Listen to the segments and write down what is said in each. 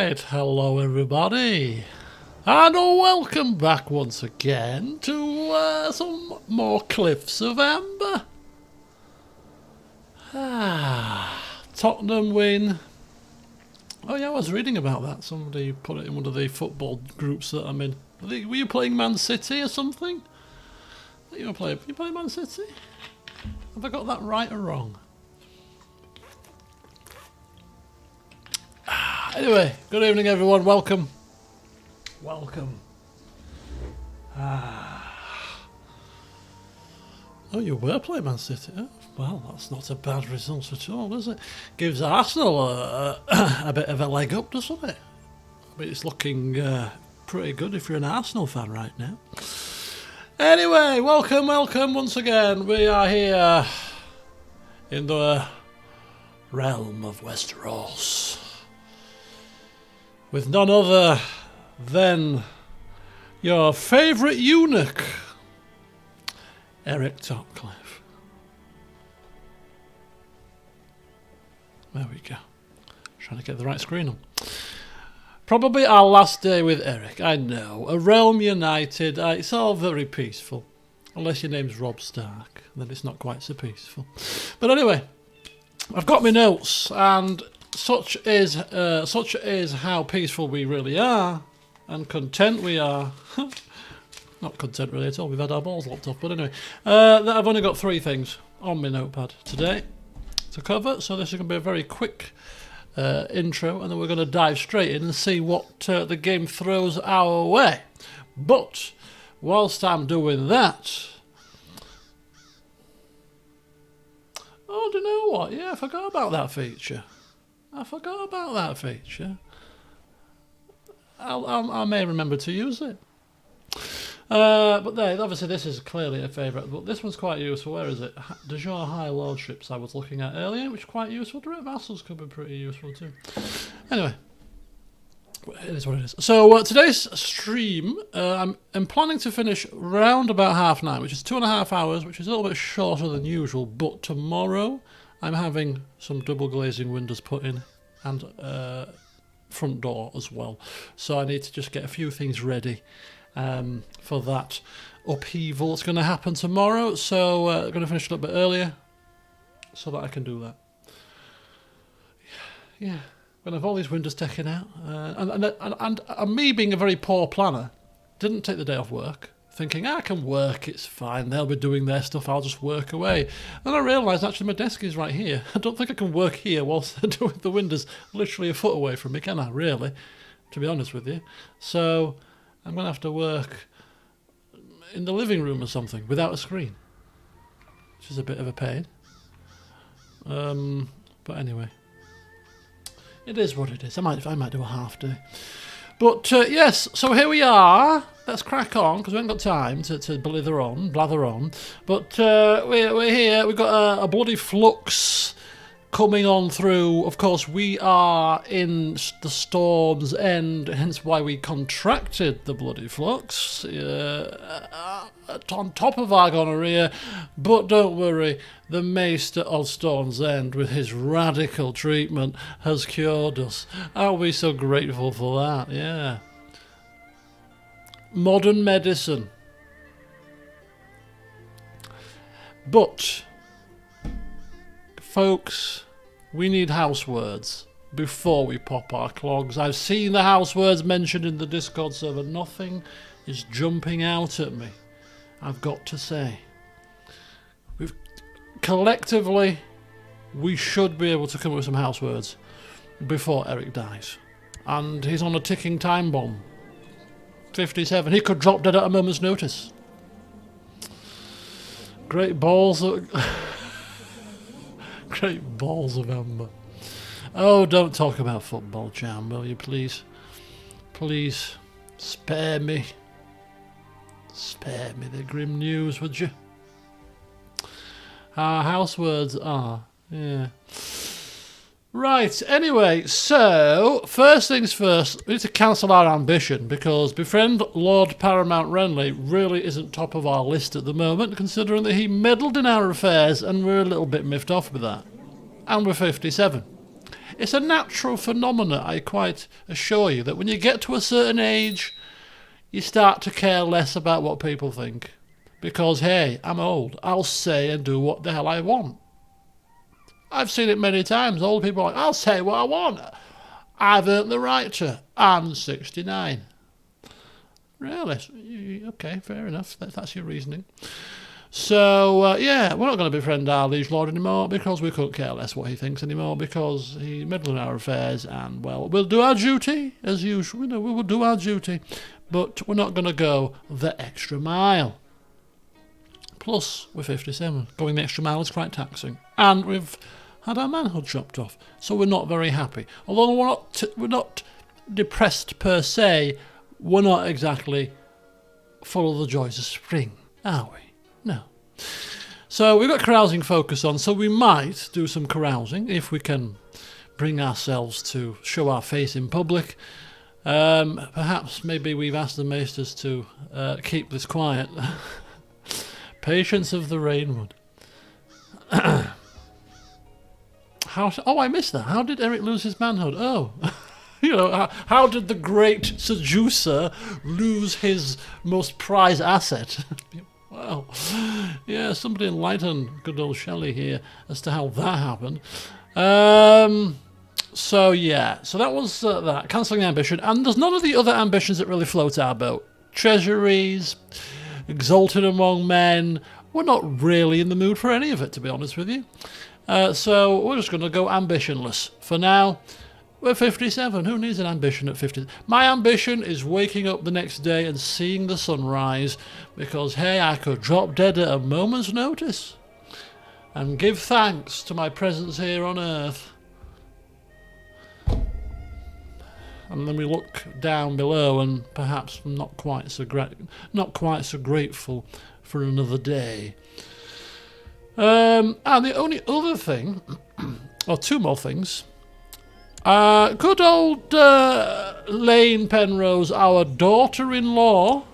Right, hello everybody, and welcome back once again to some more Cliffs of Amber. Tottenham win. Oh yeah, I was reading about that. Somebody put it in one of the football groups that I'm in. Were you playing Man City or something? You playing Man City? Have I got that right or wrong? Anyway, good evening everyone, welcome. Welcome. Oh, you were playing Man City? Oh, well, that's not a bad result at all, is it? Gives Arsenal a bit of a leg up, doesn't it? I mean, it's looking pretty good if you're an Arsenal fan right now. Anyway, welcome once again. We are here in the realm of Westeros with none other than your favourite eunuch, Eryk Topcliffe. There we go. Trying to get the right screen on. Probably our last day with Eryk, I know. A realm united, it's all very peaceful. Unless your name's Robb Stark, then it's not quite so peaceful. But anyway, I've got my notes, and such is how peaceful we really are, and content we are. Not content really at all, we've had our balls locked off, but anyway. I've only got 3 things on my notepad today to cover, so this is going to be a very quick intro, and then we're going to dive straight in and see what the game throws our way. But whilst I'm doing that... Oh, do you know what? Yeah, I forgot about that feature. I may remember to use it. But there, obviously this is clearly a favourite, but this one's quite useful. Where is it? De jure High Lordships I was looking at earlier, which is quite useful. Direct Vassals could be pretty useful too. Anyway, it is what it is. So today's stream, I'm planning to finish round about 9:30, which is 2.5 hours, which is a little bit shorter than usual, but tomorrow I'm having some double glazing windows put in and front door as well. So I need to just get a few things ready for that upheaval that's going to happen tomorrow. So I'm going to finish a little bit earlier so that I can do that. Yeah, I'm going to have all these windows taken out. And me being a very poor planner, didn't take the day off work, thinking, I can work, it's fine, they'll be doing their stuff, I'll just work away. And I realised, actually, my desk is right here. I don't think I can work here whilst they're doing the windows literally a foot away from me, can I, really? To be honest with you. So I'm going to have to work in the living room or something, without a screen. Which is a bit of a pain. But anyway. It is what it is. I might do a half day. But yes, so here we are. Let's crack on, because we haven't got time to blather on. But we're here. We've got a bloody flux coming on through. Of course, we are in the Storm's End, hence why we contracted the bloody flux on top of our gonorrhea. But don't worry, the Maester of Storm's End, with his radical treatment, has cured us. Aren't we so grateful for that? Yeah. Modern medicine. But folks, we need house words before we pop our clogs. I've seen the house words mentioned in the Discord server. Nothing is jumping out at me, I've got to say. Collectively, we should be able to come up with some house words before Eryk dies. And he's on a ticking time bomb. 57. He could drop dead at a moment's notice. Great balls of... Great balls of amber. Oh, don't talk about football, Jam, will you, please? Please, spare me. Spare me the grim news, would you? Our house words are, yeah. Right, anyway, so, first things first, we need to cancel our ambition, because befriend Lord Paramount Renly really isn't top of our list at the moment, considering that he meddled in our affairs, and we're a little bit miffed off with that. And we're 57. It's a natural phenomenon, I quite assure you, that when you get to a certain age, you start to care less about what people think. Because, hey, I'm old. I'll say and do what the hell I want. I've seen it many times. Old people are like, I'll say what I want. I've earned the right to. I'm 69. Really? Okay, fair enough. That's your reasoning. So, yeah, we're not going to befriend our liege lord anymore because we couldn't care less what he thinks anymore because he's meddling in our affairs and, well, we'll do our duty as usual. We will do our duty, but we're not going to go the extra mile. Plus, we're 57. Going the extra mile is quite taxing. And we've had our manhood chopped off, so we're not very happy. Although we're not depressed per se, we're not exactly full of the joys of spring, are we? No. So we've got carousing focus on, so we might do some carousing if we can bring ourselves to show our face in public. Perhaps maybe we've asked the maesters to keep this quiet. Patience of the Rainwood. Oh, I missed that. How did Eryk lose his manhood? Oh, you know, how did the great seducer lose his most prized asset? Well, yeah, somebody enlighten good old Shelley here as to how that happened. So yeah, so that was that. Cancelling the ambition. And there's none of the other ambitions that really float our boat. Treasuries, exalted among men. We're not really in the mood for any of it, to be honest with you. So we're just going to go ambitionless. For now, we're 57. Who needs an ambition at 50? My ambition is waking up the next day and seeing the sunrise because, hey, I could drop dead at a moment's notice and give thanks to my presence here on Earth. And then we look down below and perhaps not quite so grateful for another day. And the only other thing, or two more things. Good old Lane Penrose, our daughter-in-law,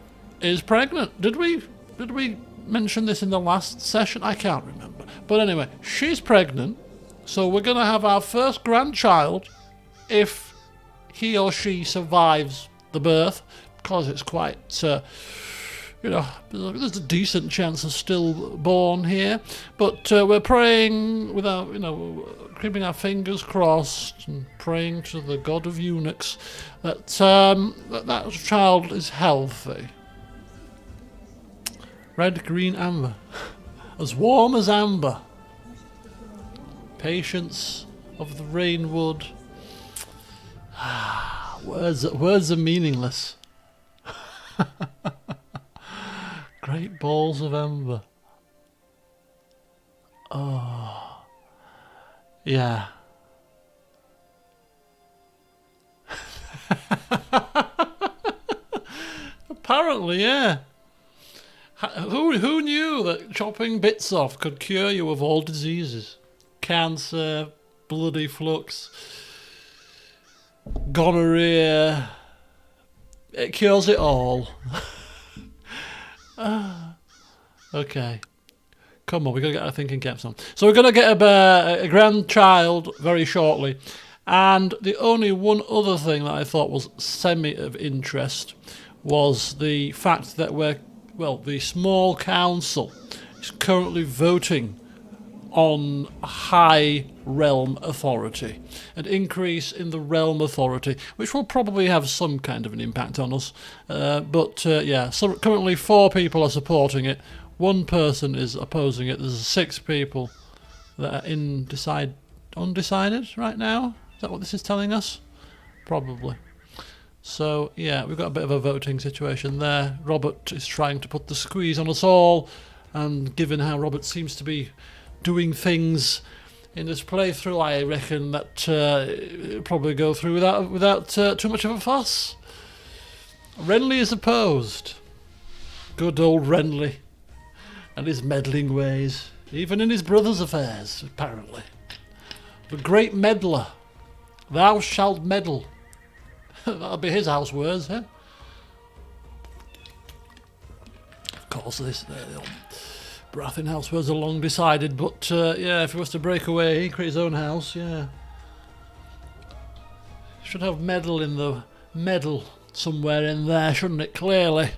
is pregnant. Did we mention this in the last session? I can't remember. But anyway, she's pregnant, so we're going to have our first grandchild if he or she survives the birth, because it's quite, there's a decent chance of stillborn here. But we're praying without, keeping our fingers crossed and praying to the god of eunuchs that that child is healthy. Red, green, amber. As warm as amber. Patience of the Rainwood. Words are meaningless. Great balls of amber. Oh. Yeah. Apparently, yeah. Who knew that chopping bits off could cure you of all diseases? Cancer, bloody flux, gonorrhea. It cures it all. Okay. Come on, we've got to get our thinking caps on. So we're going to get a grandchild very shortly. And the only one other thing that I thought was semi of interest was the fact that the small council is currently voting on high realm authority. An increase in the realm authority, which will probably have some kind of an impact on us. So currently 4 people are supporting it. 1 person is opposing it. There's 6 people that are undecided right now. Is that what this is telling us? Probably. So, yeah, we've got a bit of a voting situation there. Robert is trying to put the squeeze on us all, and given how Robert seems to be doing things in this playthrough, I reckon that it'll probably go through without too much of a fuss. Renly is opposed. Good old Renly. And his meddling ways, even in his brother's affairs, apparently. The great meddler. Thou shalt meddle. That'll be his house words, eh? Of course, the Baratheon house words are long decided, but if he was to break away, he create his own house, yeah. Should have medal in the medal somewhere in there, shouldn't it? Clearly.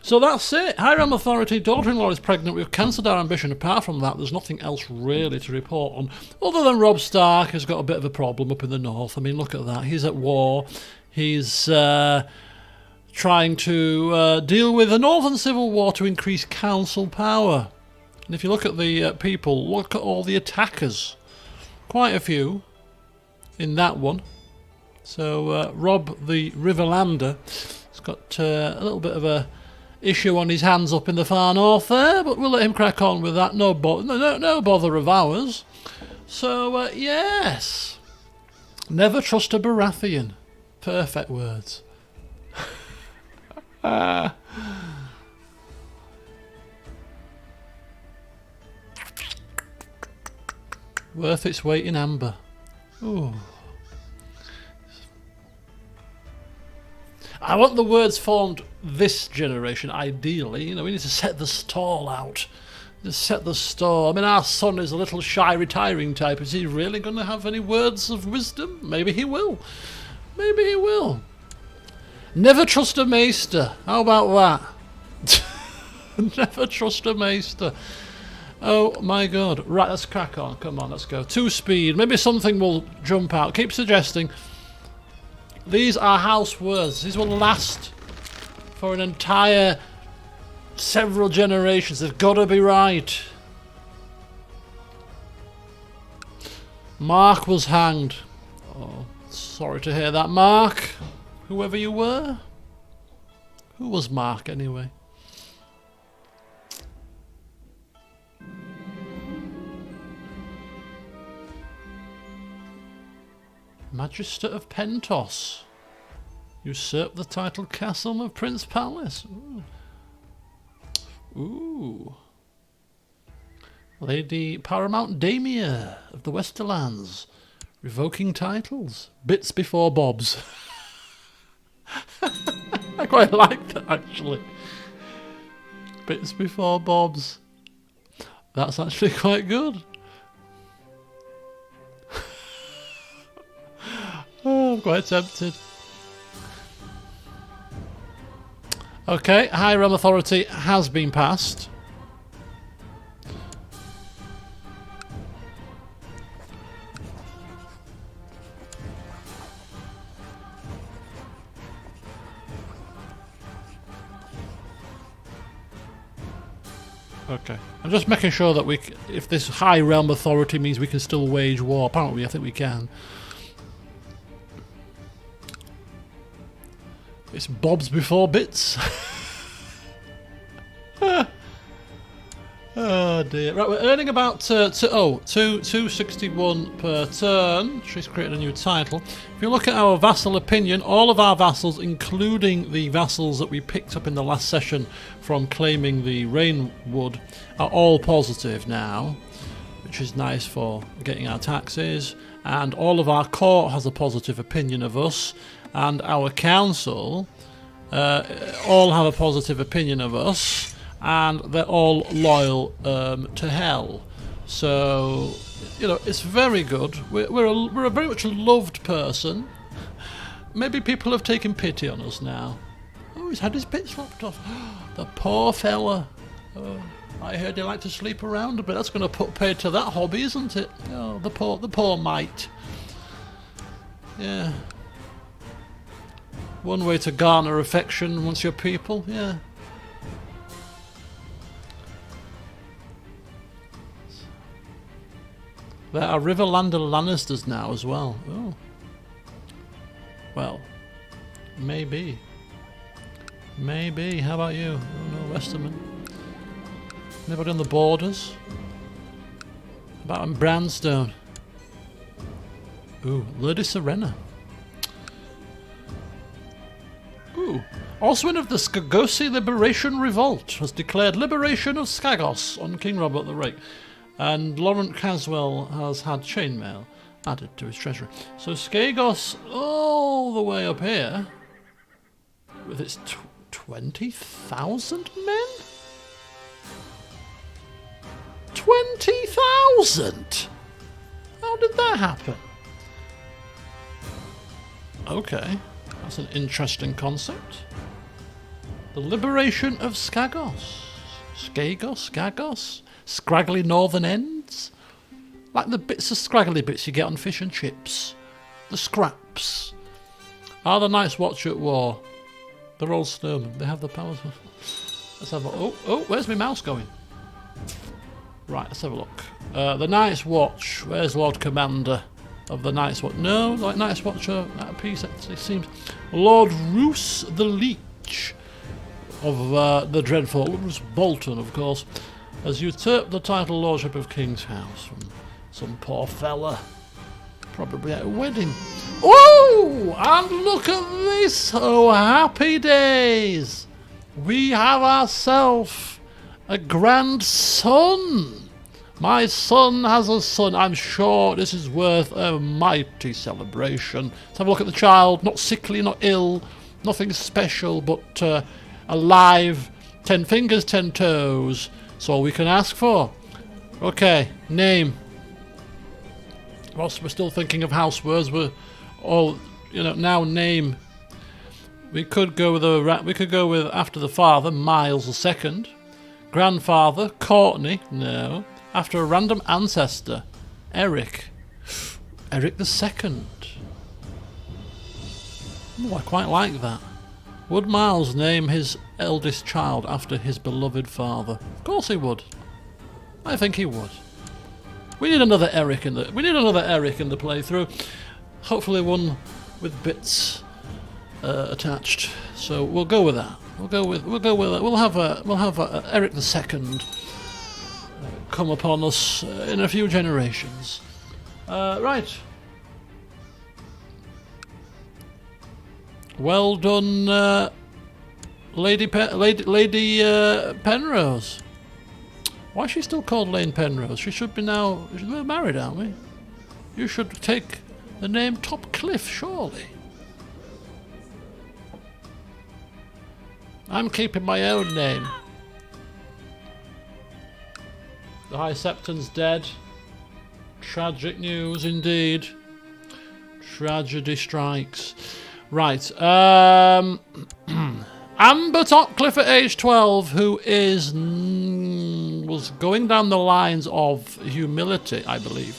So that's it. High Realm Authority, daughter-in-law is pregnant. We've cancelled our ambition. Apart from that, there's nothing else really to report on. Other than Robb Stark has got a bit of a problem up in the north. I mean, look at that. He's at war. He's trying to deal with a northern civil war to increase council power. And if you look at the people, look at all the attackers. Quite a few in that one. So Robb the Riverlander has got a little bit of a issue on his hands up in the far north there, but we'll let him crack on with that. No bother of ours. So yes, never trust a Baratheon. Perfect words. Worth its weight in amber. Ooh. I want the words formed this generation, ideally. You know, we need to set the stall out. Just set the stall. I mean, our son is a little shy, retiring type. Is he really going to have any words of wisdom? Maybe he will. Maybe he will. Never trust a maester. How about that? Never trust a maester. Oh my god. Right, let's crack on. Come on, let's go. 2 speed. Maybe something will jump out. Keep suggesting. These are house words. These will last for an entire several generations. They've got to be right. Mark was hanged. Oh, sorry to hear that, Mark. Whoever you were. Who was Mark, anyway? Magister of Pentos. Usurped the titled castle of Prince Palace. Ooh. Ooh. Lady Paramount Damia of the Westerlands. Revoking titles. Bits before Bobs. I quite like that, actually. Bits before Bobs. That's actually quite good. Oh, I'm quite tempted. Okay, High Realm Authority has been passed. Okay, I'm just making sure that if this High Realm Authority means we can still wage war. Apparently, I think we can. It's Bobs before bits. Oh dear. Right, we're earning about 261 per turn. She's created a new title. If you look at our vassal opinion, all of our vassals, including the vassals that we picked up in the last session from claiming the Rainwood, are all positive now, which is nice for getting our taxes. And all of our court has a positive opinion of us. And our council all have a positive opinion of us, and they're all loyal to hell. So, you know, it's very good. We're a very much loved person. Maybe people have taken pity on us now. Oh, he's had his bits lopped off. The poor fella. Oh, I heard he liked to sleep around a bit. That's going to put paid to that hobby, isn't it? Oh, the poor mite. Yeah. One way to garner affection amongst your people, yeah. There are Riverlander Lannisters now as well. Oh. Well, maybe. Maybe. How about you? Oh no, Westerman. Anybody on the borders? About in Brownstone. Ooh, Lady Serena. Ooh. Oswin of the Skagosi Liberation Revolt has declared liberation of Skagos on King Robert the Rake. And Laurent Caswell has had chainmail added to his treasury. So Skagos all the way up here with its 20,000 men? 20,000? How did that happen? Okay, that's an interesting concept. The liberation of Skagos. Skagos? Scraggly northern ends? Like the bits of scraggly bits you get on fish and chips. The scraps. Are the Night's Watch at war? They're all snowmen. They have the powers. Let's have a look. Oh, where's my mouse going? Right, let's have a look. The Night's Watch. Where's Lord Commander of the Night's Watch? No, like Night's Watch are at a peace, it seems. Lord Roose the Leech of the dreadful Roose Bolton, of course, has usurped the title Lordship of King's House from some poor fella. Probably at a wedding. Oh, and look at this! Oh, happy days! We have ourselves a grandson. My son has a son. I'm sure this is worth a mighty celebration. Let's have a look at the child. Not sickly, not ill, nothing special, but alive. 10 fingers, 10 toes. That's all we can ask for. Okay, name. Whilst we're still thinking of house words, we're all, now name. We could go with after the father, Miles the second. Grandfather, Courtney. No. After a random ancestor, Eryk. Eryk the second. Oh, I quite like that. Would Miles name his eldest child after his beloved father? Of course he would. I think he would. We need another Eryk in the playthrough. Hopefully one with bits attached. So we'll go with that. We'll go with that. We'll have Eryk the second come upon us in a few generations. Right. Well done, Lady Penrose. Why is she still called Lane Penrose? She should be now. We're married, aren't we? You should take the name Topcliffe, surely. I'm keeping my own name. The High Septon's dead. Tragic news indeed. Tragedy strikes. Right. Amber Topcliffe at age 12, who was going down the lines of humility, I believe,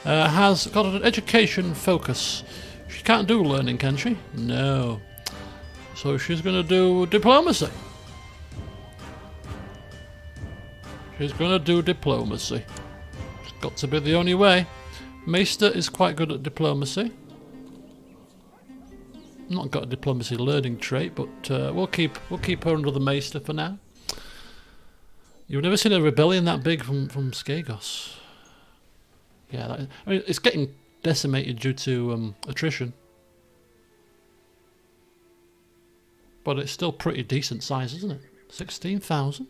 has got an education focus. She can't do learning, can she? No. So she's going to do diplomacy. She's going to do diplomacy. It's got to be the only way. Maester is quite good at diplomacy. Not got a diplomacy learning trait, but we'll keep her under the Maester for now. You've never seen a rebellion that big from Skagos. Yeah, it's getting decimated due to attrition, but it's still pretty decent size, isn't it? 16,000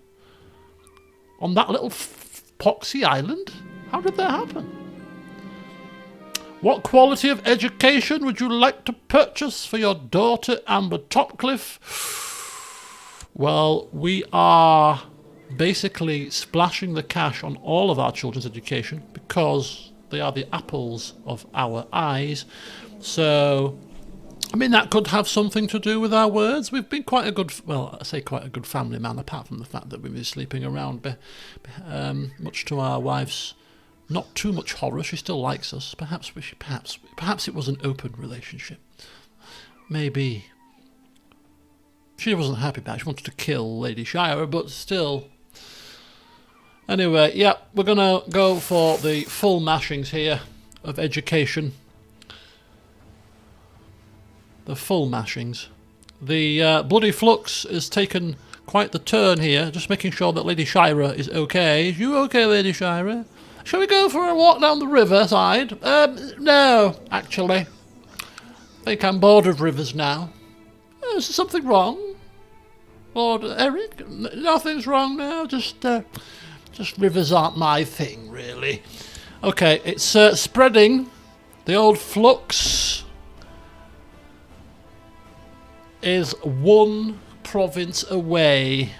on that little poxy island. How did that happen? What quality of education would you like to purchase for your daughter, Amber Topcliffe? Well, we are basically splashing the cash on all of our children's education because they are the apples of our eyes. So, I mean, that could have something to do with our words. We've been quite a good, well, I say quite a good family man, apart from the fact that we've been sleeping around, much to our wife's not too much horror. She still likes us. Perhaps it was an open relationship. Maybe she wasn't happy about it. She wanted to kill Lady Shira, but still. Anyway, yeah, we're gonna go for the full mashings here of education. The full mashings. The bloody flux has taken quite the turn here. Just making sure that Lady Shira is okay. Is you okay, Lady Shira? Shall we go for a walk down the river side? No, actually. I think I'm bored of rivers now. Is there something wrong? Lord Eryk? Nothing's wrong now, just rivers aren't my thing, really. Okay, it's spreading. The old flux is one province away.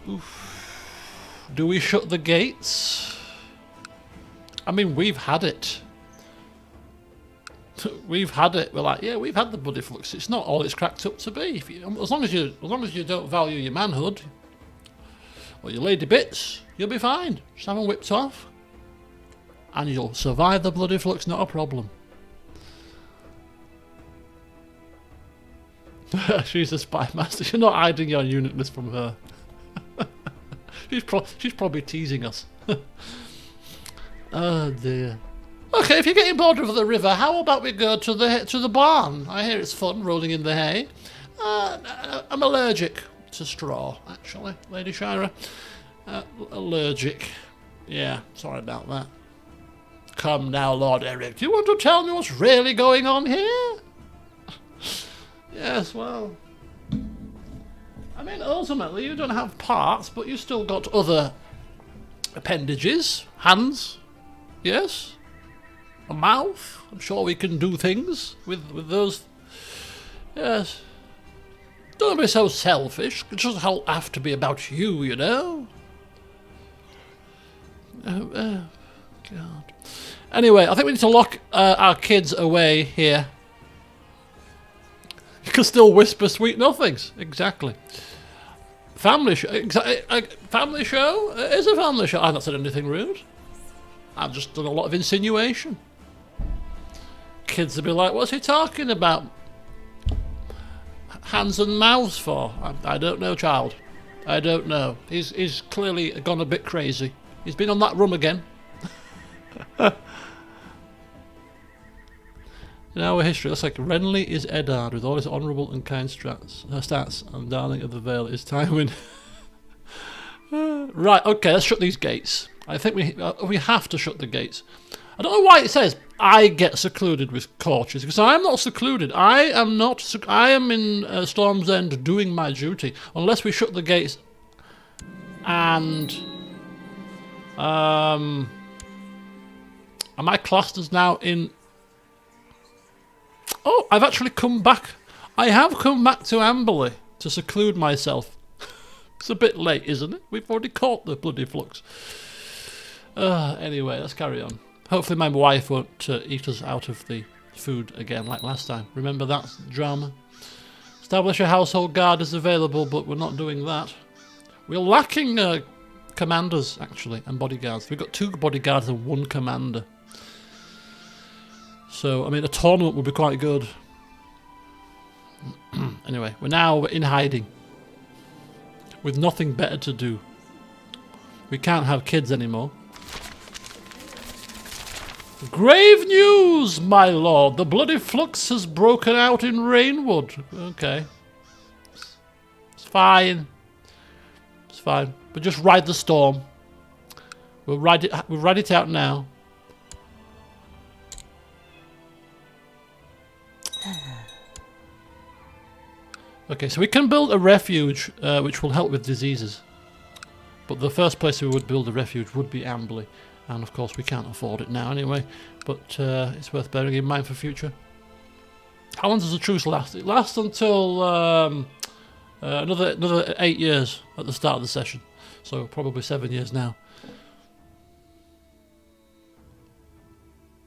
Oof. Do we shut the gates? I mean, we've had it. We've had it. We're like, yeah, we've had the bloody flux. It's not all it's cracked up to be. As long as you don't value your manhood or your lady bits, you'll be fine. Just have them whipped off, and you'll survive the bloody flux. Not a problem. She's a spy master. You're not hiding your uniqueness from her. She's probably teasing us. Oh dear. Okay, if you're getting bored of the river, how about we go to the barn? I hear it's fun rolling in the hay. I'm allergic to straw, actually, Lady Shira. Allergic. Yeah, sorry about that. Come now, Lord Eryk. Do you want to tell me what's really going on here? Yes, well, I mean, ultimately you don't have parts, but you still got other appendages, hands, yes, a mouth. I'm sure we can do things with those. Yes. Don't be so selfish. It doesn't have to be about you, you know. God. Anyway, I think we need to lock our kids away here. You can still whisper sweet nothings. Exactly. Family show. Family show? It is a family show. I've not said anything rude. I've just done a lot of insinuation. Kids will be like, what's he talking about? Hands and mouths for? I don't know, child. I don't know. He's clearly gone a bit crazy. He's been on that rum again. In our history, looks like Renly is Eddard with all his honourable and kind stats, and Darling of the Vale is Tywin. Right, okay, let's shut these gates. I think we have to shut the gates. I don't know why it says I get secluded with courtiers, because I am not secluded. I am in Storm's End doing my duty, unless we shut the gates. And am I classed as now in? Oh, I've actually come back. I have come back to Amberley to seclude myself. It's a bit late, isn't it? We've already caught the bloody flux. Anyway, let's carry on. Hopefully my wife won't eat us out of the food again like last time. Remember that drama? Establish a household guard is available, but we're not doing that. We're lacking commanders, actually, and bodyguards. We've got 2 bodyguards and 1 commander. So, I mean, a tournament would be quite good. Anyway, we're now in hiding. With nothing better to do. We can't have kids anymore. Grave news, my lord. The bloody flux has broken out in Rainwood. Okay. It's fine. It's fine. But just ride the storm. We'll ride it out now. Okay, so we can build a refuge which will help with diseases. But the first place we would build a refuge would be Amberley. And of course we can't afford it now anyway. But it's worth bearing in mind for future. How long does the truce last? It lasts until another 8 years at the start of the session. So probably 7 years now.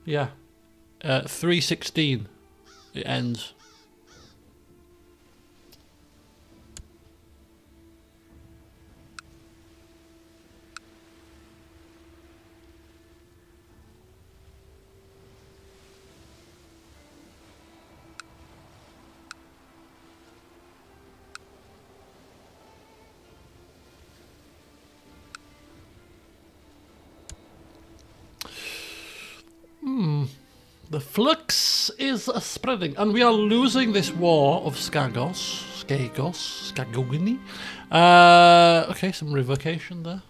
Yeah. 3:16 it ends. The flux is spreading, and we are losing this war of Skagos. Skagogini. Okay, some revocation there.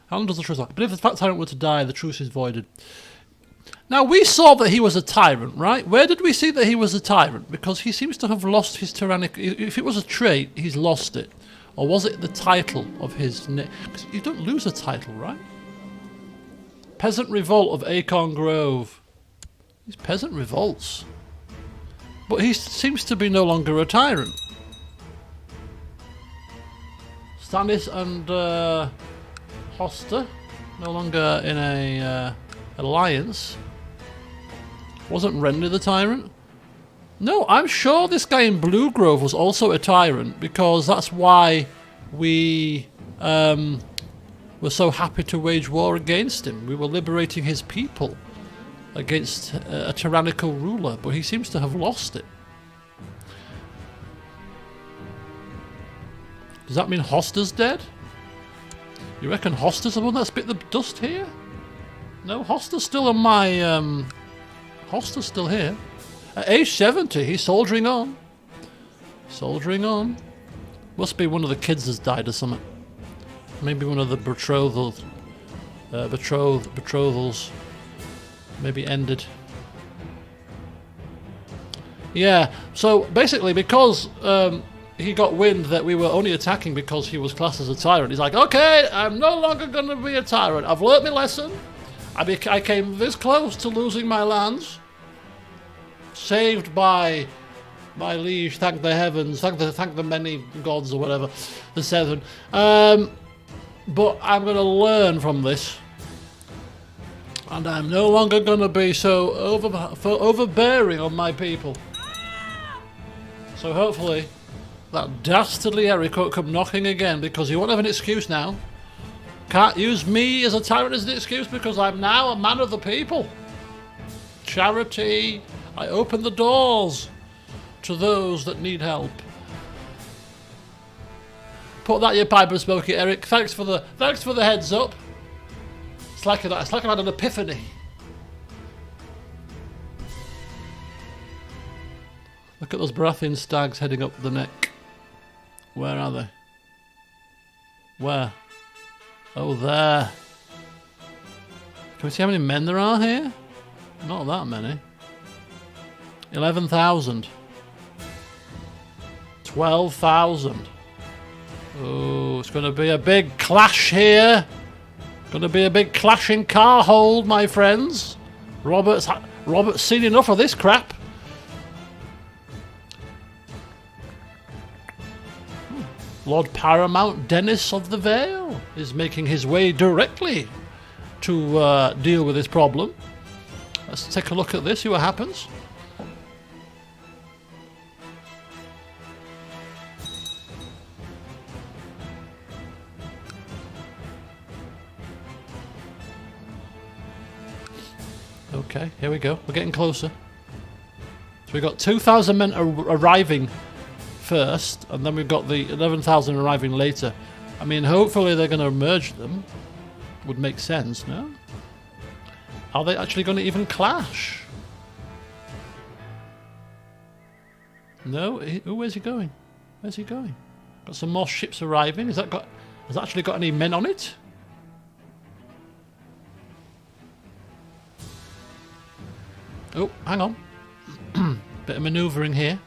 How long does the truce last? But if the fat tyrant were to die, the truce is voided. Now, we saw that he was a tyrant, right? Where did we see that he was a tyrant? Because he seems to have lost his tyrannic... If it was a trait, he's lost it. Or was it the title of his... Because you don't lose a title, right? Peasant revolt of Acorn Grove. These peasant revolts. But he seems to be no longer a tyrant. Stannis and Hoster. No longer in a alliance. Wasn't Renly the tyrant? No, I'm sure this guy in Blue Grove was also a tyrant, because that's why we were so happy to wage war against him. We were liberating his people against a tyrannical ruler, but he seems to have lost it. Does that mean Hoster's dead? You reckon Hoster's the one that spit the dust here? No, Hoster's still on my... Hoster's still here. At age 70, he's soldiering on. Soldiering on. Must be one of the kids has died or something. Maybe one of the betrothals maybe ended. Yeah, so basically because he got wind that we were only attacking because he was classed as a tyrant, he's like, okay, I'm no longer going to be a tyrant. I've learnt my lesson. I came this close to losing my lands. Saved by my liege, thank the heavens, thank the many gods or whatever, the seven. But I'm going to learn from this. And I'm no longer going to be so overbearing on my people. So hopefully that dastardly Eryk won't come knocking again, because he won't have an excuse now. Can't use me as a tyrant as an excuse, because I'm now a man of the people. Charity. I open the doors to those that need help. Put that in your pipe and smoke it, Eryk. Thanks for the heads up. It's like I've had an epiphany. Look at those Baratheon stags heading up the neck. Where are they? Where? Oh, there. Can we see how many men there are here? Not that many. 11,000. 12,000. Oh, it's going to be a big clash here. Going to be a big clash in Carhold, my friends. Robert's seen enough of this crap. Lord Paramount Dennis of the Vale is making his way directly to deal with this problem. Let's take a look at this, see what happens. Okay, here we go. We're getting closer. So we've got 2,000 men arriving first, and then we've got the 11,000 arriving later. I mean, hopefully they're going to merge them. Would make sense, no? Are they actually going to even clash? No? Where's he going? Where's he going? Got some more ships arriving. Has that actually got any men on it? Oh, hang on. Bit of manoeuvring here.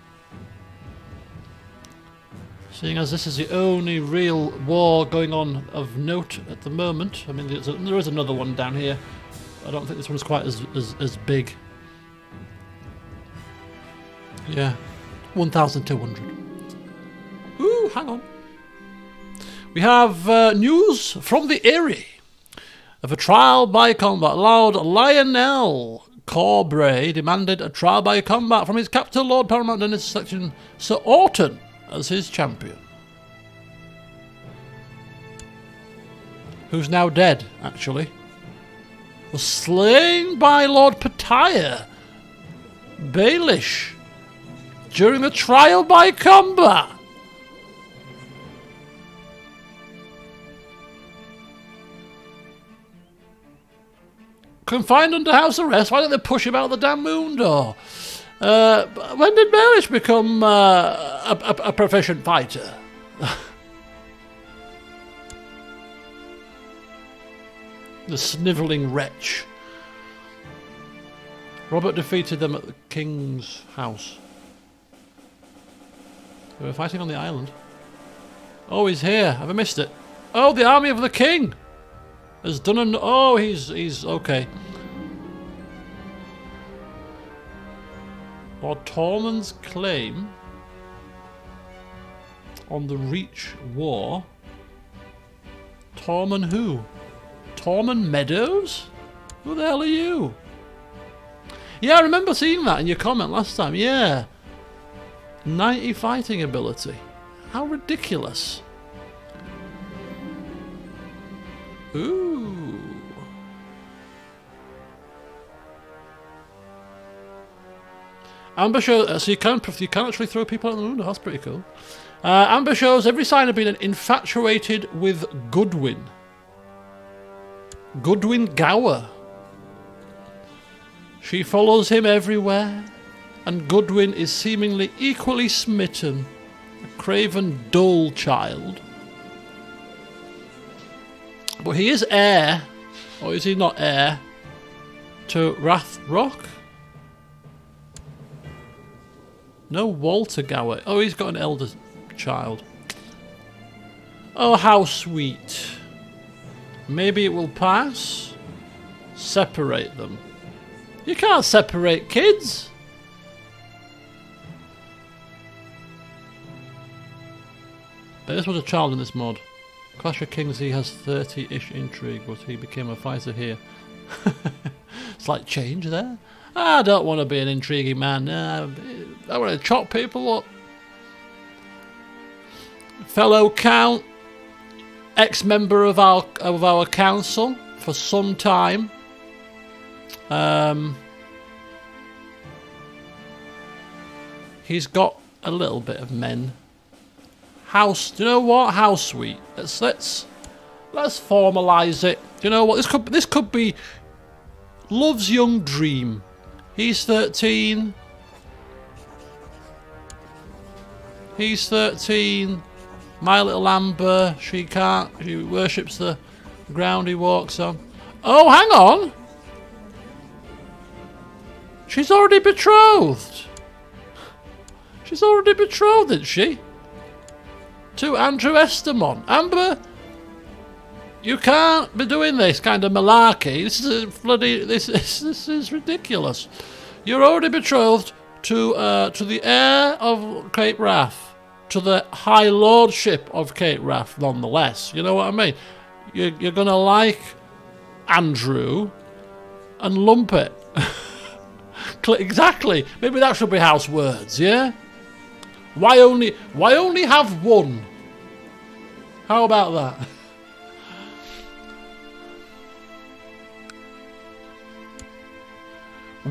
Seeing as this is the only real war going on of note at the moment. I mean, there is another one down here. I don't think this one's quite as big. Yeah, 1,200. Ooh, hang on. We have news from the Eyrie of a trial by combat. Lord Lionel Corbray demanded a trial by combat from his captor, Lord Paramount Dennis selection Sir Orton as his champion. Who's now dead, actually. Was slain by Lord Pattaya Baelish during a trial by combat. Confined under house arrest. Why don't they push him out the damn moon door? When did Baelish become a proficient fighter? The snivelling wretch. Robert defeated them at the king's house. They were fighting on the island. Oh, he's here. Have I missed it? Oh, the army of the king has done an... Oh, he's okay. Lord Tormund's claim on the Reach War. Tormund who? Tormund Meadows? Who the hell are you? Yeah, I remember seeing that in your comment last time. Yeah. 90 fighting ability. How ridiculous. Ooh. Amber shows, so you can actually throw people out the window. That's pretty cool. Amber shows every sign of being infatuated with Goodwin. Goodwin Gower. She follows him everywhere, and Goodwin is seemingly equally smitten. A craven, dull child. But he is heir, or is he not heir, to Rathrock? No Walter Gower. Oh, he's got an elder child. Oh, how sweet. Maybe it will pass. Separate them. You can't separate kids. But this was a child in this mod. Clash of Kings, he has 30-ish intrigue, but he became a fighter here. Slight change there. I don't want to be an intriguing man. I want to chop people up. Fellow Count, ex-member of our council for some time. He's got a little bit of men. House, do you know what? How sweet. Let's formalise it. Do you know what? This could be Love's young dream. He's 13. He's 13. My little Amber, she worships the ground he walks on. Oh, hang on. She's already betrothed. She's already betrothed, isn't she? To Andrew Estermont. Amber, you can't be doing this kind of malarkey. This is this is ridiculous. You're already betrothed to the heir of Cape Wrath, to the High Lordship of Cape Wrath, nonetheless. You know what I mean? You're gonna like Andrew and lump it. Exactly. Maybe that should be house words. Yeah. Why only have one? How about that?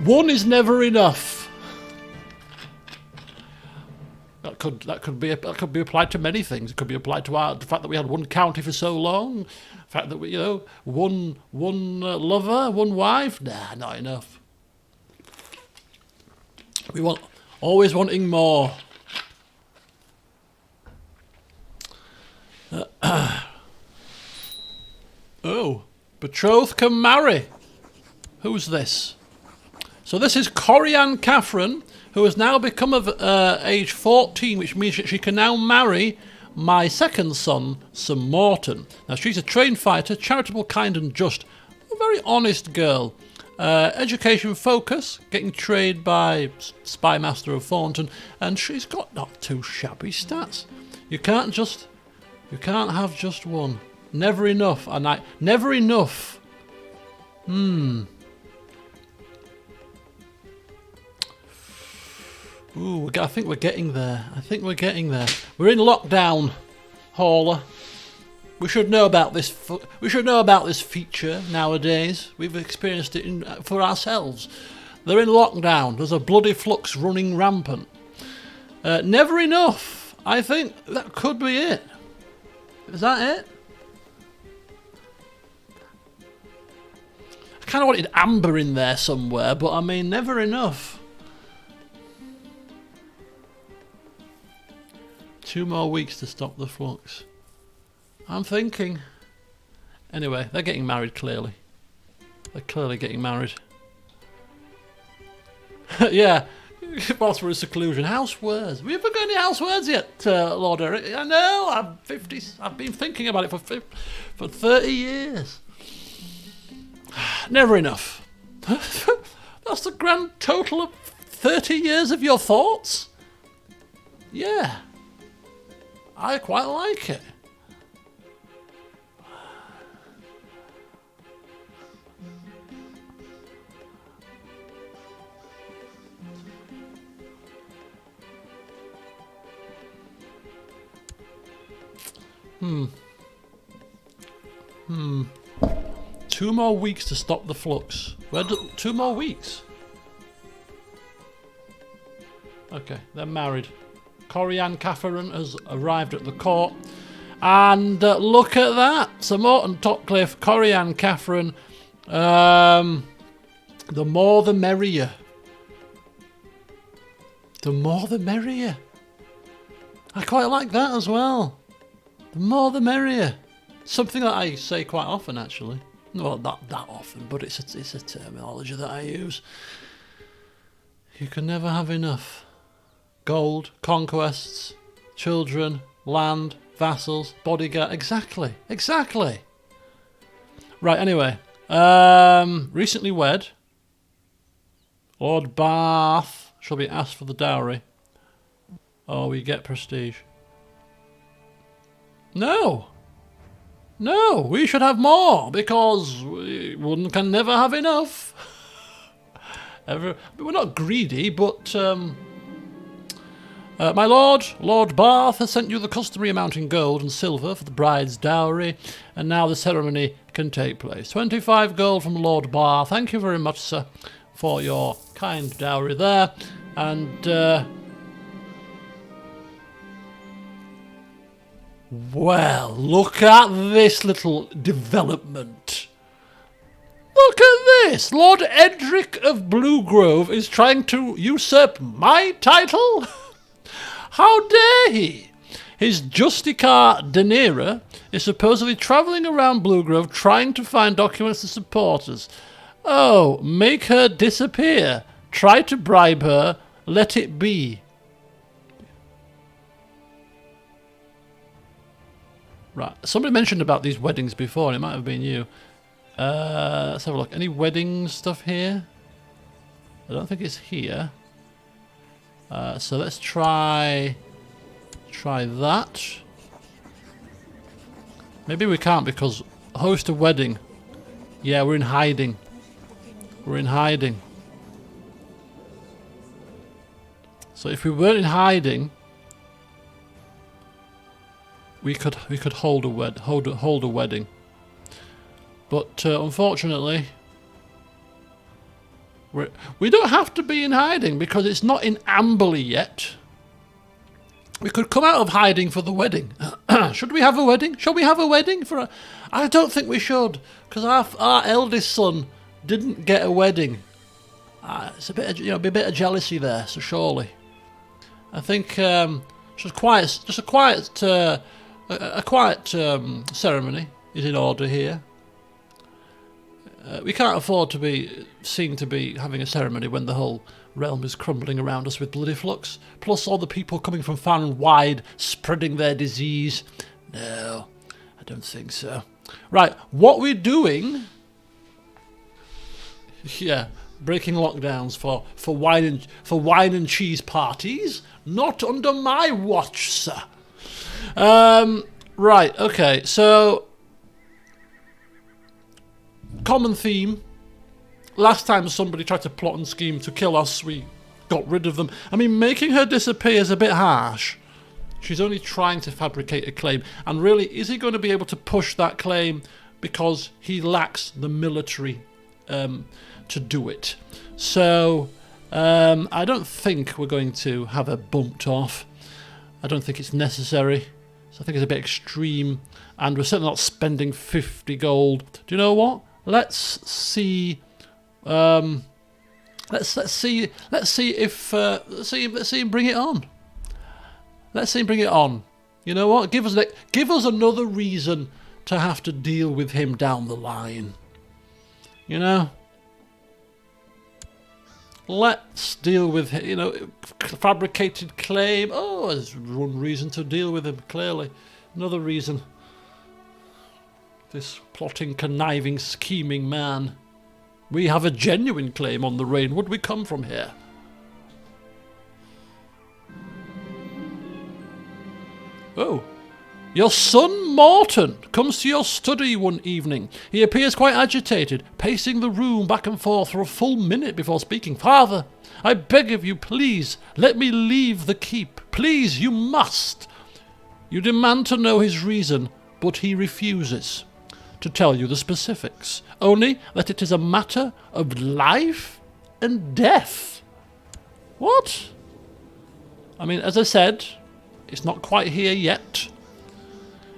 One is never enough. That could be applied to many things. It could be applied to the fact that we had one county for so long. The fact that we, one lover, one wife. Nah, not enough. We want always wanting more. Oh, betrothed can marry. Who's this? So this is Corianne Catherine, who has now become of age 14, which means that she can now marry my second son, Sir Morton. Now she's a trained fighter, charitable, kind and just. A very honest girl. Education focus, getting trained by Spy Master of Thornton, and she's got not too shabby stats. You can't have just one. Never enough. Never enough. Ooh, I think we're getting there. We're in lockdown, Hauler. We should know about this. We should know about this feature nowadays. We've experienced it for ourselves. They're in lockdown. There's a bloody flux running rampant. Never enough. I think that could be it. Is that it? I kind of wanted Amber in there somewhere, but I mean, never enough. 2 more weeks to stop the flux. I'm thinking. Anyway, they're getting married, clearly. They're clearly getting married. Yeah, whilst we're in seclusion. House words. Have we ever got any house words yet, Lord Eryk? I know, I'm 50. I've been thinking about it for 30 years. Never enough. That's the grand total of 30 years of your thoughts? Yeah. I quite like it. 2 more weeks to stop the flux. 2 more weeks? Okay, they're married. Corianne Catherine has arrived at the court. And look at that. Sir Morton Topcliffe, Corianne Catherine. The more the merrier. The more the merrier. I quite like that as well. The more the merrier. Something that I say quite often, actually. Well, not that often, but it's a terminology that I use. You can never have enough. Gold, conquests, children, land, vassals, bodyguard. Exactly. Exactly. Right, anyway. Recently wed. Lord Bath shall be asked for the dowry. Oh, we get prestige. No! No, we should have more, because one can never have enough. We're not greedy, but... my lord, Lord Bath has sent you the customary amount in gold and silver for the bride's dowry, and now the ceremony can take place. 25 gold from Lord Bath. Thank you very much, sir, for your kind dowry there. And, well, look at this little development. Look at this. Lord Eryk of Bluegrove is trying to usurp my title? How dare he? His Justicar Danira is supposedly travelling around Bluegrove trying to find documents to support us. Oh, make her disappear. Try to bribe her. Let it be. Right, somebody mentioned about these weddings before, and it might have been you. Let's have a look. Any wedding stuff here? I don't think it's here. So let's try that. Maybe we can't because host a wedding. Yeah, we're in hiding. We're in hiding. So if we weren't in hiding, we could hold a wedding. But unfortunately, we don't have to be in hiding because it's not in Amberley yet. We could come out of hiding for the wedding. Should we have a wedding? Shall we have a wedding for? I don't think we should, because our eldest son didn't get a wedding. It's a bit, be a bit of jealousy there. So surely, I think just a quiet ceremony is in order here. We can't afford to be seen to be having a ceremony when the whole realm is crumbling around us with bloody flux. Plus all the people coming from far and wide spreading their disease. No, I don't think so. Right, what we're doing... Yeah, breaking lockdowns for wine and cheese parties. Not under my watch, sir. Right, okay, so... Common theme. Last time somebody tried to plot and scheme to kill us, we got rid of them. I mean, making her disappear is a bit harsh. She's only trying to fabricate a claim. And really, is he going to be able to push that claim because he lacks the military to do it? So, I don't think we're going to have her bumped off. I don't think it's necessary. So I think it's a bit extreme. And we're certainly not spending 50 gold. Do you know what? Let's see. Let's see him bring it on. Let's see him bring it on. You know what? Give us another reason to have to deal with him down the line. You know. Let's deal with him. Fabricated claim. Oh, there's one reason to deal with him. Clearly, another reason. This plotting, conniving, scheming man. We have a genuine claim on the reign. Would we come from here? Oh. Your son Morton comes to your study one evening. He appears quite agitated, pacing the room back and forth for a full minute before speaking. Father, I beg of you, please, let me leave the keep. Please, you must. You demand to know his reason, but he refuses to tell you the specifics, only that it is a matter of life and death. What? I mean, as I said, it's not quite here yet.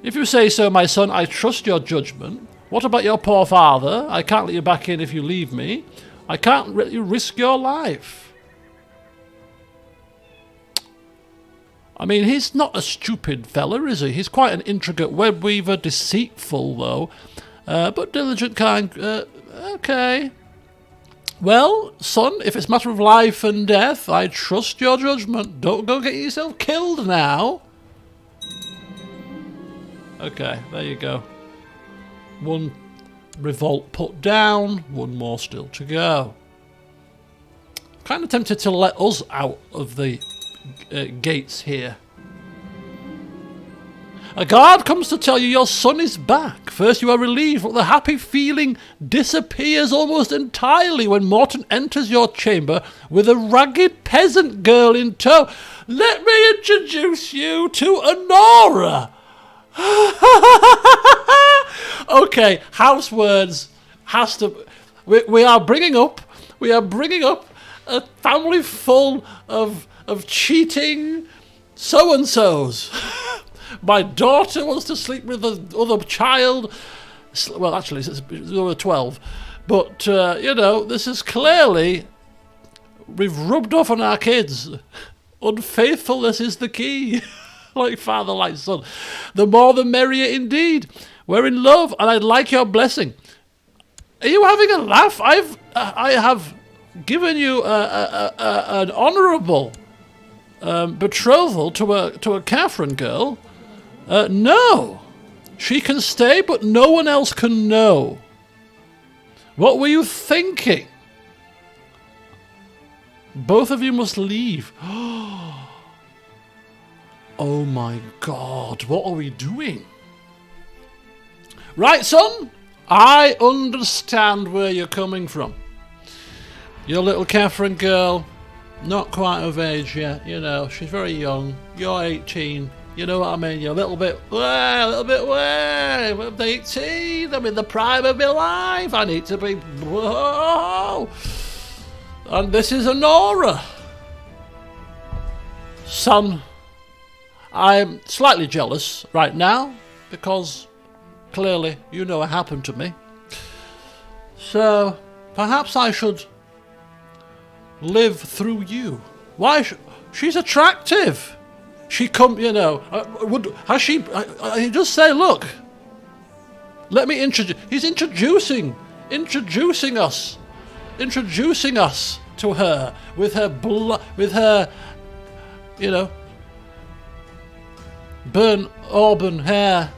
If you say so, my son, I trust your judgment. What about your poor father? I can't let you back in if you leave me. I can't let you risk your life. I mean, he's not a stupid fella, is he? He's quite an intricate web weaver, deceitful, though, but diligent, kind. Okay. Well, son, if it's a matter of life and death, I trust your judgment. Don't go get yourself killed now. Okay, there you go. One revolt put down, one more still to go. Kind of tempted to let us out of the gates here. A guard comes to tell you your son is back. First you are relieved, but the happy feeling disappears almost entirely when Morton enters your chamber with a ragged peasant girl in tow. Let me introduce you to Honora. Okay, house words has to. We are bringing up a family full of cheating so-and-sos. My daughter wants to sleep with the other child. Well, actually, it's over 12. But, you know, this is clearly... We've rubbed off on our kids. Unfaithfulness is the key. Like father, like son. The more the merrier indeed. We're in love, and I'd like your blessing. Are you having a laugh? I have given you an honourable betrothal to a Catherine girl. No. She can stay, but no one else can know. What were you thinking? Both of you must leave. Oh my God, what are we doing? Right, son, I understand where you're coming from. Your little Catherine girl, not quite of age yet, you know, she's very young. You're 18, you know what I mean? You're a little bit, I'm 18, I'm in the prime of my life, I need to be, whoa. And this is Honora. Son, I'm slightly jealous right now, because clearly you know what happened to me. So, perhaps I should live through you. Why? She's attractive. She you know, has she, I just say, look, let me introduce, he's introducing us to her with her, you know, burnt auburn hair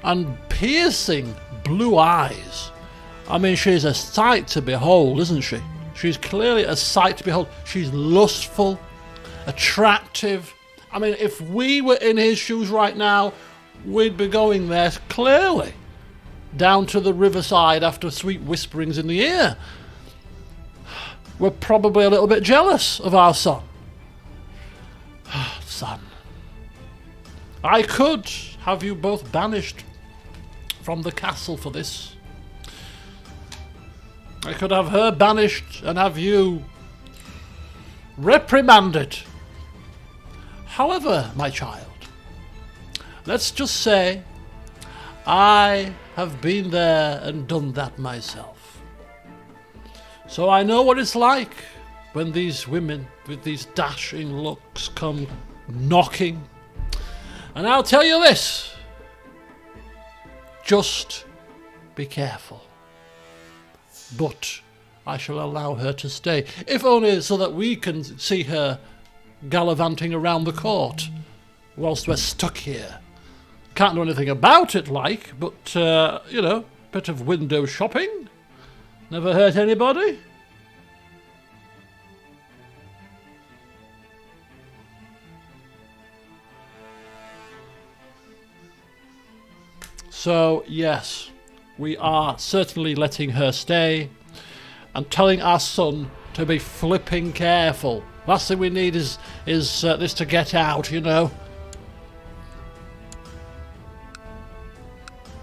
and piercing blue eyes. I mean, she's a sight to behold, isn't she? She's clearly a sight to behold. She's lustful, attractive. I mean, if we were in his shoes right now, we'd be going there clearly. Down to the riverside after sweet whisperings in the ear. We're probably a little bit jealous of our son. Son. I could have you both banished from the castle for this. I could have her banished and have you reprimanded. However, my child, let's just say I have been there and done that myself. So I know what it's like when these women with these dashing looks come knocking. And I'll tell you this, just be careful. But I shall allow her to stay, if only so that we can see her gallivanting around the court whilst we're stuck here. Can't do anything about it, like, but, you know, bit of window shopping. Never hurt anybody. So, yes, we are certainly letting her stay and telling our son to be flipping careful. Last thing we need is this to get out, you know.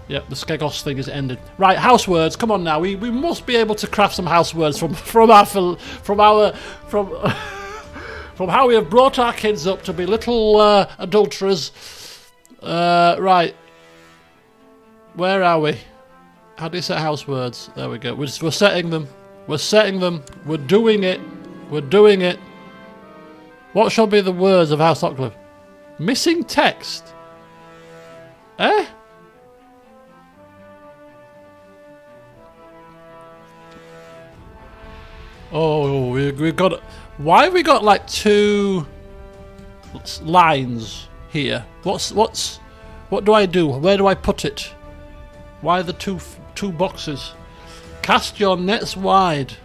Yep, the Skegos thing is ended. Right, house words. Come on now. We must be able to craft some house words from from how we have brought our kids up to be little adulterers. Right. Where are we? How do you set house words? There we go. We're setting them. We're setting them. We're doing it. We're doing it. What shall be the words of House Octave? Missing text. Eh? Oh, we've got... Why have we got like 2 lines here? What do I do? Where do I put it? Why the two boxes? Cast your nets wide.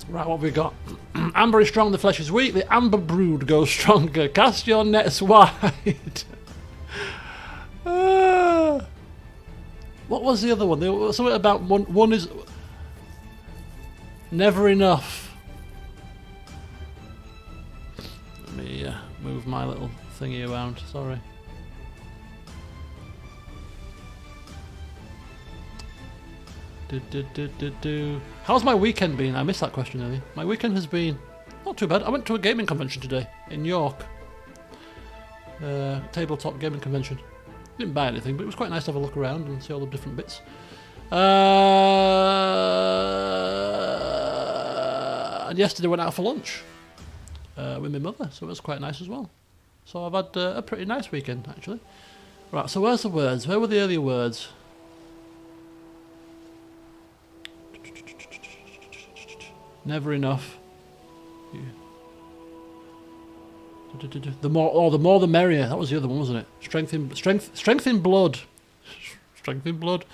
Right, what have we got? Amber is strong, the flesh is weak. The amber brood goes stronger. Cast your nets wide. What was the other one? There was something about one is never enough. Let me move my little thingy around. Sorry. How's my weekend been? I missed that question earlier. My weekend has been not too bad. I went to a gaming convention today in York. Tabletop gaming convention. Didn't buy anything, but it was quite nice to have a look around and see all the different bits. And yesterday went out for lunch with my mother, so it was quite nice as well. So I've had a pretty nice weekend, actually. Right, so where's the words? Where were the earlier words? Never enough. Yeah. The more the merrier. That was the other one, wasn't it? Strength in blood. Strength in blood.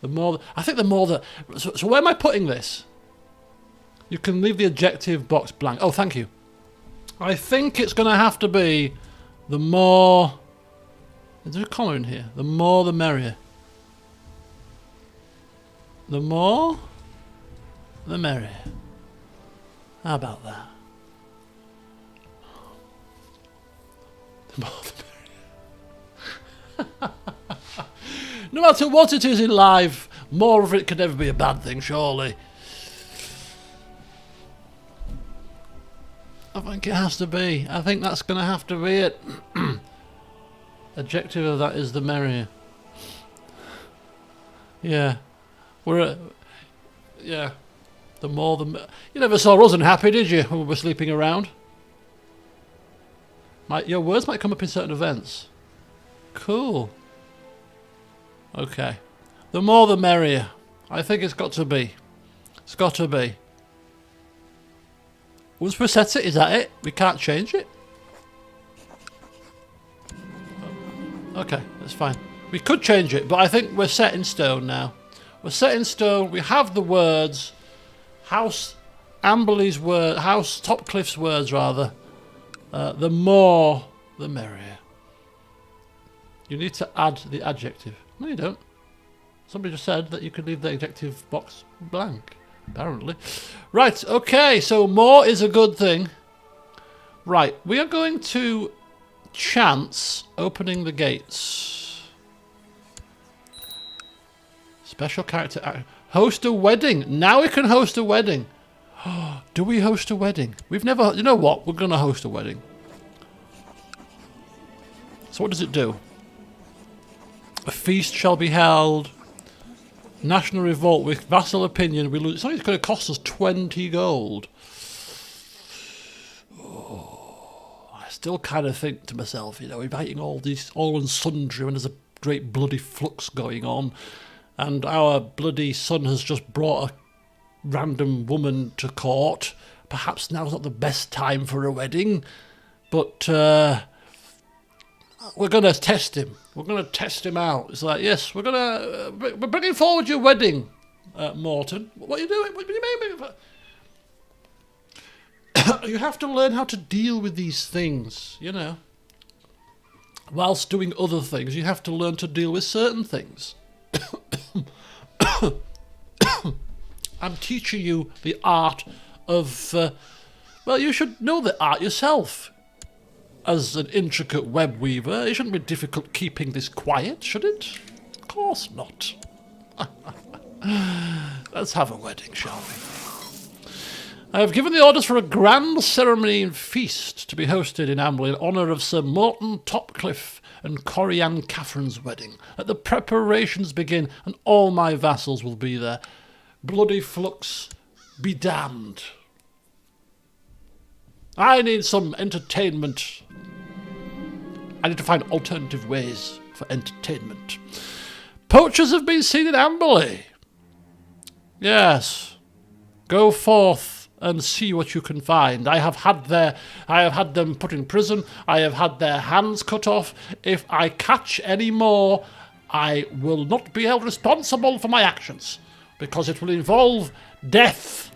The more. I think the more that. So where am I putting this? You can leave the adjective box blank. Oh, thank you. I think it's going to have to be the more. Is there a comma in here? The more the merrier. The more the merrier. How about that? The more the merrier. No matter what it is in life, more of it can never be a bad thing, surely. I think it has to be. I think that's going to have to be it. Adjective of that is the merrier. Yeah. Yeah. The more the... You never saw us unhappy, did you, when we were sleeping around? Your words might come up in certain events. Cool. Okay. The more the merrier. I think it's got to be. It's got to be. Once we set it, is that it? We can't change it? Okay, that's fine. We could change it, but I think we're set in stone now. We're set in stone. We have the words... House Amberley's word, House Topcliffe's words rather. The more, the merrier. You need to add the adjective. No, you don't. Somebody just said that you could leave the adjective box blank, apparently. Right, okay, so more is a good thing. Right, we are going to chance opening the gates. Special character... Host a wedding. Now we can host a wedding. Do we host a wedding? We've never... You know what? We're going to host a wedding. So what does it do? A feast shall be held. National revolt with vassal opinion. We lose. It's only going to cost us 20 gold. Oh, I still kind of think to myself, you know, inviting all and sundry when there's a great bloody flux going on. And our bloody son has just brought a random woman to court. Perhaps now's not the best time for a wedding. But we're going to test him. We're going to test him out. It's like, yes, we're bringing forward your wedding, Morton. What are you doing? What do you mean? You have to learn how to deal with these things, you know. Whilst doing other things, you have to learn to deal with certain things. I'm teaching you the art of... well, you should know the art yourself. As an intricate web weaver, it shouldn't be difficult keeping this quiet, should it? Of course not. Let's have a wedding, shall we? I have given the orders for a grand ceremony and feast to be hosted in Amberley in honour of Sir Morton Topcliffe and Corianne Catherine's wedding. Let the preparations begin, and all my vassals will be there. Bloody flux be damned. I need some entertainment. I need to find alternative ways for entertainment. Poachers have been seen in Amberley. Yes. Go forth and see what you can find. I have had them put in prison. I have had their hands cut off. If I catch any more, I will not be held responsible for my actions, because it will involve death.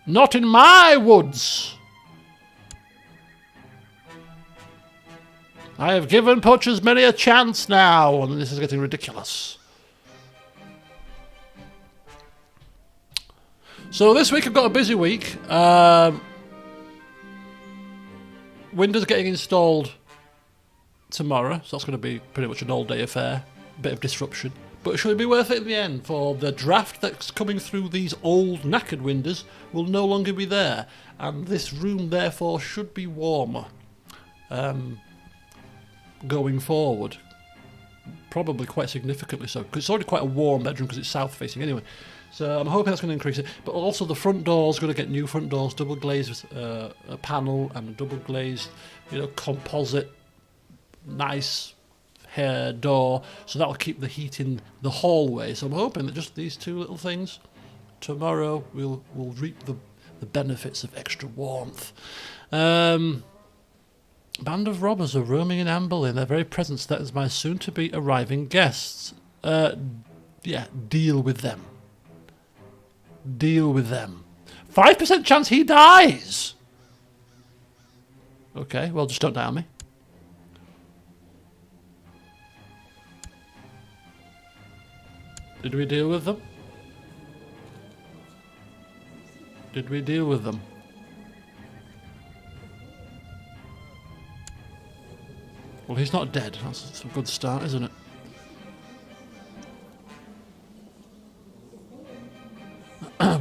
Not in my woods. I have given poachers many a chance now, and this is getting ridiculous. So this week I've got a busy week. Windows getting installed tomorrow, so that's going to be pretty much an all-day affair. A bit of disruption. But it should be worth it in the end, for the draft that's coming through these old knackered windows will no longer be there, and this room therefore should be warmer going forward. Probably quite significantly so, because it's already quite a warm bedroom because it's south facing anyway. So I'm hoping that's going to increase it. But also the front door's going to get new front doors, double glazed a panel and a double glazed, composite, nice hair door, so that will keep the heat in the hallway. So I'm hoping that just these two little things tomorrow we'll reap the benefits of extra warmth. Band of robbers are roaming in Amberley, and their very presence threatens my soon-to-be arriving guests. Deal with them. Deal with them. 5% chance he dies! Okay, well, just don't die on me. Did we deal with them? Did we deal with them? Well, he's not dead. That's a good start, isn't it?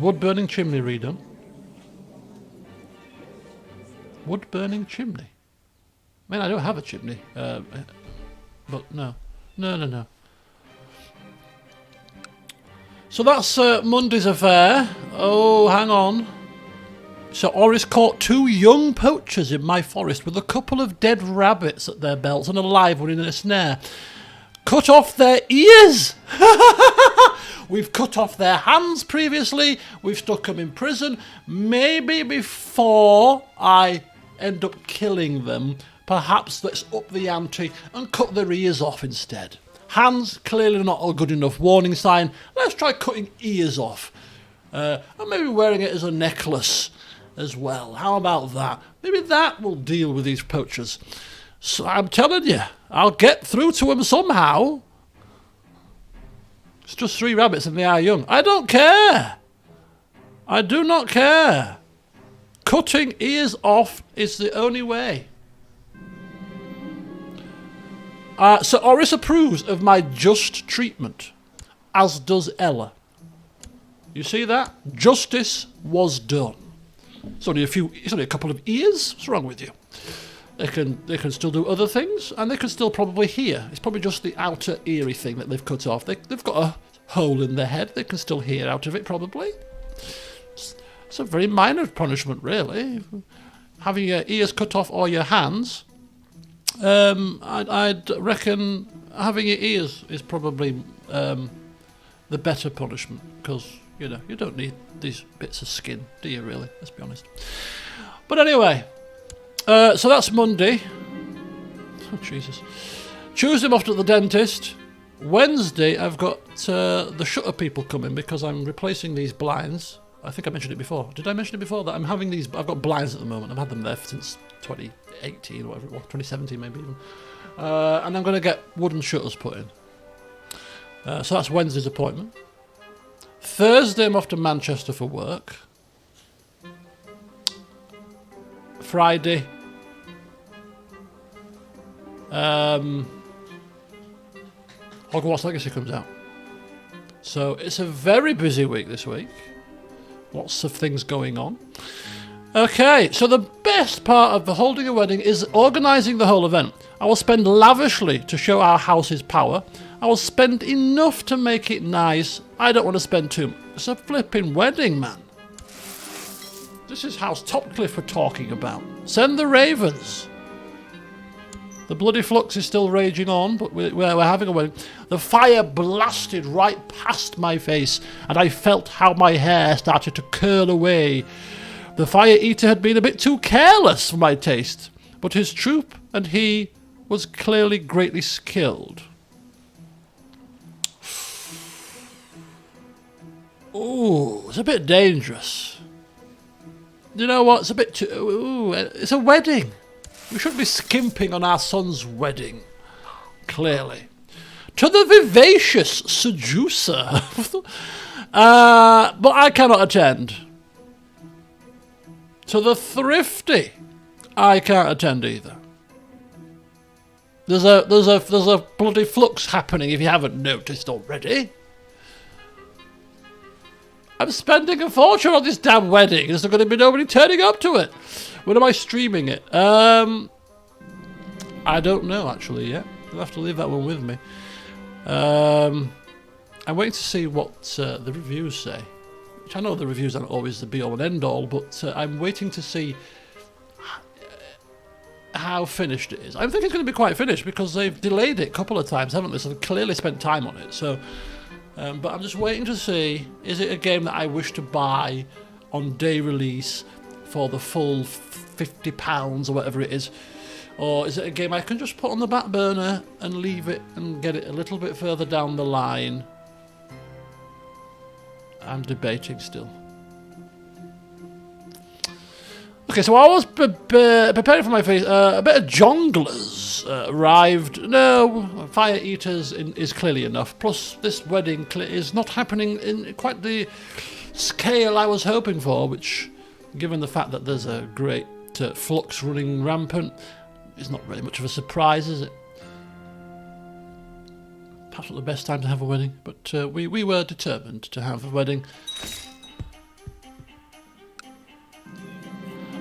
Wood-burning chimney redone. Wood-burning chimney? I mean, I don't have a chimney. But no. No. So that's Monday's affair. Oh, hang on. Sir Eryk caught 2 young poachers in my forest with a couple of dead rabbits at their belts and a live one in a snare. Cut off their ears! We've cut off their hands previously. We've stuck them in prison. Maybe before I end up killing them, perhaps let's up the ante and cut their ears off instead. Hands, clearly not a good enough warning sign. Let's try cutting ears off. And maybe wearing it as a necklace as well. How about that? Maybe that will deal with these poachers. So I'm telling you, I'll get through to them somehow. It's just 3 rabbits and they are young. I don't care. I do not care. Cutting ears off is the only way. Sir Eryk approves of my just treatment, as does Ella. You see that? Justice was done. It's only a couple of ears. What's wrong with you? They can still do other things, and they can still probably hear. It's probably just the outer eerie thing that they've cut off. They've got a hole in their head. They can still hear out of it, probably. It's a very minor punishment, really. Having your ears cut off or your hands. I'd reckon having your ears is probably the better punishment, because you don't need these bits of skin, do you really? Let's be honest. But anyway, so that's Monday. Oh Jesus! Tuesday I'm off to the dentist. Wednesday I've got the shutter people coming because I'm replacing these blinds. I think I mentioned it before. Did I mention it before that I'm having these? I've got blinds at the moment. I've had them there since 2018 or whatever it was, 2017 maybe even. And I'm going to get wooden shutters put in. So that's Wednesday's appointment. Thursday I'm off to Manchester for work. Friday, Hogwarts Legacy comes out. So it's a very busy week this week. Lots of things going on. Okay, so the best part of the holding a wedding is organising the whole event. I will spend lavishly to show our house's power. I will spend enough to make it nice. I don't want to spend too much. It's a flipping wedding, man. This is House Topcliffe we're talking about. Send the ravens. The bloody flux is still raging on, but we're having a wedding. The fire blasted right past my face, and I felt how my hair started to curl away. The fire eater had been a bit too careless for my taste, but his troop and he was clearly greatly skilled. Ooh, it's a bit dangerous. You know what? It's a bit too... Ooh, it's a wedding. We shouldn't be skimping on our son's wedding. Clearly. To the vivacious seducer. But I cannot attend. To the thrifty, I can't attend either. There's a bloody flux happening if you haven't noticed already. I'm spending a fortune on this damn wedding. There's not going to be nobody turning up to it. When am I streaming it? I don't know actually yet. You'll have to leave that one with me. I'm waiting to see what the reviews say. Which I know the reviews aren't always the be-all and end-all, but I'm waiting to see how finished it is. I think it's going to be quite finished because they've delayed it a couple of times, haven't they? So they've clearly spent time on it. So. But I'm just waiting to see, is it a game that I wish to buy on day release for the full £50 or whatever it is? Or is it a game I can just put on the back burner and leave it and get it a little bit further down the line? I'm debating still. Okay, so I was preparing for my face. A bit of jonglers arrived. No, fire eaters is clearly enough. Plus, this wedding is not happening in quite the scale I was hoping for, which, given the fact that there's a great flux running rampant, is not really much of a surprise, is it? Perhaps not the best time to have a wedding, but we were determined to have a wedding.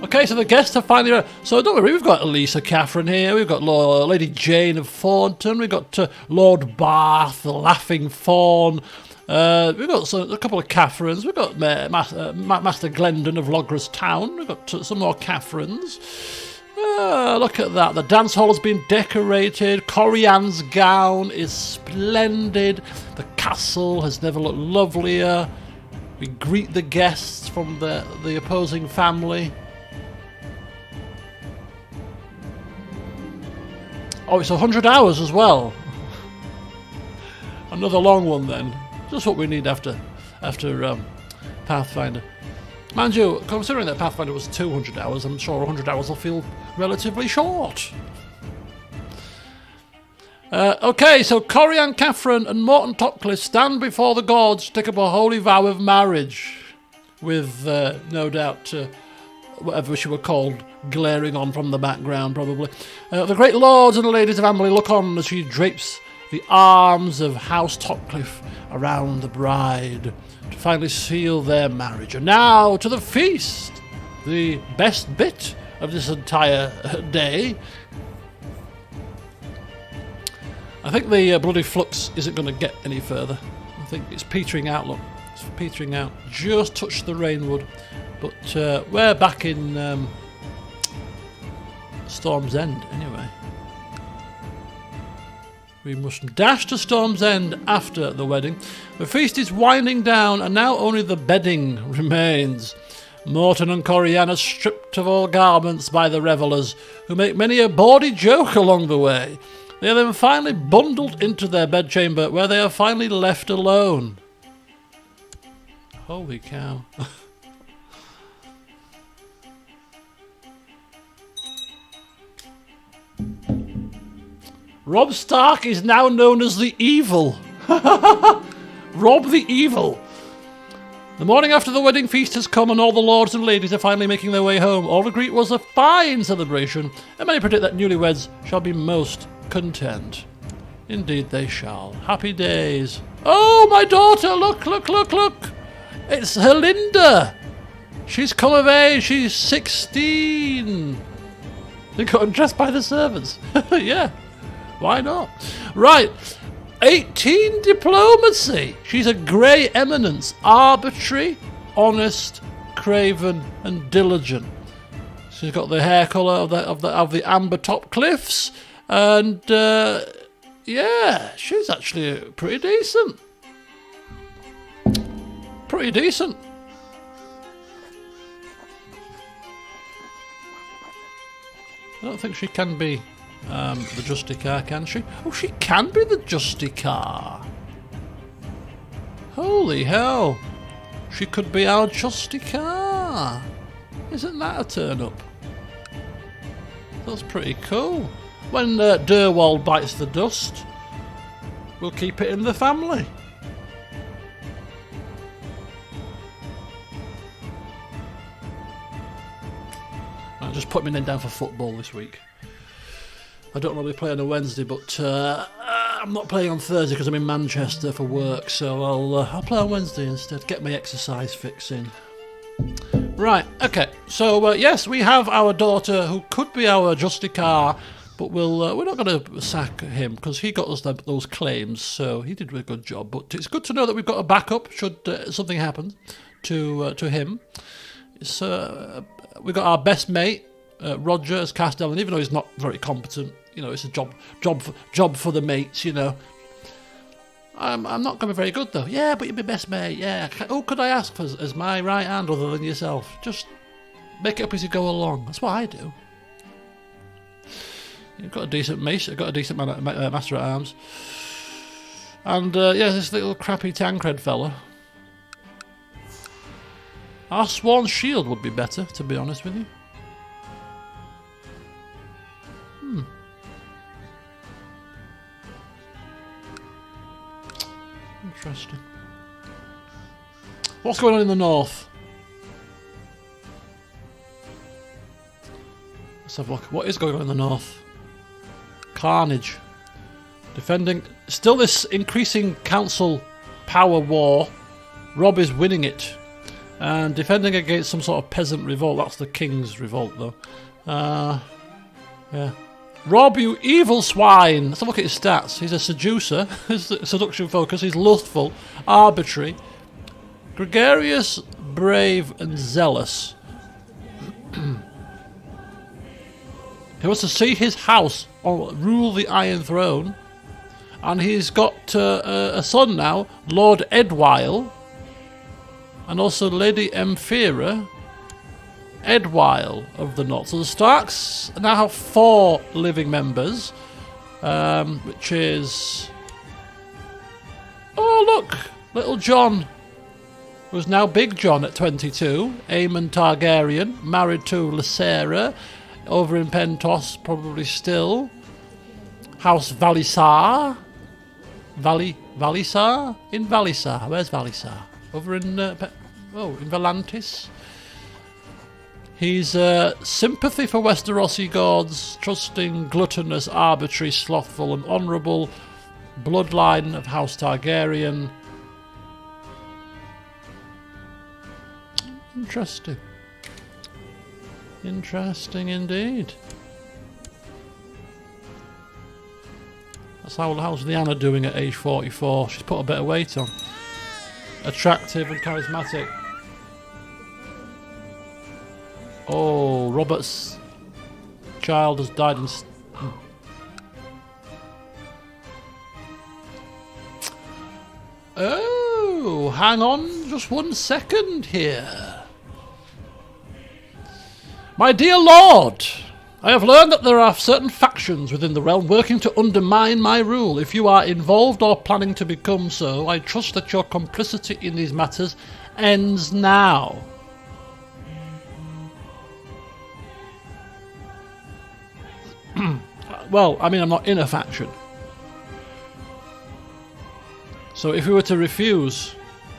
Okay, so the guests have finally arrived. So don't worry, we've got Elisa Catherine here, we've got Lady Jane of Thornton, we've got Lord Bath, the Laughing Fawn, we've got a couple of Catherines, we've got Master Glendon of Logras Town, we've got some more Catherines. Look at that, the dance hall has been decorated, Corianne's gown is splendid, the castle has never looked lovelier, we greet the guests from the opposing family. Oh, it's 100 hours as well. Another long one then. Just what we need after Pathfinder. Mind you, considering that Pathfinder was 200 hours, I'm sure 100 hours will feel relatively short. Okay, so Corianne Catherine and Morton Topcliffe stand before the gods to take up a holy vow of marriage. With, no doubt, whatever she were called, glaring on from the background, probably. The great lords and the ladies of Amberley look on as she drapes the arms of House Topcliffe around the bride to finally seal their marriage. And now to the feast, the best bit of this entire day. I think the bloody flux isn't going to get any further. I think it's petering out, look. It's petering out. Just touched the rainwood. But we're back in Storm's End, anyway. We must dash to Storm's End after the wedding. The feast is winding down, and now only the bedding remains. Morton and Corianne are stripped of all garments by the revellers, who make many a bawdy joke along the way. They are then finally bundled into their bedchamber, where they are finally left alone. Holy cow. Robb Stark is now known as the Evil. Robb the Evil. The morning after the wedding feast has come and all the lords and ladies are finally making their way home. All agree it was a fine celebration, and many predict that newlyweds shall be most content. Indeed they shall. Happy days. Oh, my daughter, look, look, look, look. It's Herlinda. She's come of age. She's 16. They got undressed by the servants. Yeah, why not? Right. 18 diplomacy. She's a grey eminence, arbitrary, honest, craven, and diligent. She's got the hair colour of the amber top cliffs, and yeah, she's actually pretty decent. Pretty decent. I don't think she can be the Justicar, can she? Oh, she can be the Justicar. Holy hell. She could be our Justicar. Isn't that a turn up? That's pretty cool. When Derwald bites the dust, we'll keep it in the family. I'll just put my name down for football this week. I don't really play on a Wednesday, but I'm not playing on Thursday because I'm in Manchester for work, so I'll play on Wednesday instead. Get my exercise fix in. Right, okay. So yes, we have our daughter who could be our Justicar, but we're not going to sack him because he got us those claims, so he did a good job. But it's good to know that we've got a backup should something happen to him. It's we got our best mate. Roger as Castellan, even though he's not very competent, you know, it's a job for the mates, you know. I'm not going to be very good though. Yeah, but you're my best mate. Yeah, who could I ask for as my right hand other than yourself? Just make it up as you go along. That's what I do. You've got a decent mace. I've got a decent master at arms, and yeah, this little crappy Tancred fella. Our Swan Shield would be better, to be honest with you. Interesting. What's going on in the north? Let's have a look. What is going on in the north? Carnage. Defending. Still this increasing council power war. Rob is winning it. And defending against some sort of peasant revolt. That's the king's revolt though. Yeah. Rob, you evil swine! Let's have a look at his stats. He's a seducer, his seduction focus, he's lustful, arbitrary, gregarious, brave, and zealous. He wants to see his house rule the Iron Throne, and he's got a son now, Lord Edwyle, and also Lady Emphira. Edwyle of the North. So the Starks now have 4 living members, which is... Oh, look! Little John, who's now Big John at 22. Aemon Targaryen, married to Lysera, over in Pentos, probably still. House Valisar. Valisar? In Valisar. Where's Valisar? Over in... in Volantis. He's sympathy for Westerosi gods, trusting, gluttonous, arbitrary, slothful, and honourable. Bloodline of House Targaryen. Interesting. Interesting indeed. That's how's Lyanna doing at age 44? She's put a bit of weight on. Attractive and charismatic. Oh, Robert's child has died in... Oh, hang on just 1 second here. My dear Lord, I have learned that there are certain factions within the realm working to undermine my rule. If you are involved or planning to become so, I trust that your complicity in these matters ends now. Well, I mean, I'm not in a faction. So if we were to refuse,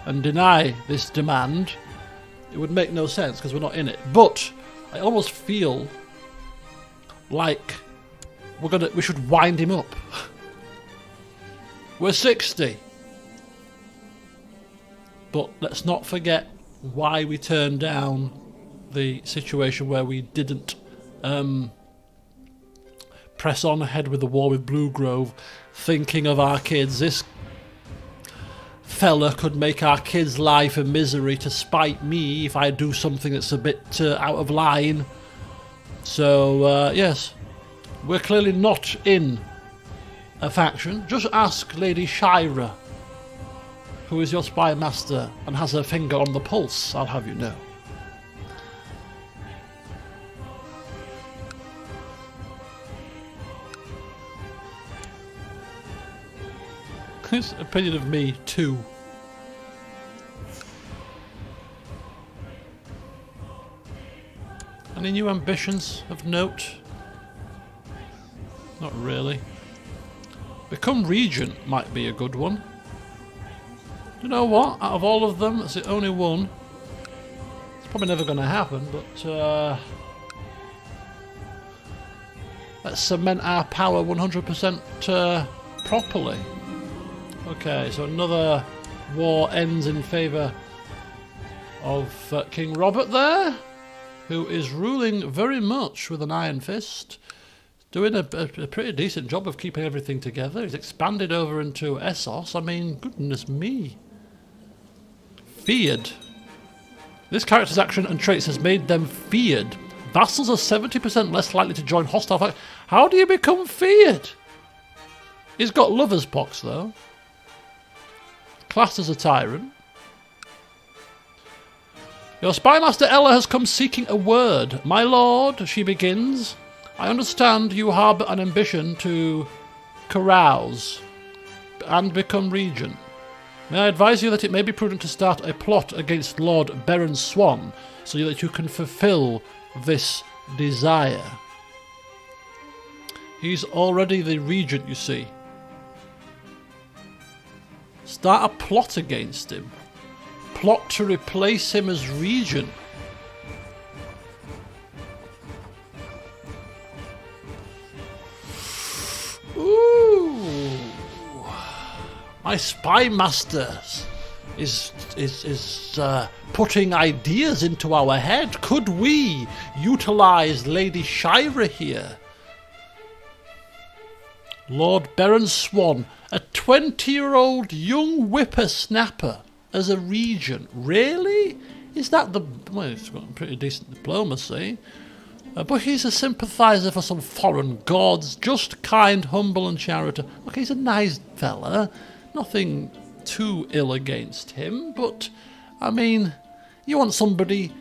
and deny this demand, it would make no sense because we're not in it. But I almost feel like we should wind him up. We're 60. But let's not forget why we turned down the situation where we didn't press on ahead with the war with Blue Grove, thinking of our kids. This fella could make our kids' life a misery to spite me if I do something that's a bit out of line. So, yes, we're clearly not in a faction. Just ask Lady Shira, who is your spy master and has her finger on the pulse, I'll have you know. His opinion of me too. Any new ambitions of note? Not really. Become regent might be a good one. You know what? Out of all of them, it's the only one. It's probably never going to happen, but let's cement our power 100% properly. Okay, so another war ends in favour of King Robert there, who is ruling very much with an iron fist, doing a pretty decent job of keeping everything together. He's expanded over into Essos. I mean, goodness me. Feared. This character's action and traits has made them feared. Vassals are 70% less likely to join hostile factions. How do you become feared? He's got lover's pox, though. Classed as a tyrant. Your spymaster Ella has come seeking a word. My lord, she begins, I understand you harbour an ambition to carouse and become regent. May I advise you that it may be prudent to start a plot against Lord Baron Swan so that you can fulfil this desire. He's already the regent, you see. Start a plot against him. Plot to replace him as regent. Ooh. My spy master is putting ideas into our head. Could we utilise Lady Shira here? Lord Baron Swan, a 20-year-old young whippersnapper as a regent. Really? Is that the... Well, he's got pretty decent diplomacy. But he's a sympathiser for some foreign gods. Just, kind, humble and charitable. Look, he's a nice fella. Nothing too ill against him. But, I mean, you want somebody...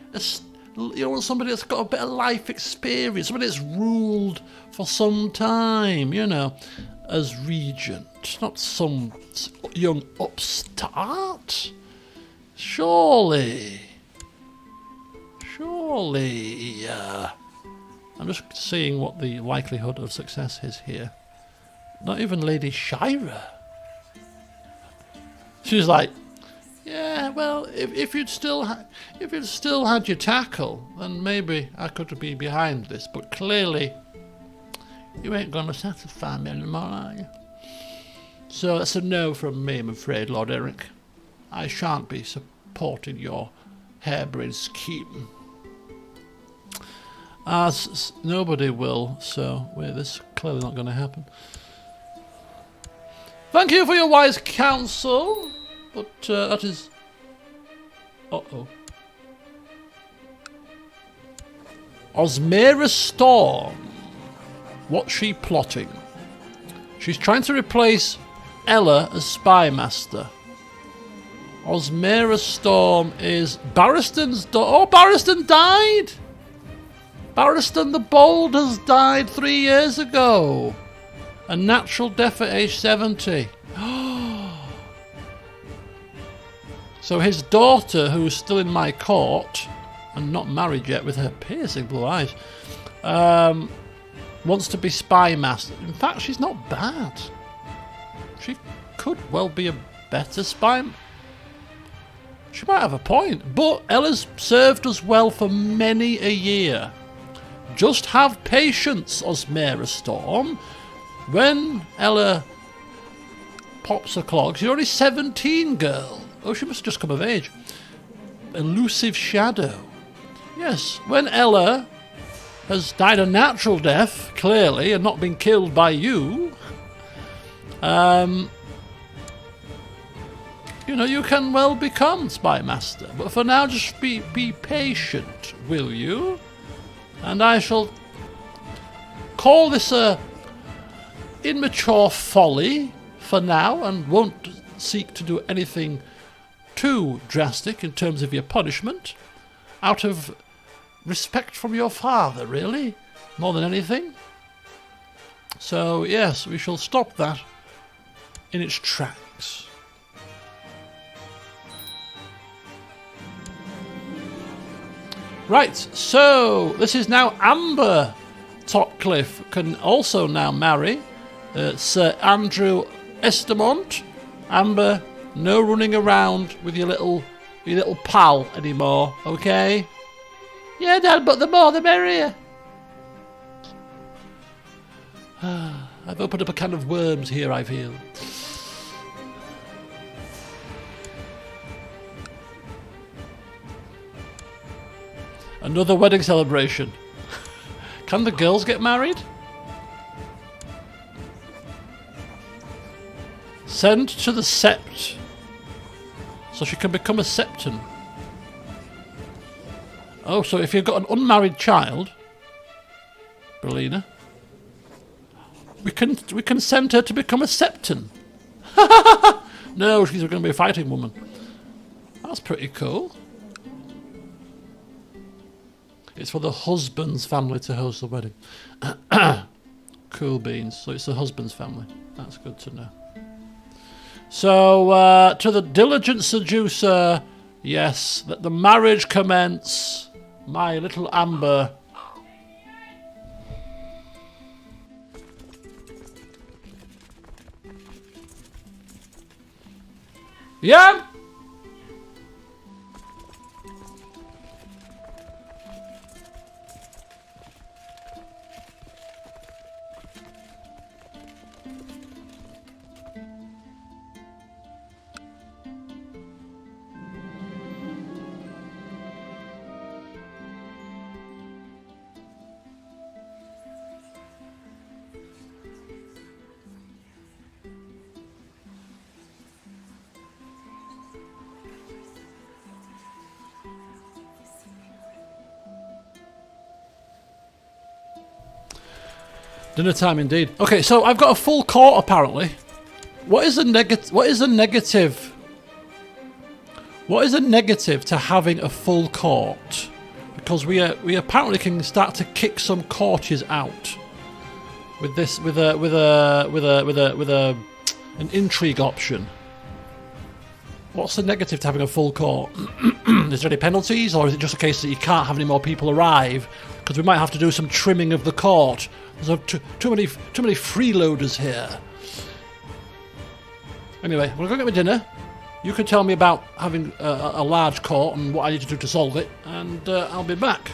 You want somebody that's got a bit of life experience. Somebody that's ruled for some time, you know, as regent. Not some young upstart. Surely. I'm just seeing what the likelihood of success is here. Not even Lady Shira. She's like, yeah, well, if you'd still had your tackle, then maybe I could be behind this. But clearly, you ain't going to satisfy me anymore, are you? So that's a no from me, I'm afraid, Lord Eryk. I shan't be supporting your harebrained scheme. As nobody will, so this is clearly not going to happen. Thank you for your wise counsel, but that is... Uh-oh. Osmera Storm. What's she plotting? She's trying to replace Ella as spy master. Osmera Storm is Barristan's daughter. Oh, Barristan died! Barristan the Bold has died 3 years ago. A natural death at age 70. So his daughter, who's still in my court, and not married yet with her piercing blue eyes, wants to be spy master. In fact, she's not bad. She could well be a better spy. She might have a point, but Ella's served us well for many a year. Just have patience, Osmera Storm. When Ella pops her clog, she's only 17, girl. Oh, she must have just come of age. Elusive shadow. Yes, when Ella has died a natural death, clearly, and not been killed by you, you know, you can well become Spy Master. But for now, just be patient, will you? And I shall call this a immature folly for now, and won't seek to do anything too drastic in terms of your punishment, out of respect from your father, really, more than anything. So yes, we shall stop that in its tracks. Right, so this is now Amber Topcliffe can also now marry Sir Andrew Estamont. Amber, no running around with your little pal anymore, okay? Yeah, Dad, but the more the merrier. I've opened up a can of worms here, I feel. Another wedding celebration. Can the girls get married? Send to the Sept, so she can become a Septon. Oh, so if you've got an unmarried child, Berlina, we can send her to become a Septon. No, she's going to be a fighting woman. That's pretty cool. It's for the husband's family to host the wedding. Cool beans. So it's the husband's family. That's good to know. So, to the diligent seducer, yes, let the marriage commence. My little Amber. Yeah? Dinner time indeed. Okay, so I've got a full court apparently. What is a negative? What is a negative? What is a negative to having a full court? Because we apparently can start to kick some courtiers out with this with an intrigue option. What's the negative to having a full court? Is there any penalties, or is it just a case that you can't have any more people arrive? Because we might have to do some trimming of the court. There's too many freeloaders here. Anyway, we're going to get my dinner. You can tell me about having a large court and what I need to do to solve it, and I'll be back.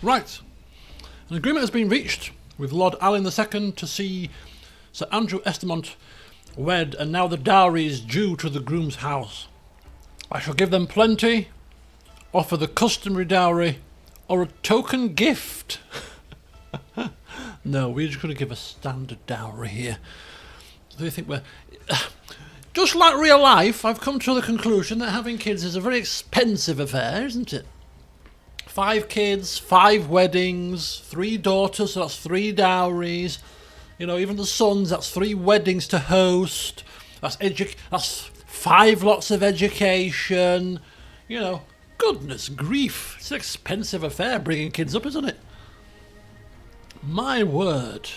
Right. An agreement has been reached with Lord Allen II to see Sir Andrew Estamont wed, and now the dowry is due to the groom's house. I shall give them plenty, offer the customary dowry, or a token gift. No, we're just going to give a standard dowry here. Do you think we're... Just like real life, I've come to the conclusion that having kids is a very expensive affair, isn't it? 5 kids, 5 weddings, 3 daughters, so that's 3 dowries. You know, even the sons, that's 3 weddings to host. That's 5 lots of education. You know, goodness grief. It's an expensive affair bringing kids up, isn't it? My word.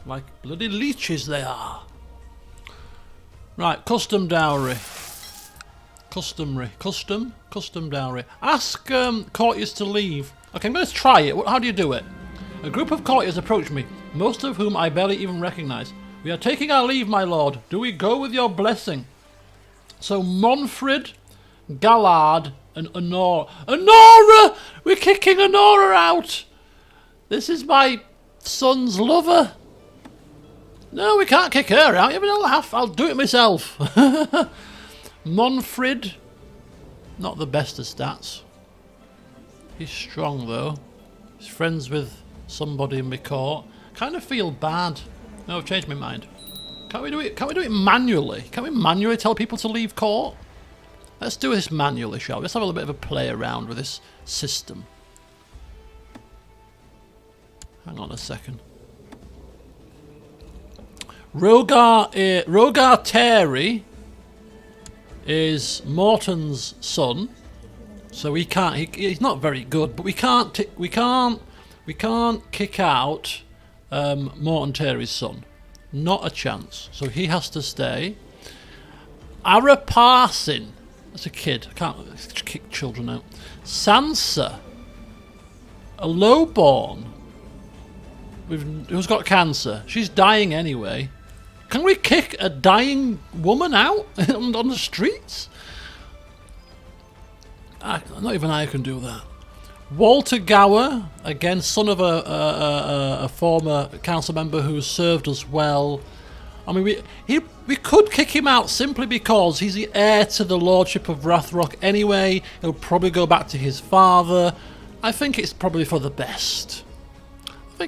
Like bloody leeches they are. Right, custom dowry. Custom dowry. Ask courtiers to leave. Okay, I'm going to try it. How do you do it? A group of courtiers approach me, most of whom I barely even recognise. We are taking our leave, my lord. Do we go with your blessing? So Monfrid, Gallard, and Honora. Honora! We're kicking Honora out! This is my son's lover. No, we can't kick her out. I'll do it myself. Monfrid, not the best of stats. He's strong though. He's friends with somebody in my court. Kind of feel bad. No, I've changed my mind. Can't we do it? Can't we do it manually? Can't we manually tell people to leave court? Let's do this manually, shall we? Let's have a little bit of a play around with this system. Hang on a second. Rogar Terry is Morton's son, so he can't. He's not very good, but we can't kick out Morton Terry's son. Not a chance. So he has to stay. Araparsin, that's a kid. I can't kick children out. Sansa, a lowborn, who's got cancer. She's dying anyway. Can we kick a dying woman out on the streets? Not even I can do that. Walter Gower, again, son of a former council member who served us well. I mean, we could kick him out simply because he's the heir to the lordship of Rathrock anyway. He'll probably go back to his father. I think it's probably for the best. I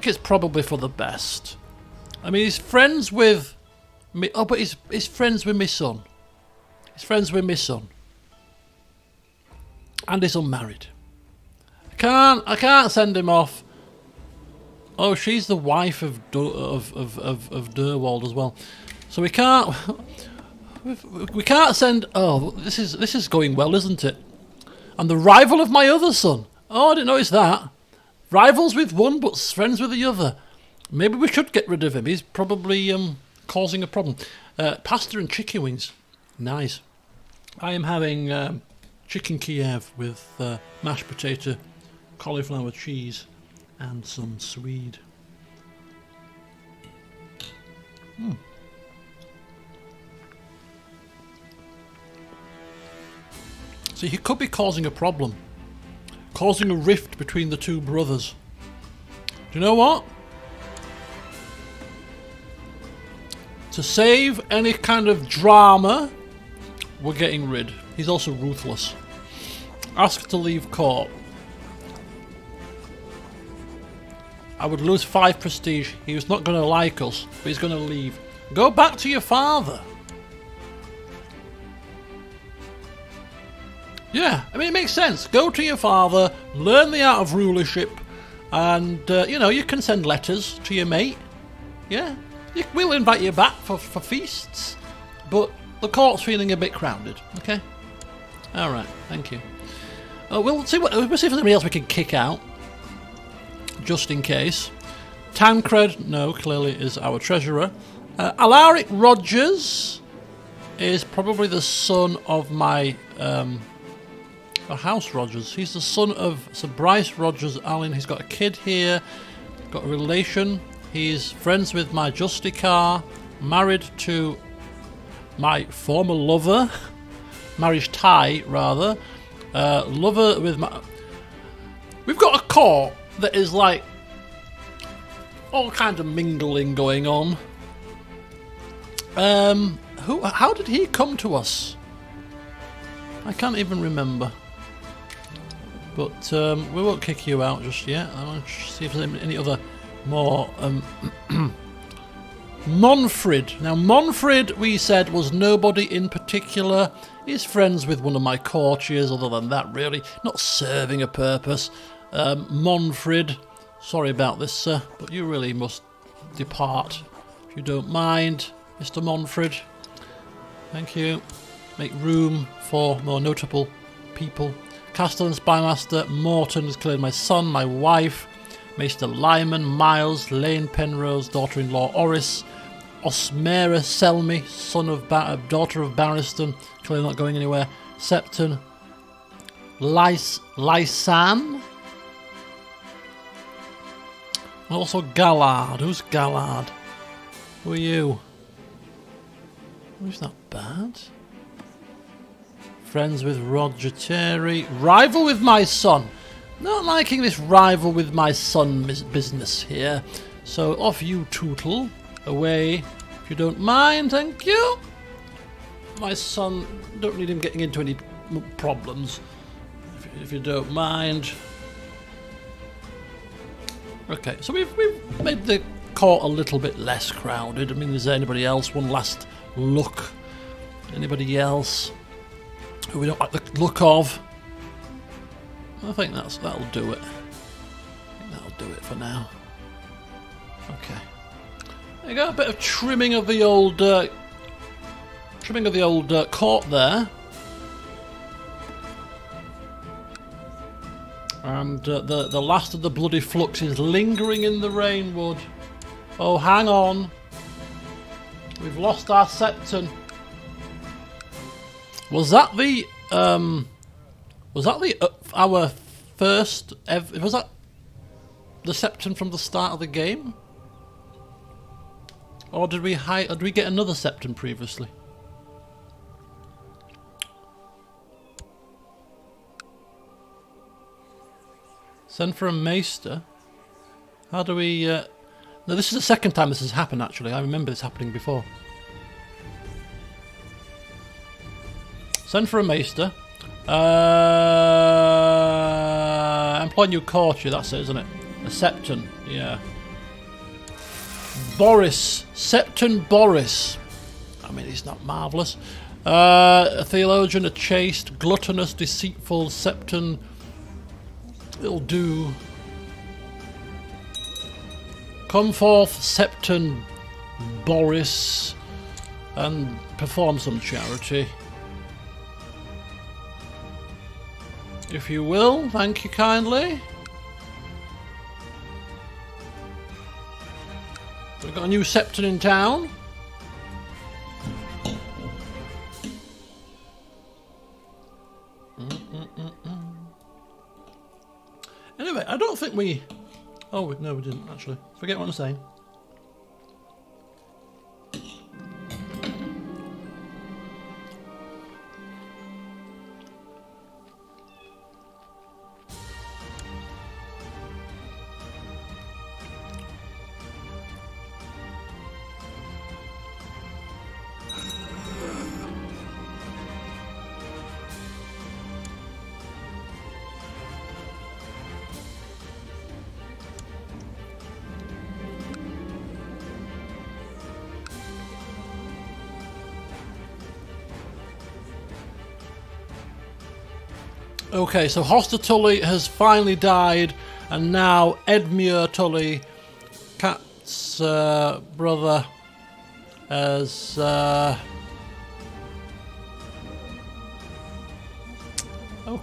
mean, he's friends with me. Oh, but he's friends with my son. And he's unmarried. I can't send him off. Oh, she's the wife of Durwald as well. So we can't send. Oh, this is going well, isn't it? And the rival of my other son. Oh, I didn't notice that. Rivals with one, but friends with the other. Maybe we should get rid of him. He's probably causing a problem. Pasta and chicken wings. Nice. I am having chicken Kiev with mashed potato, cauliflower cheese, and some swede. So he could be causing a problem. Causing a rift between the 2 brothers. Do you know what? To save any kind of drama, we're getting rid. He's also ruthless. Ask to leave court. I would lose 5 prestige. He was not going to like us, but he's going to leave. Go back to your father. Yeah, I mean, it makes sense. Go to your father, learn the art of rulership, and, you can send letters to your mate. Yeah, we'll invite you back for feasts, but the court's feeling a bit crowded, okay? All right, thank you. We'll see if there's anybody else we can kick out, just in case. Tancred, no, clearly is our treasurer. Alaric Rogers is probably the son of my... House Rogers. He's the son of Sir Bryce Rogers Allen. He's got a kid here, got a relation. He's friends with my Justicar, married to my former lover, marriage tie rather, lover with my... We've got a court that is like all kind of mingling going on. How did he come to us? I can't even remember. But we won't kick you out just yet. I want to see if there's any other more... Monfrid. Now, Monfrid, we said, was nobody in particular. He's friends with one of my courtiers, other than that, really. Not serving a purpose. Monfrid, sorry about this, sir, but you really must depart, if you don't mind, Mr. Monfrid. Thank you. Make room for more notable people. Castellan Spymaster Morton has cleared my son, my wife, Maester Lyman, Miles, Lane Penrose, daughter-in-law Oris, Osmera Selmy, son of daughter of Barristan, clearly not going anywhere, Septon, Lysan, also Gallard. Who's Gallard? Who are you? Who's not bad? Friends with Roger Terry. Rival with my son. Not liking this rival with my son business here. So off you tootle. Away. If you don't mind, thank you. My son, don't need him getting into any problems. If you don't mind. Okay, so we've made the court a little bit less crowded. I mean, is there anybody else? One last look. Anybody else who we don't like the look of? I think that'll do it. I think that'll do it for now. Okay. There you go. A bit of trimming of the old court there. And the last of the bloody flux is lingering in the rainwood. Oh, hang on. We've lost our septon. Was that our first ever? Was that the septon from the start of the game? Or did we get another septon previously? Send for a maester. How do we... No, this is the second time this has happened, actually. I remember this happening before. Send for a maester. Employ new courtier, that's it, isn't it? A septon, yeah. Boris. Septon Boris. I mean, he's not marvellous. A theologian, a chaste, gluttonous, deceitful, septon... It'll do. Come forth, Septon Boris, and perform some charity. If you will, thank you kindly. We've got a new Septon in town. Anyway, I don't think we... Oh, no, we didn't, actually. Forget what I'm saying. Okay, so Hoster Tully has finally died, and now Edmure Tully, Cat's brother, as... Oh,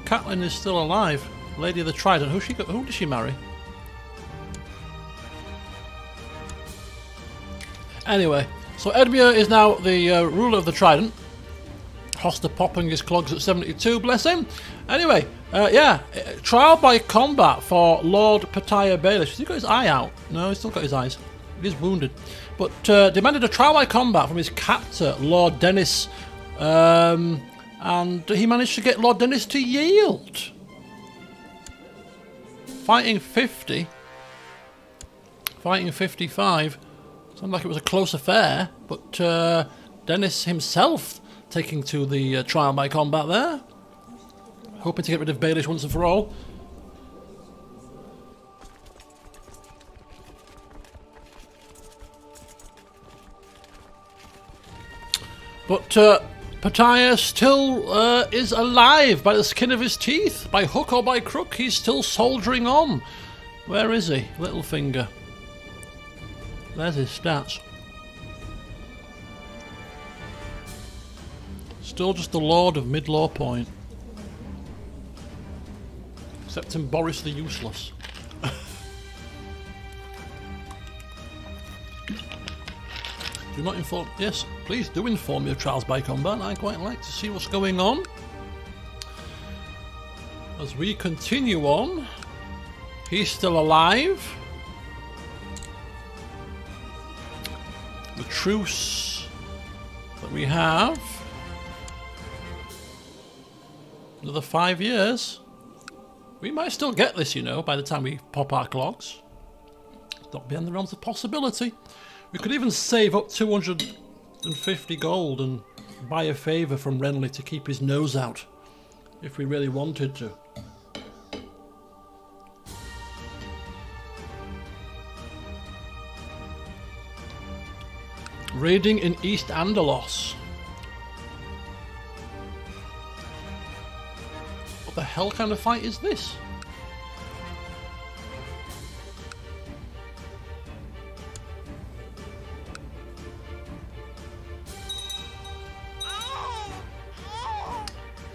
Catelyn is still alive. Lady of the Trident. Who did she marry? Anyway, so Edmure is now the ruler of the Trident. Hoster popping his clogs at 72, bless him. Anyway, yeah, trial by combat for Lord Pattaya Baelish. Has he got his eye out? No, he's still got his eyes. He's wounded. But demanded a trial by combat from his captor, Lord Dennis. And he managed to get Lord Dennis to yield. Fighting 50. Fighting 55. Sounded like it was a close affair, but Dennis himself taking to the trial by combat there. Hoping to get rid of Baelish once and for all. But Pattaya still is alive by the skin of his teeth. By hook or by crook, he's still soldiering on. Where is he? Littlefinger. There's his stats. Still just the Lord of Midlaw Point. Except in Boris the Useless. Do not inform... Yes, please do inform me of trials by combat. I quite like to see what's going on. As we continue on, he's still alive. The truce that we have. Another 5 years. We might still get this, you know, by the time we pop our clocks. It's not beyond the realms of possibility. We could even save up 250 gold and buy a favour from Renly to keep his nose out, if we really wanted to. Raiding in East Andalos. What the hell kind of fight is this?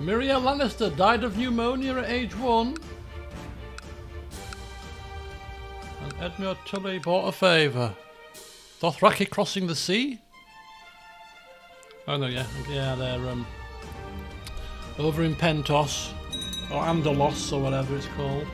Miriel Lannister died of pneumonia at age 1. And Edmure Tully bought a favour. Dothraki crossing the sea? Oh no, yeah, they're over in Pentos, or Andalos, or whatever it's called.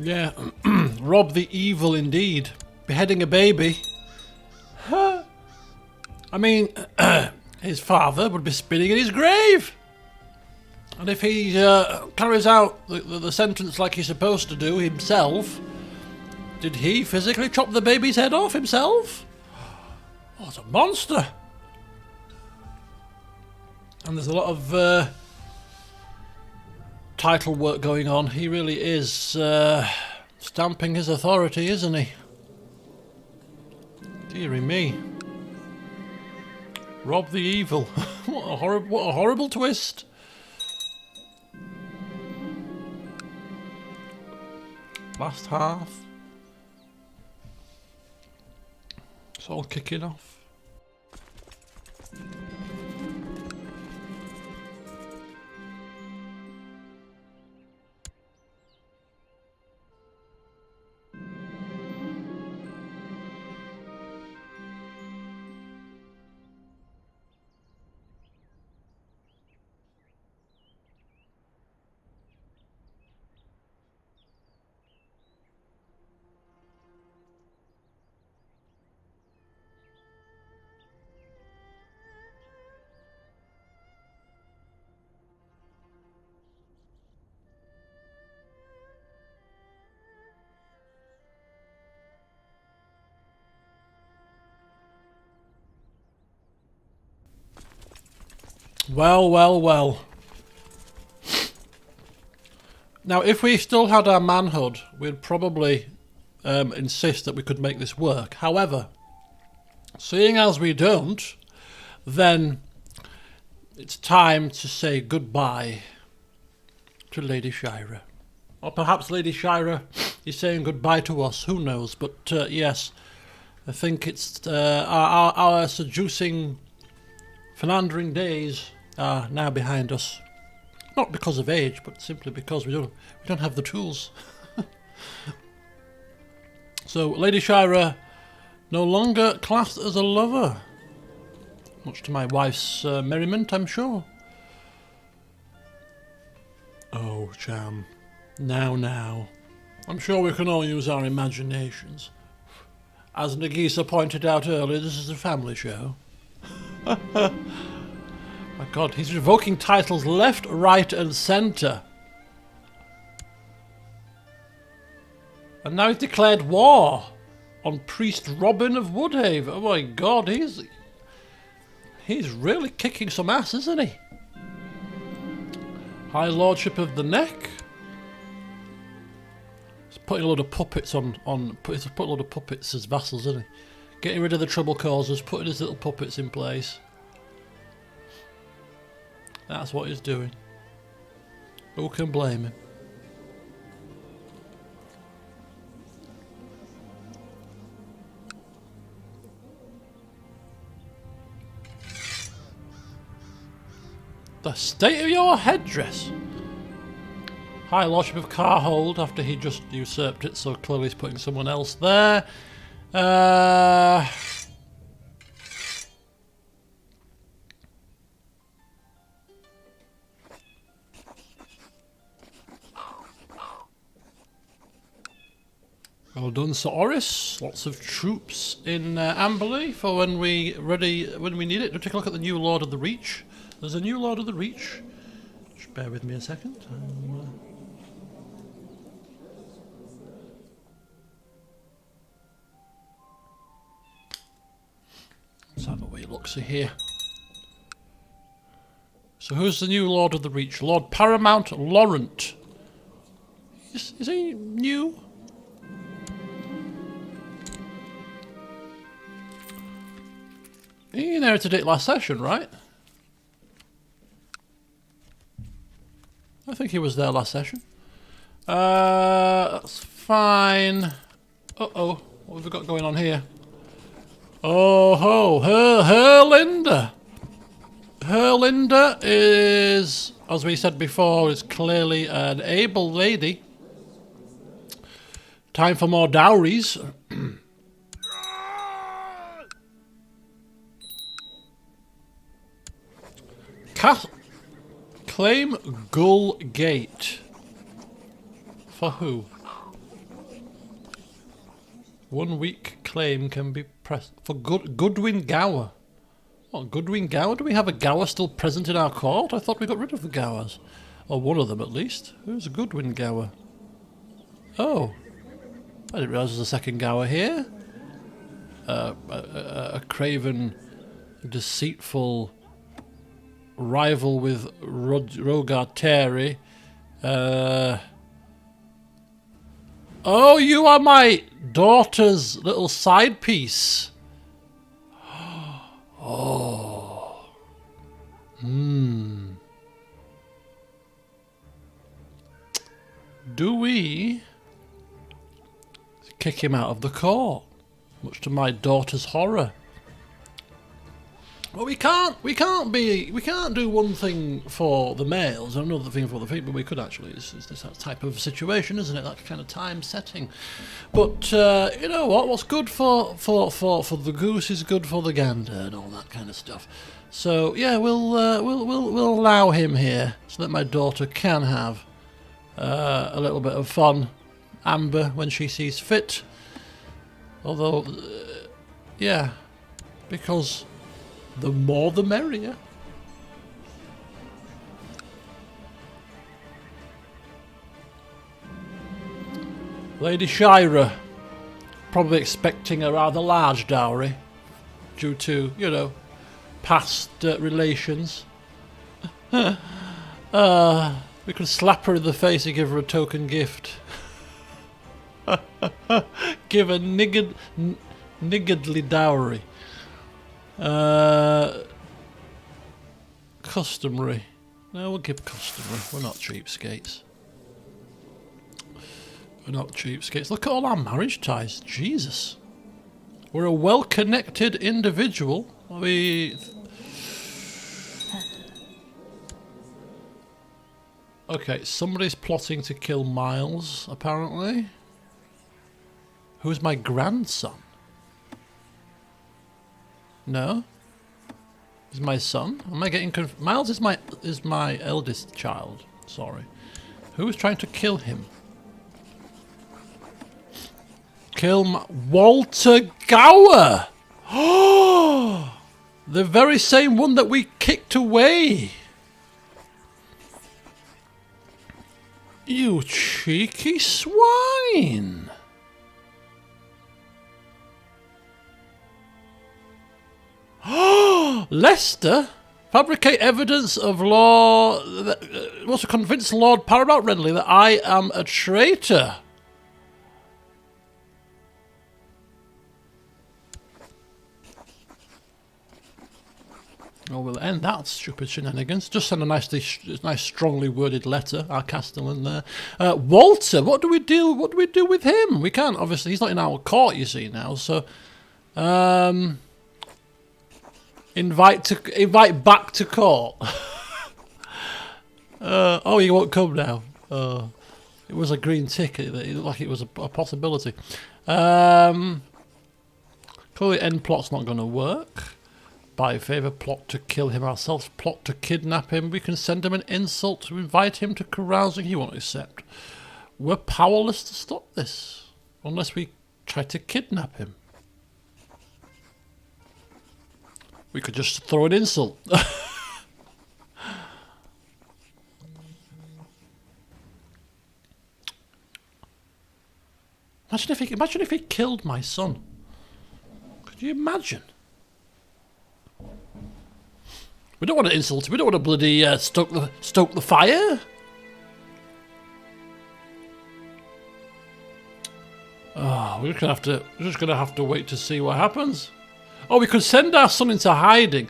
Yeah, Rob the evil indeed. Beheading a baby. I mean, his father would be spinning in his grave. And if he carries out the sentence like he's supposed to do himself, did he physically chop the baby's head off himself? Oh, it's a monster. And there's a lot of title work going on. He really is stamping his authority, isn't he? Dearie me. Rob the evil. What a horrible twist. Last half. It's all kicking off. Well, well, well. Now, if we still had our manhood, we'd probably insist that we could make this work. However, seeing as we don't, then it's time to say goodbye to Lady Shira. Or perhaps Lady Shira is saying goodbye to us, who knows. But yes, I think it's our seducing, philandering days are now behind us. Not because of age, but simply because we don't have the tools. So Lady Shira no longer classed as a lover, much to my wife's merriment, I'm sure. Oh, Cham, now. I'm sure we can all use our imaginations. As Nagisa pointed out earlier, this is a family show. My God, he's revoking titles left, right and centre. And now he's declared war on Priest Robin of Woodhaven. Oh my God, he's really kicking some ass, isn't he? High Lordship of the Neck. He's putting a load of puppets he's put a load of puppets as vassals, isn't he? Getting rid of the trouble causers, putting his little puppets in place. That's what he's doing. Who can blame him? The state of your headdress. High Lordship of Carhold after he just usurped it, so clearly he's putting someone else there. Well done, Sir Oris. Lots of troops in Amberley for when we need it. We'll take a look at the new Lord of the Reach. There's a new Lord of the Reach. Just bear with me a second. Let's have a wee look-see here. So who's the new Lord of the Reach? Lord Paramount Laurent. Is he new? He inherited it last session, right? I think he was there last session. That's fine. Uh-oh, what have we got going on here? Oh ho, Herlinda. Herlinda is, as we said before, is clearly an able lady. Time for more dowries. Claim Gull Gate. For who? 1 week claim can be pressed for Goodwin Gower. What, Goodwin Gower? Do we have a Gower still present in our court? I thought we got rid of the Gowers. Or one of them at least. Who's Goodwin Gower? Oh. I didn't realise there's a second Gower here. A craven, deceitful rival with Rogar Terry. Oh, you are my daughter's little side piece. Oh. Do we kick him out of the court? Much to my daughter's horror. Well, we can't do one thing for the males and another thing for the females, but we could actually. It's this type of situation, isn't it? That kind of time setting. But you know what? What's good for the goose is good for the gander, and all that kind of stuff. So yeah, we'll allow him here so that my daughter can have a little bit of fun, Amber, when she sees fit. Although, yeah, because the more the merrier. Lady Shira, probably expecting a rather large dowry due to, you know, past relations. We could slap her in the face and give her a token gift. Give a niggardly dowry. Customary. No, we'll give customary. We're not cheapskates. We're not cheapskates. Look at all our marriage ties. Jesus. We're a well-connected individual. Okay, somebody's plotting to kill Miles, apparently. Who's my grandson? No? Is my son? Am I getting Miles is my eldest child. Sorry. Who's trying to kill him? Kill Walter Gower! Oh! The very same one that we kicked away! You cheeky swine! Leicester? Fabricate evidence of law that was to convince Lord Paramount Renly that I am a traitor. Oh, we'll end that stupid shenanigans. Just send a nice, strongly worded letter. Our Castellan there. Walter, what do we do with him? We can't. Obviously, he's not in our court. You see now. So, invite back to court. Oh, he won't come now. It was a green ticket. It looked like it was a possibility. Clearly, end plot's not going to work. By favour, plot to kill him ourselves, plot to kidnap him. We can send him an insult to invite him to carousing. He won't accept. We're powerless to stop this, unless we try to kidnap him. We could just throw an insult. Imagine if he killed my son. Could you imagine? We don't want to insult him. We don't want to bloody stoke the fire. Oh, we're just gonna have to wait to see what happens. Oh, we could send our son into hiding.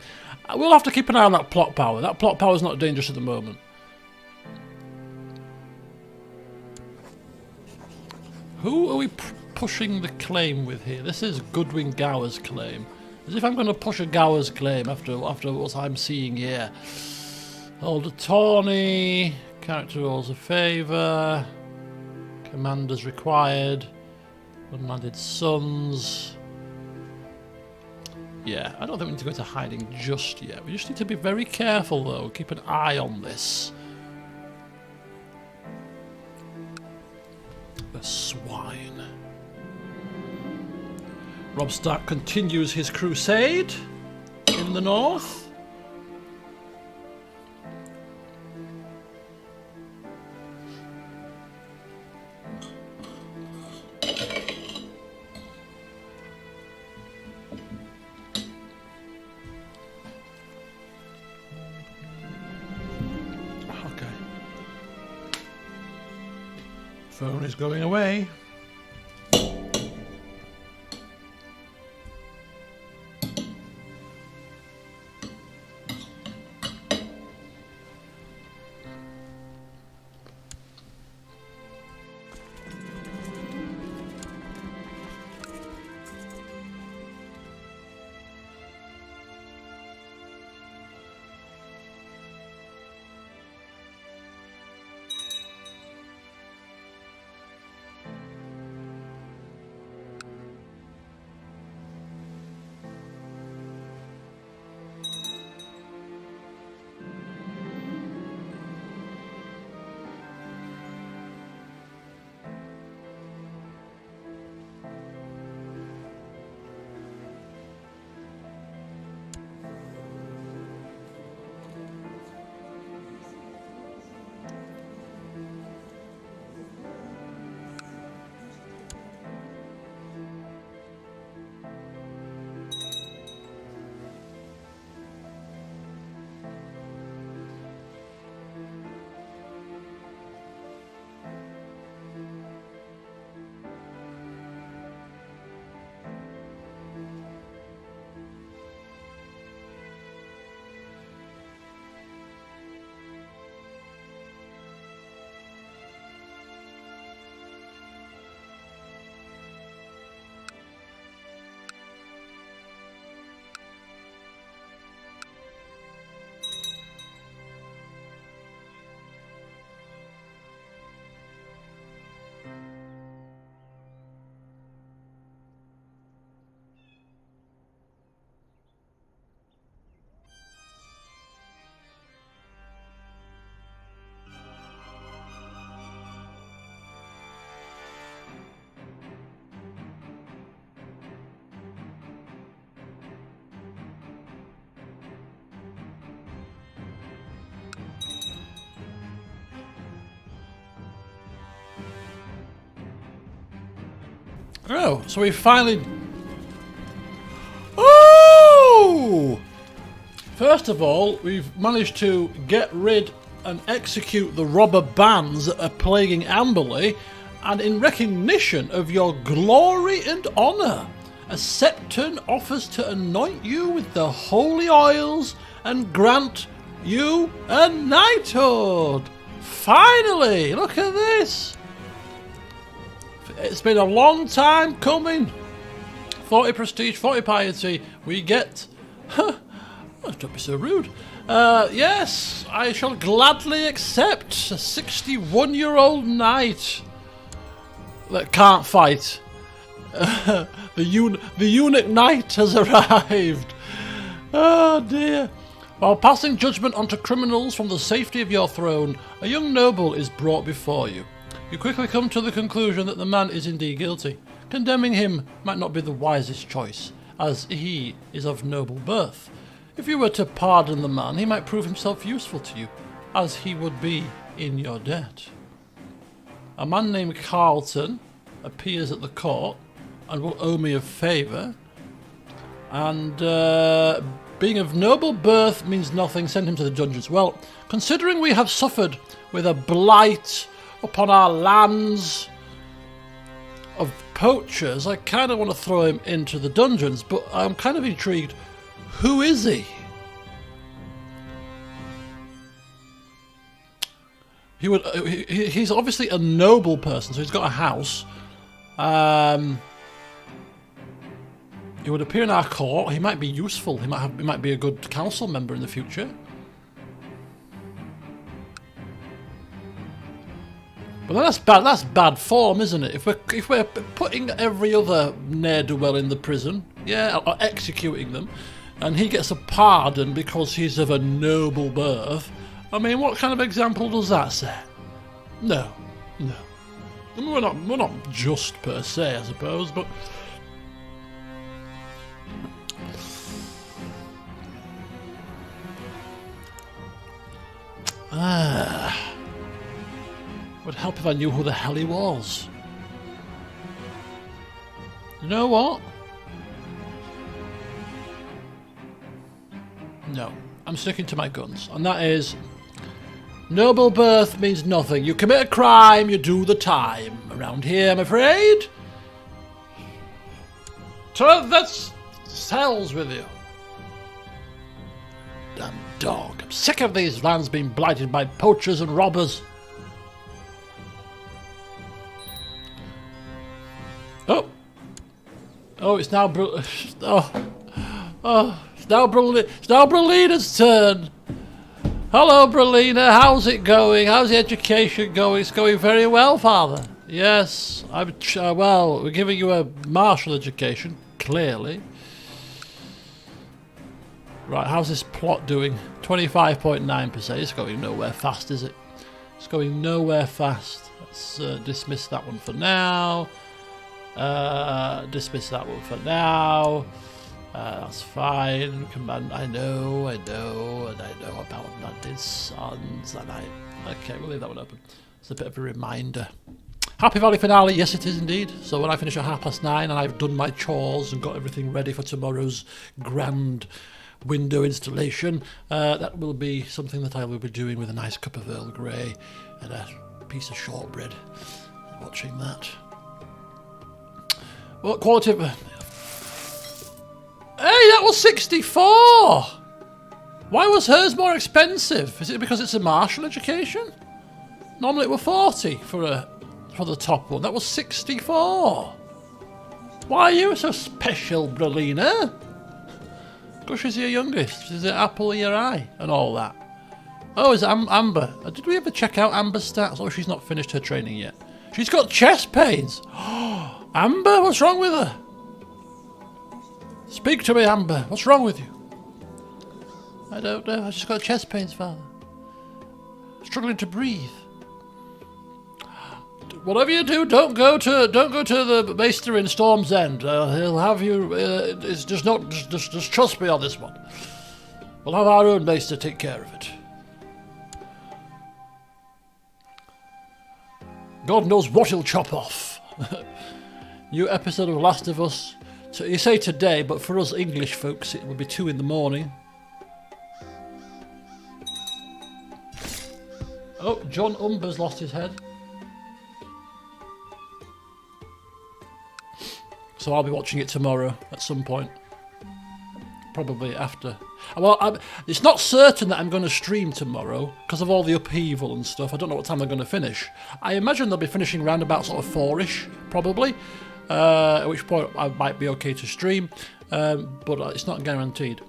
We'll have to keep an eye on that plot power. That plot power is not dangerous at the moment. Who are we pushing the claim with here? This is Goodwin Gower's claim. As if I'm going to push a Gower's claim after what I'm seeing here. Hold attorney, character rules of favour, commanders required, unlanded sons. Yeah, I don't think we need to go into hiding just yet. We just need to be very careful though, keep an eye on this. The swine. Robb Stark continues his crusade in the north. Phone is going away. Oh, so we finally... Oh! First of all, we've managed to get rid and execute the robber bands that are plaguing Amberley, and in recognition of your glory and honour, a Septon offers to anoint you with the holy oils and grant you a knighthood. Finally, look at this. It's been a long time coming. 40 prestige, 40 piety. We get... don't be so rude. Yes, I shall gladly accept a 61-year-old knight that can't fight. The eunuch knight has arrived. Oh dear. While passing judgment onto criminals from the safety of your throne, a young noble is brought before you. You quickly come to the conclusion that the man is indeed guilty. Condemning him might not be the wisest choice, as he is of noble birth. If you were to pardon the man, he might prove himself useful to you, as he would be in your debt. A man named Carlton appears at the court and will owe me a favour, and being of noble birth means nothing. Send him to the dungeons. Well, considering we have suffered with a blight upon our lands of poachers, I kind of want to throw him into the dungeons, but I'm kind of intrigued. Who is he? He's obviously a noble person, so he's got a house. He would appear in our court. He might be useful. He might be a good council member in the future. But that's bad form, isn't it? If we're putting every other ne'er-do-well in the prison, yeah, or executing them, and he gets a pardon because he's of a noble birth, I mean, what kind of example does that set? No. I mean, we're not just per se, I suppose, but Would help if I knew who the hell he was. You know what? No, I'm sticking to my guns, and that is noble birth means nothing. You commit a crime, you do the time. Around here, I'm afraid. So that's sells with you. Damn dog. I'm sick of these lands being blighted by poachers and robbers. Oh. Oh, it's now it's now Bralina's turn. Hello, Bralina. How's it going? How's the education going? It's going very well, Father. Yes, well, we're giving you a martial education, clearly. Right, how's this plot doing? 25.9%. It's going nowhere fast, is it? It's going nowhere fast. Let's dismiss that one for now. Dismiss that one for now. That's fine. Command. I know, and I know about Landed Sons, and okay, we'll leave that one open. It's a bit of a reminder. Happy Valley finale, yes it is indeed. So when I finish at 9:30 and I've done my chores and got everything ready for tomorrow's grand window installation, that will be something that I will be doing with a nice cup of Earl Grey and a piece of shortbread. Watching that. What quality of... Hey, that was 64! Why was hers more expensive? Is it because it's a martial education? Normally it were 40 for the top one. That was 64. Why are you so special, Bralina? Because she's your youngest. She's the apple of your eye and all that. Oh, is it Amber? Did we ever check out Amber's stats? Oh, she's not finished her training yet. She's got chest pains. Amber, what's wrong with her? Speak to me, Amber. What's wrong with you? I don't know. I just got chest pains, Father. Struggling to breathe. Whatever you do, don't go to the Maester in Storm's End. He'll have you. It's just trust me on this one. We'll have our own Maester take care of it. God knows what he'll chop off. New episode of Last of Us. So you say today, but for us English folks, it will be 2 in the morning. Oh, John Umber's lost his head. So I'll be watching it tomorrow at some point. Probably after. Well, it's not certain that I'm going to stream tomorrow because of all the upheaval and stuff. I don't know what time I'm going to finish. I imagine they'll be finishing around about sort of 4-ish, probably. At which point I might be okay to stream, but it's not guaranteed.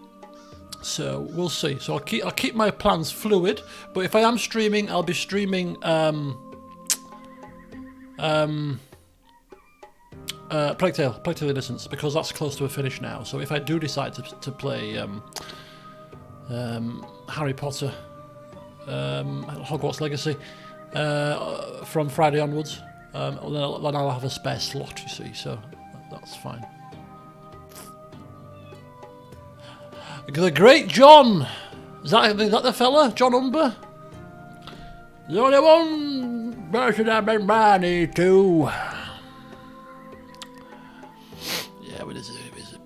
So we'll see. So I'll keep my plans fluid. But if I am streaming, I'll be streaming Plague Tale Innocence, because that's close to a finish now. So if I do decide to play Harry Potter, Hogwarts Legacy from Friday onwards, then I'll have a spare slot, you see, so that's fine. The great John! Is that the fella? John Umber? There's only one person I've been married to. Yeah, with his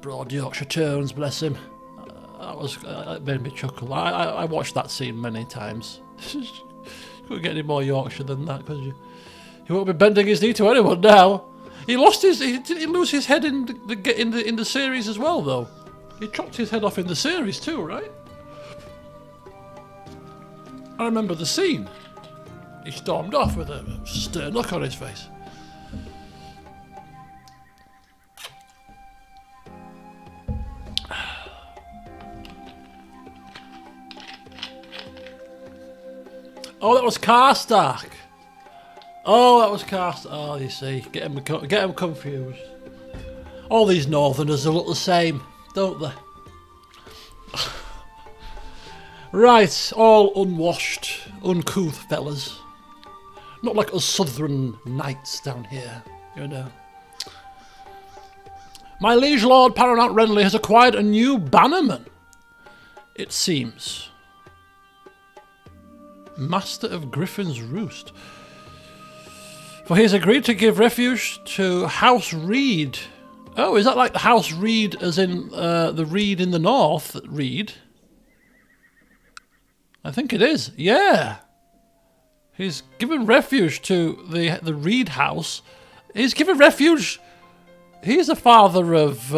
broad Yorkshire tones, bless him. That made me chuckle. I watched that scene many times. Couldn't get any more Yorkshire than that, could you? He won't be bending his knee to anyone now. He lost his. Did he lose his head in the series as well, though? He chopped his head off in the series too, right? I remember the scene. He stormed off with a stern look on his face. Oh, that was Karstark. Oh, that was Karstark. Oh, you see, get him confused. All these Northerners look the same, don't they? Right, all unwashed, uncouth fellas. Not like us Southern knights down here, you know. My liege lord Paramount Renly has acquired a new bannerman, it seems. Master of Griffin's Roost. For he has agreed to give refuge to House Reed. Oh, is that like the House Reed as in the Reed in the north? Reed? I think it is, yeah. He's given refuge to the Reed house. He's given refuge... He's the father of...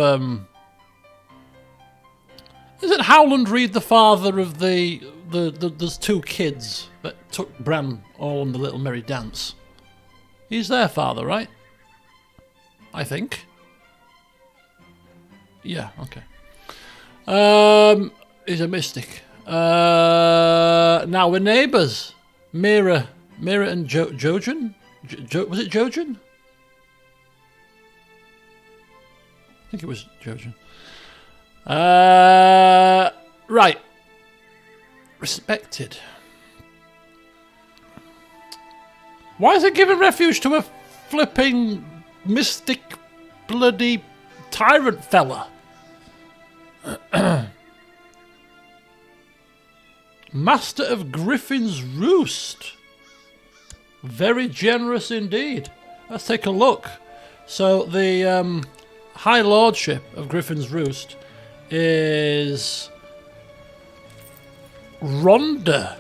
Isn't Howland Reed the father of there's two kids that took Bran all on the little merry dance? He's their father, right? I think. Yeah, okay. He's a mystic. Now we're neighbours. Mira and Jojen? Was it Jojen? I think it was Jojen. Right. Respected. Why is it giving refuge to a flipping mystic bloody tyrant fella? Master of Griffin's Roost. Very generous indeed. Let's take a look. So the High Lordship of Griffin's Roost is Rhonda.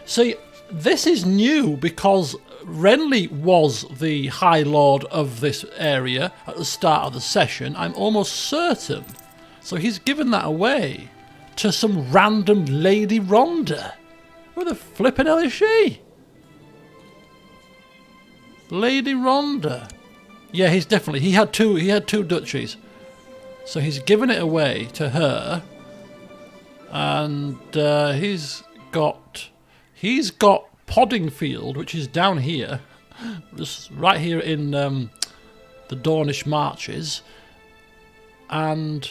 See, this is new because Renly was the High Lord of this area at the start of the session, I'm almost certain. So he's given that away to some random Lady Rhonda. Who the flippin' hell is she? Lady Rhonda. Yeah, he had two duchies. So he's given it away to her. And he's got Poddingfield, which is down here, just right here in the Dornish Marches, and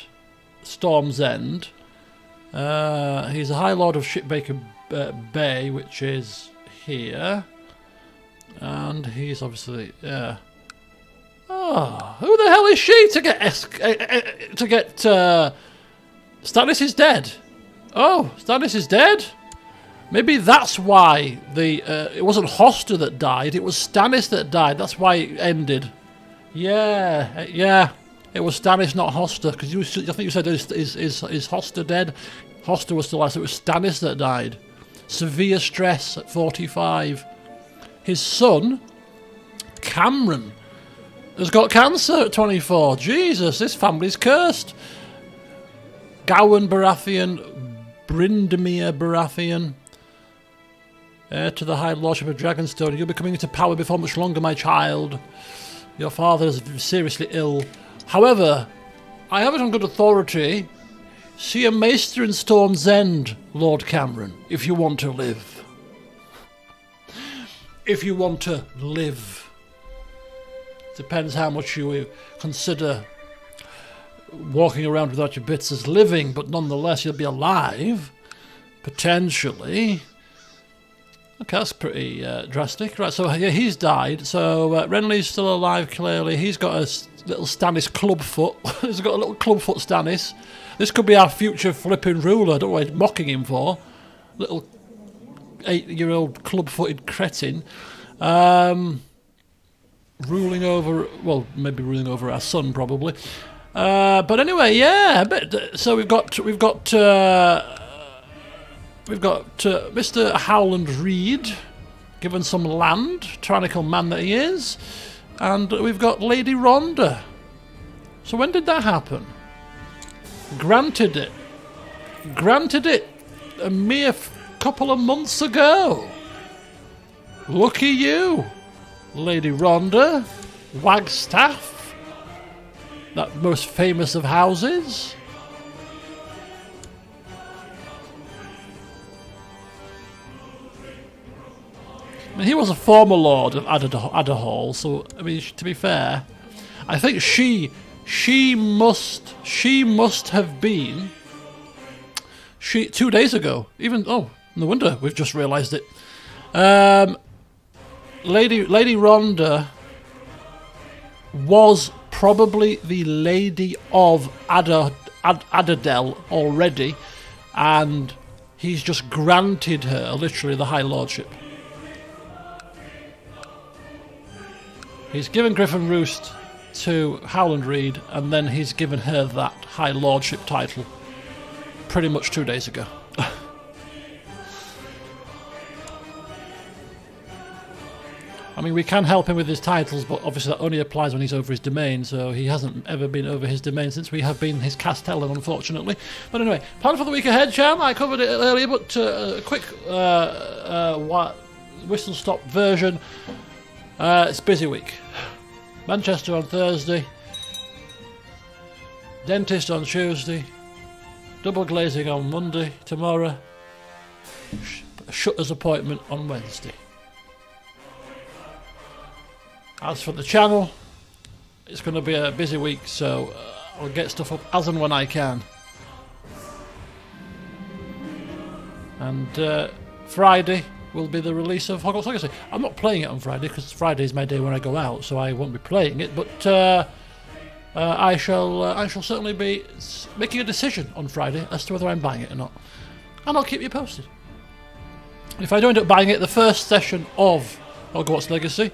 Storm's End. He's a High Lord of Shipbaker Bay, which is here, and he's obviously oh, who the hell is she to get Stannis is dead. Oh, Stannis is dead. Maybe that's why it wasn't Hoster that died. It was Stannis that died. That's why it ended. Yeah. It was Stannis, not Hoster. Because I think you said is Hoster dead? Hoster was still alive. So it was Stannis that died. Severe stress at 45. His son, Cameron, has got cancer at 24. Jesus, this family's cursed. Gowan Baratheon, Brindamere Baratheon, heir to the High Lordship of Dragonstone. You'll be coming into power before much longer, my child. Your father is seriously ill. However, I have it on good authority. See a maester in Storm's End, Lord Cameron, if you want to live. If you want to live. Depends how much you consider walking around without your bits as living, but nonetheless you'll be alive. Potentially. Okay, that's pretty drastic. Right, so yeah, he's died. So Renly's still alive, clearly. He's got a little Stannis clubfoot. He's got a little clubfoot Stannis. This could be our future flipping ruler. I don't know what he's mocking him for. Little 8-year-old club-footed cretin. Ruling over... Well, maybe ruling over our son, probably. But anyway, yeah. So we've got Mr. Howland Reed, given some land, tyrannical man that he is, and we've got Lady Rhonda. So when did that happen? Granted it a mere couple of months ago. Lucky you, Lady Rhonda, Wagstaff, that most famous of houses. I mean, he was a former lord of Adderhall, so I mean, to be fair, I think she must have been 2 days ago. Even no wonder we've just realised it. Lady Rhonda was probably the Lady of Adderdell already, and he's just granted her, literally, the High Lordship. He's given Griffin Roost to Howland Reed, and then he's given her that High Lordship title pretty much 2 days ago. I mean, we can help him with his titles, but obviously that only applies when he's over his domain, so he hasn't ever been over his domain since we have been his Castellan, unfortunately. But anyway, plan for the week ahead, Cham. I covered it earlier, but a quick whistle-stop version. It's a busy week. Manchester on Thursday. Dentist on Tuesday. Double glazing on Monday, tomorrow. Shutter's appointment on Wednesday. As for the channel, it's going to be a busy week, so I'll get stuff up as and when I can. And Friday will be the release of Hogwarts Legacy. I'm not playing it on Friday because Friday is my day when I go out, so I won't be playing it. But I shall certainly be making a decision on Friday as to whether I'm buying it or not, and I'll keep you posted. If I do end up buying it, the first session of Hogwarts Legacy.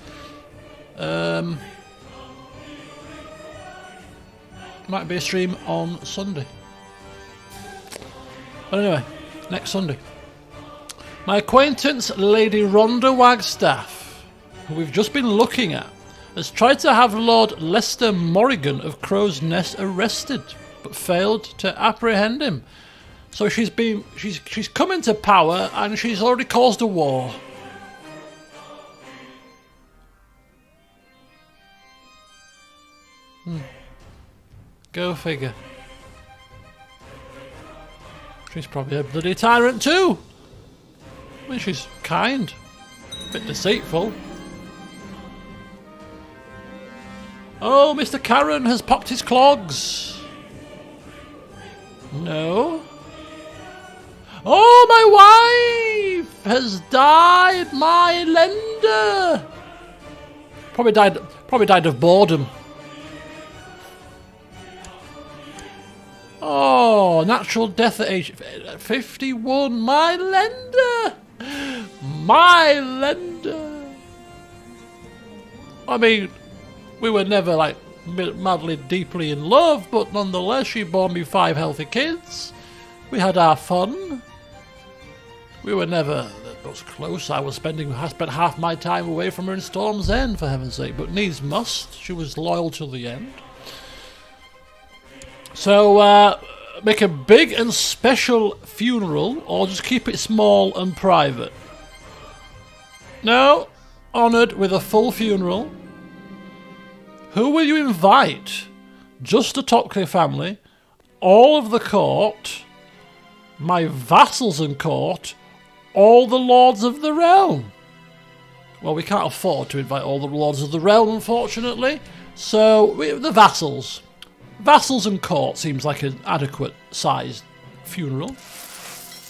Might be a stream on Sunday. But anyway, next Sunday. My acquaintance Lady Rhonda Wagstaff, who we've just been looking at, has tried to have Lord Lester Morrigan of Crow's Nest arrested, but failed to apprehend him. So she's come into power and she's already caused a war. Go figure. She's probably a bloody tyrant too. I mean, she's kind. A bit deceitful. Oh, Mr. Karen has popped his clogs. No. Oh, my wife has died. My lender. Probably died of boredom. Oh, natural death at age 51. My lender. My lender. I mean, we were never like madly deeply in love, but nonetheless she bore me 5 healthy kids. We had our fun. We were never that much close. I spent half my time away from her in Storm's End, for heaven's sake, but needs must. She was loyal till the end. So make a big and special funeral, or just keep it small and private? No, honoured with a full funeral. Who will you invite? Just the Topcliffe family, all of the court, my vassals and court, all the lords of the realm. Well, we can't afford to invite all the lords of the realm, unfortunately. So, the vassals. Vassals and court seems like an adequate sized funeral.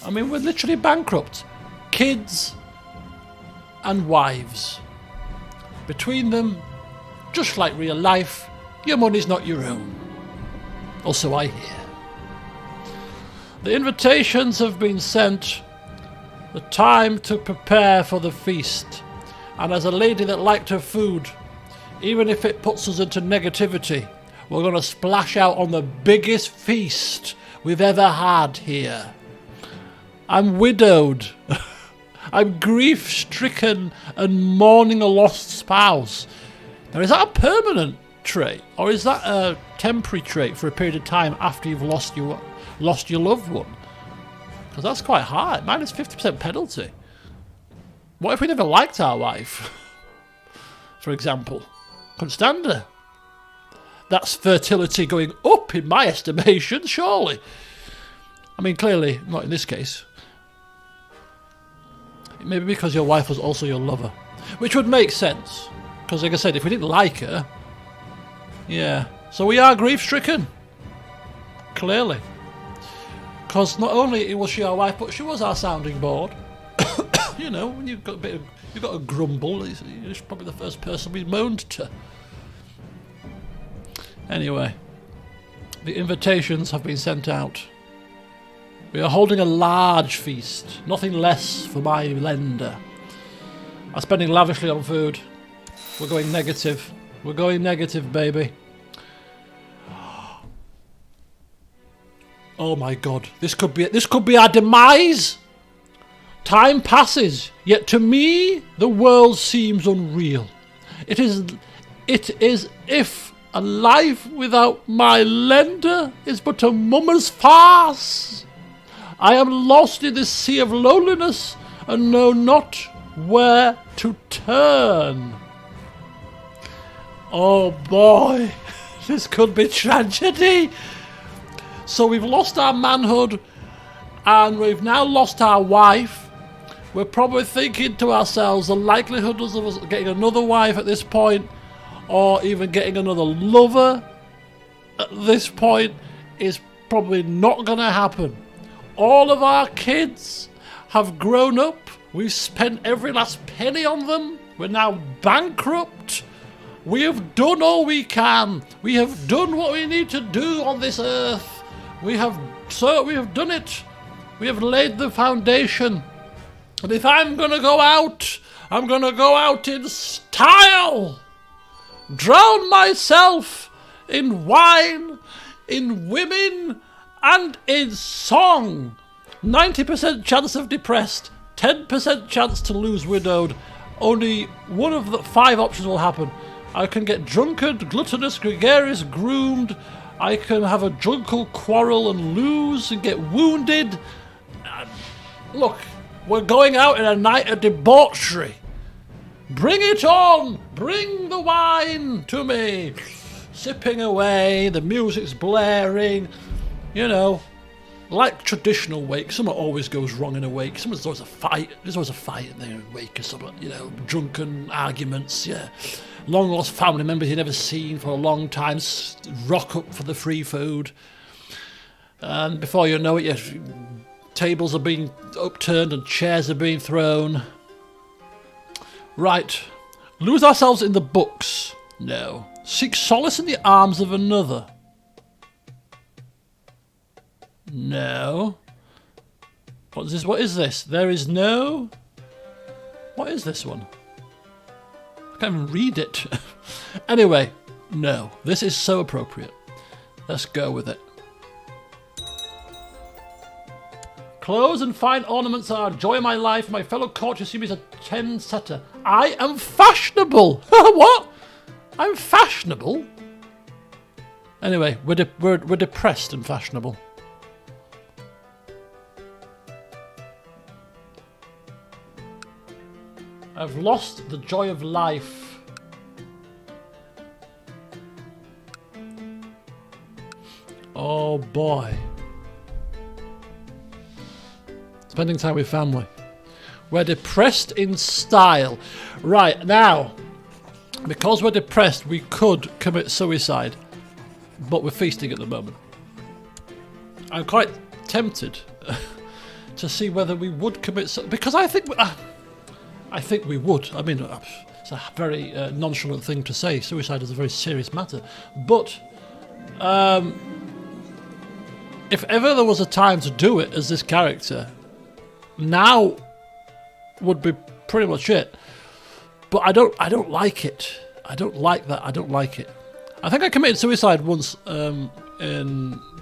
I mean, we're literally bankrupt. Kids and wives. Between them, just like real life, your money's not your own. Or so I hear. The invitations have been sent. The time to prepare for the feast. And as a lady that liked her food, even if it puts us into negativity, we're going to splash out on the biggest feast we've ever had here. I'm widowed. I'm grief-stricken and mourning a lost spouse. Now, is that a permanent trait, or is that a temporary trait for a period of time after you've lost your loved one? Because that's quite hard. Minus 50% penalty. What if we never liked our wife? For example. Couldn't stand her. That's fertility going up in my estimation, surely. I mean, clearly, not in this case. Maybe because your wife was also your lover. Which would make sense. Because, like I said, if we didn't like her... Yeah. So we are grief-stricken. Clearly. Because not only was she our wife, but she was our sounding board. You know, when you've got a grumble, she's probably the first person we moaned to. Anyway, the invitations have been sent out. We are holding a large feast, nothing less for my lender. I'm spending lavishly on food. We're going negative. We're going negative, baby. Oh my god, this could be our demise. Time passes, yet to me the world seems unreal. It is if a life without my lender is but a mummer's farce. I am lost in this sea of loneliness and know not where to turn. Oh boy, this could be tragedy. So we've lost our manhood and we've now lost our wife. We're probably thinking to ourselves the likelihood of us getting another wife at this point, or even getting another lover at this point, is probably not going to happen. All of our kids have grown up. We've spent every last penny on them. We're now bankrupt. We have done all we can. We have done what we need to do on this earth. We have done it. We have laid the foundation. And if I'm going to go out, I'm going to go out in style. Drown myself in wine, in women, and in song. 90% chance of depressed, 10% chance to lose widowed. Only one of the 5 options will happen. I can get drunkard, gluttonous, gregarious, groomed. I can have a drunken quarrel and lose and get wounded. Look, we're going out in a night of debauchery. Bring it on! Bring the wine to me! Sipping away, the music's blaring. You know, like traditional wake, something always goes wrong in a wake. There's always a fight in there in a wake or something, you know, drunken arguments, yeah. Long lost family members you've never seen for a long time rock up for the free food. And before you know it, your tables are being upturned and chairs are being thrown. Right. Lose ourselves in the books. No. Seek solace in the arms of another. No. What is this? There is no... What is this one? I can't even read it. Anyway, no. This is so appropriate. Let's go with it. Clothes and fine ornaments are a joy of my life. My fellow courtiers see me as a 10-setter. I am fashionable. What? I'm fashionable? Anyway, we're depressed and fashionable. I've lost the joy of life. Oh boy. Spending time with family. We're depressed in style. Right, now, because we're depressed, we could commit suicide. But we're feasting at the moment. I'm quite tempted to see whether we would commit suicide. Because I think we would. I mean, it's a very nonchalant thing to say. Suicide is a very serious matter. But if ever there was a time to do it as this character, now would be pretty much it. But I don't like it. I don't like that. I don't like it. I think I committed suicide once in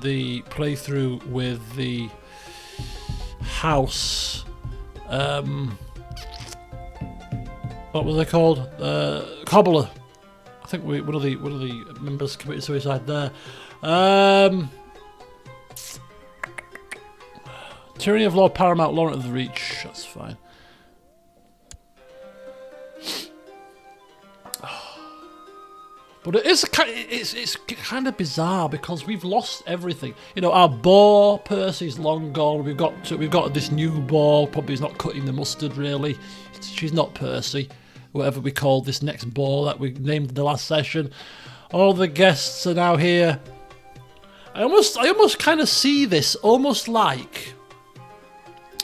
the playthrough with the house. What were they called? Cobbler. I think one of the members committed suicide there. Tyranny of Lord Paramount, Lawrence of the Reach. That's fine. But it's kind of bizarre because we've lost everything. You know, our boar Percy's long gone. We've got this new boar. Probably is not cutting the mustard really. She's not Percy. Whatever we call this next boar that we named in the last session. All the guests are now here. I almost kind of see this almost like.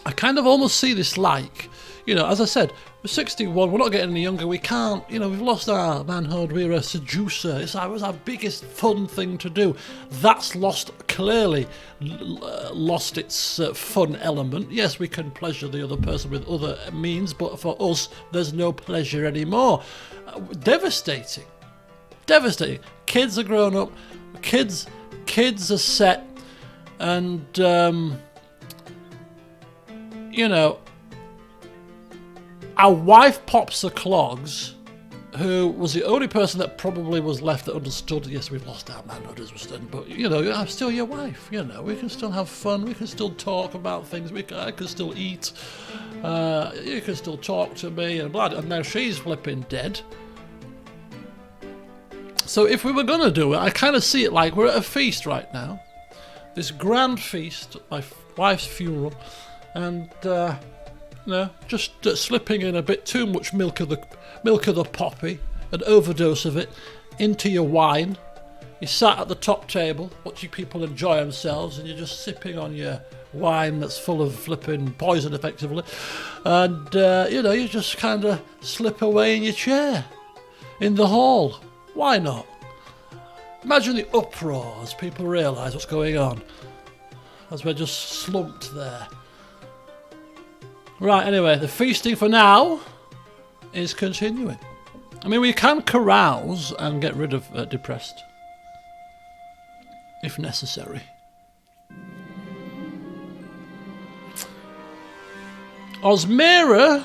I kind of almost see this like, you know, as I said, We're 61, we're not getting any younger, we can't, you know, we've lost our manhood, we're a seducer, it was our biggest fun thing to do. That's clearly lost its fun element. Yes, we can pleasure the other person with other means, but for us, there's no pleasure anymore. Devastating. Devastating. Kids are grown up, kids are set, and, you know, our wife pops the clogs, who was the only person that probably was left that understood, yes, we've lost our manhood as we stand, but, you know, I'm still your wife, you know, we can still have fun, we can still talk about things, I can still eat, you can still talk to me, and blah, and now she's flipping dead. So if we were going to do it, I kind of see it like we're at a feast right now, this grand feast, my wife's funeral, and, no, just slipping in a bit too much milk of the poppy, an overdose of it, into your wine. You sat at the top table watching people enjoy themselves, and you're just sipping on your wine that's full of flipping poison, effectively. And you know, you just kind of slip away in your chair in the hall. Why not? Imagine the uproar as people realise what's going on, as we're just slumped there. Right, anyway, the feasting for now is continuing. I mean, we can carouse and get rid of depressed, if necessary. Osmira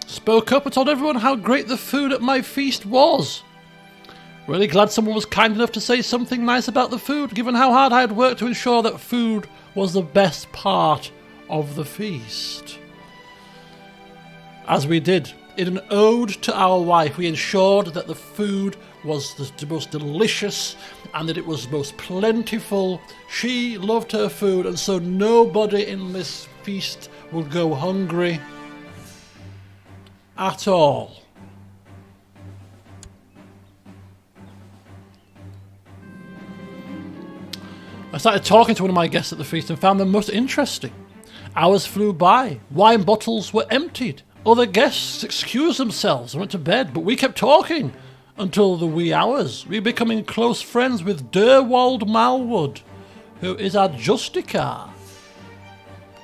spoke up and told everyone how great the food at my feast was. Really glad someone was kind enough to say something nice about the food, given how hard I had worked to ensure that food was the best part of the feast. As we did, in an ode to our wife, we ensured that the food was the most delicious and that it was most plentiful. She loved her food, and so nobody in this feast will go hungry at all. I started talking to one of my guests at the feast and found them most interesting. Hours flew by, wine bottles were emptied, other guests excused themselves and went to bed, but we kept talking until the wee hours. We were becoming close friends with Derwald Malwood, who is our Justicar,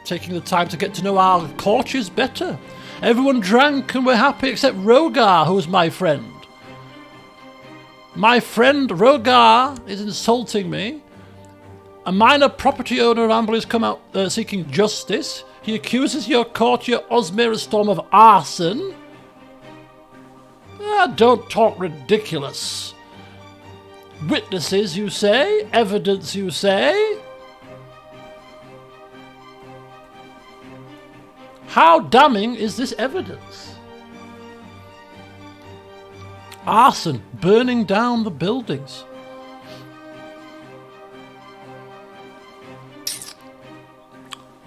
taking the time to get to know our courtiers better. Everyone drank and were happy except Rogar, who was my friend. My friend Rogar is insulting me. A minor property owner of Amble has come out seeking justice. He accuses your courtier Osmira Storm of arson. Don't talk ridiculous. Witnesses, you say? Evidence, you say? How damning is this evidence? Arson, burning down the buildings.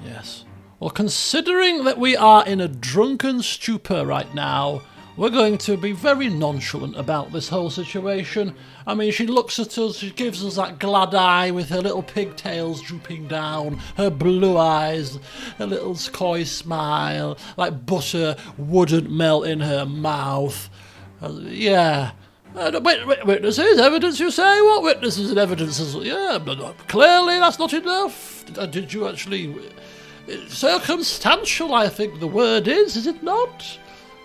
Yes. Well, considering that we are in a drunken stupor right now, we're going to be very nonchalant about this whole situation. I mean, she looks at us, she gives us that glad eye with her little pigtails drooping down, her blue eyes, a little coy smile, like butter wouldn't melt in her mouth. Yeah. Witnesses, evidence, you say? What witnesses and evidences? Yeah, but clearly that's not enough. Did you actually... Circumstantial, I think the word is it not?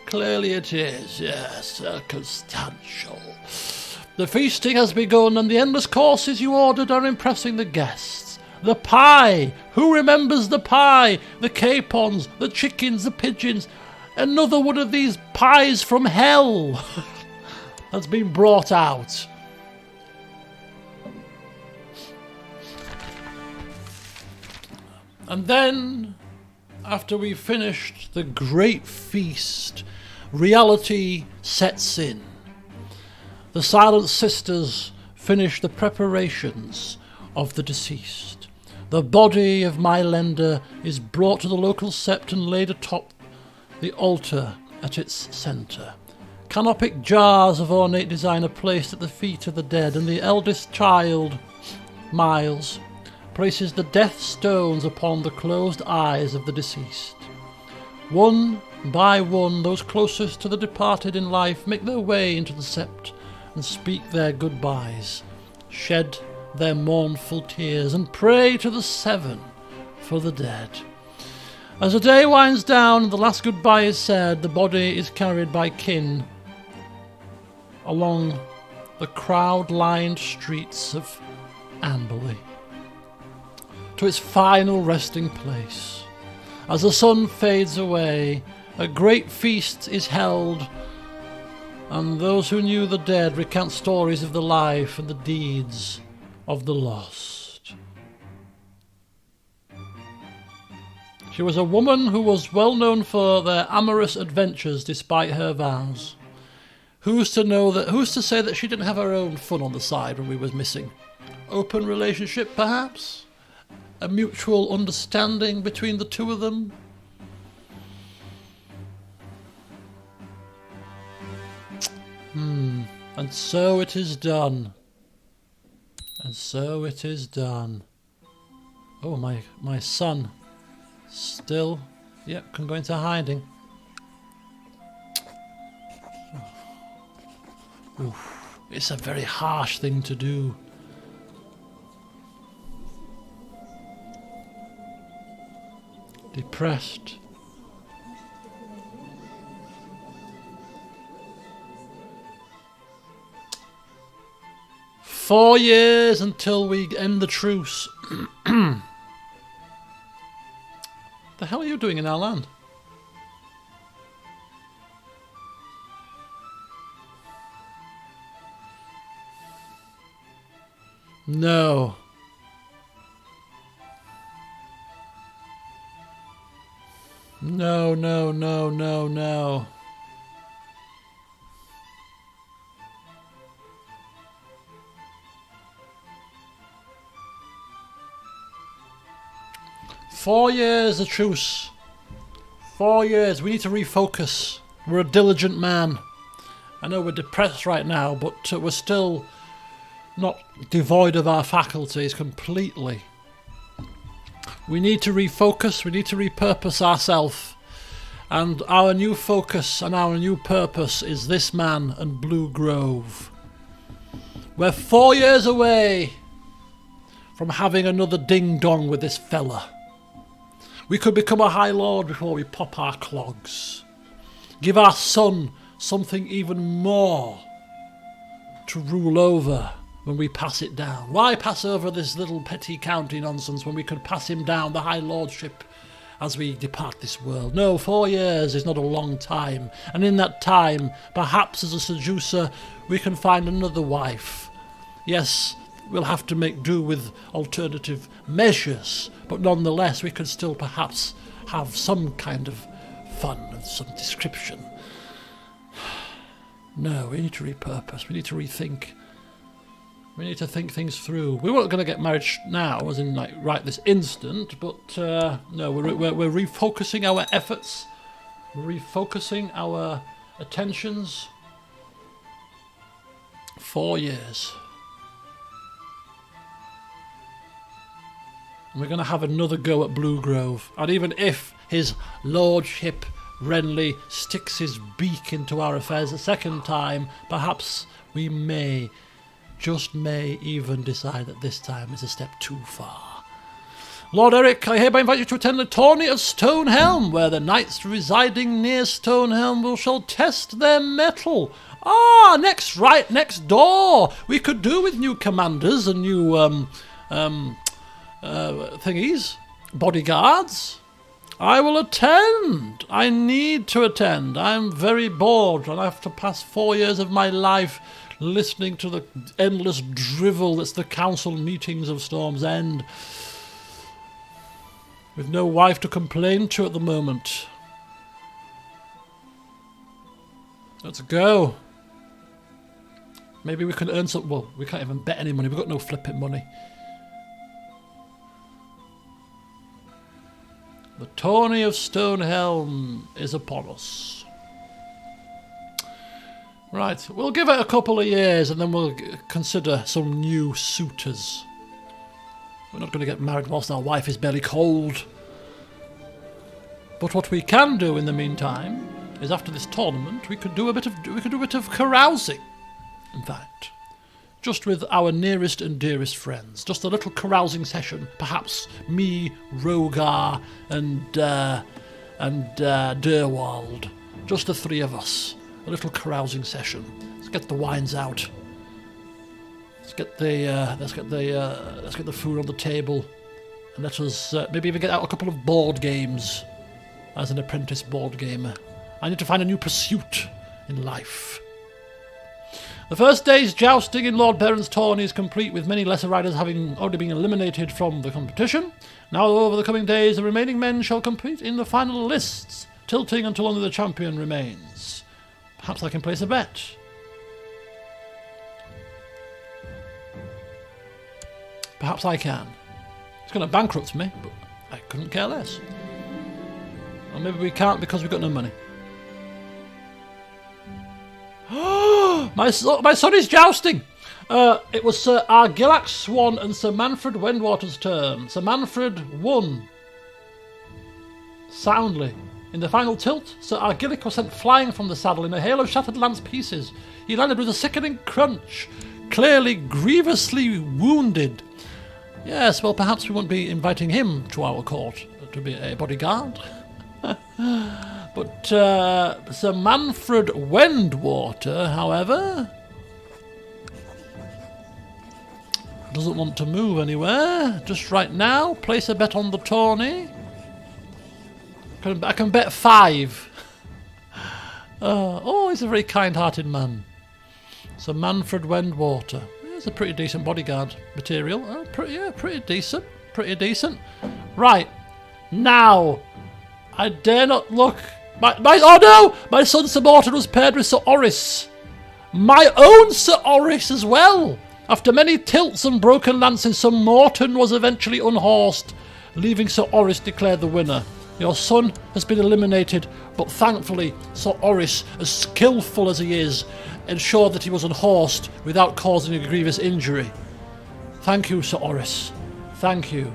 Clearly it is, yes, circumstantial. The feasting has begun, and the endless courses you ordered are impressing the guests. The pie! Who remembers the pie? The capons, the chickens, the pigeons. Another one of these pies from hell has been brought out. And then, after we've finished the great feast, reality sets in. The Silent Sisters finish the preparations of the deceased. The body of my lender is brought to the local sept and laid atop the altar at its centre. Canopic jars of ornate design are placed at the feet of the dead, and the eldest child, Miles, places the death stones upon the closed eyes of the deceased. One by one, those closest to the departed in life make their way into the sept and speak their goodbyes, shed their mournful tears, and pray to the seven for the dead. As the day winds down and the last goodbye is said, the body is carried by kin along the crowd-lined streets of Amberley to its final resting place. As the sun fades away, a great feast is held, and those who knew the dead recount stories of the life and the deeds of the lost. She was a woman who was well known for their amorous adventures despite her vows. Who's to say that she didn't have her own fun on the side when we was missing? Open relationship, perhaps? A mutual understanding between the two of them? And so it is done. And so it is done. Oh, my son. Still, yep, can go into hiding. Oof, it's a very harsh thing to do. Depressed. "4 years until we end the truce." The hell are you doing in our land? No. No, no, no, no, no. "4 years a truce. 4 years. We need to refocus. We're a diligent man. I know we're depressed right now, but we're still not devoid of our faculties completely. We need to refocus. We need to repurpose ourselves. And our new focus and our new purpose is this man and Blue Grove. We're 4 years away from having another ding-dong with this fella. We could become a High Lord before we pop our clogs. Give our son something even more to rule over when we pass it down. Why pass over this little petty county nonsense when we could pass him down the High Lordship as we depart this world? No, 4 years is not a long time. And in that time, perhaps as a seducer, we can find another wife. Yes, we'll have to make do with alternative measures, but nonetheless we could still perhaps have some kind of fun and some description. No, we need to repurpose, we need to rethink. We need to think things through. We weren't going to get married now, as in like right this instant, but no, we're refocusing our efforts, refocusing our attentions. 4 years. And we're going to have another go at Blue Grove. And even if his lordship Renly sticks his beak into our affairs a second time, perhaps we may, just may, even decide that this time is a step too far. Lord Eryk, I hereby invite you to attend the tourney of Stonehelm, where the knights residing near Stonehelm shall test their mettle. Ah, next door. We could do with new commanders and new thingies, bodyguards. I will attend. I need to attend. I'm very bored, and I have to pass 4 years of my life listening to the endless drivel that's the council meetings of Storm's End, with no wife to complain to at the moment. Let's go. Maybe we can earn some. Well, we can't even bet any money. We've got no flipping money. The tourney of Stonehelm is upon us. Right, we'll give it a couple of years and then we'll consider some new suitors. We're not going to get married whilst our wife is barely cold. But what we can do in the meantime is, after this tournament, we could do a bit of carousing. In fact, just with our nearest and dearest friends, just a little carousing session. Perhaps me, Rogar, and Derwald, just the three of us. A little carousing session. Let's get the wines out. Let's get the food on the table, and let us maybe even get out a couple of board games. As an apprentice board gamer, I need to find a new pursuit in life. The first day's jousting in Lord Baron's tourney is complete, with many lesser riders having already been eliminated from the competition. Now, over the coming days, the remaining men shall compete in the final lists, tilting until only the champion remains. Perhaps I can place a bet. Perhaps I can. It's going to bankrupt me, but I couldn't care less. Or maybe we can't because we've got no money. My son is jousting! It was Sir Argilac Swan and Sir Manfred Wendwater's turn. Sir Manfred won soundly. In the final tilt, Sir Argilac was sent flying from the saddle in a hail of shattered lance pieces. He landed with a sickening crunch, clearly grievously wounded. Yes, well, perhaps we won't be inviting him to our court to be a bodyguard. But Sir Manfred Wendwater, however, doesn't want to move anywhere. Just right now, place a bet on the tourney. I can bet 5. Oh, he's a very kind-hearted man. Sir Manfred Wendwater. He's a pretty decent bodyguard material. Pretty decent. Pretty decent. Right. Now, I dare not look. Oh no! My son Sir Morton was paired with Sir Orys. My own Sir Orys as well. After many tilts and broken lances, Sir Morton was eventually unhorsed, leaving Sir Orys declared the winner. Your son has been eliminated, but thankfully Sir Orys, as skillful as he is, ensured that he was unhorsed without causing a grievous injury. Thank you, Sir Orys. Thank you.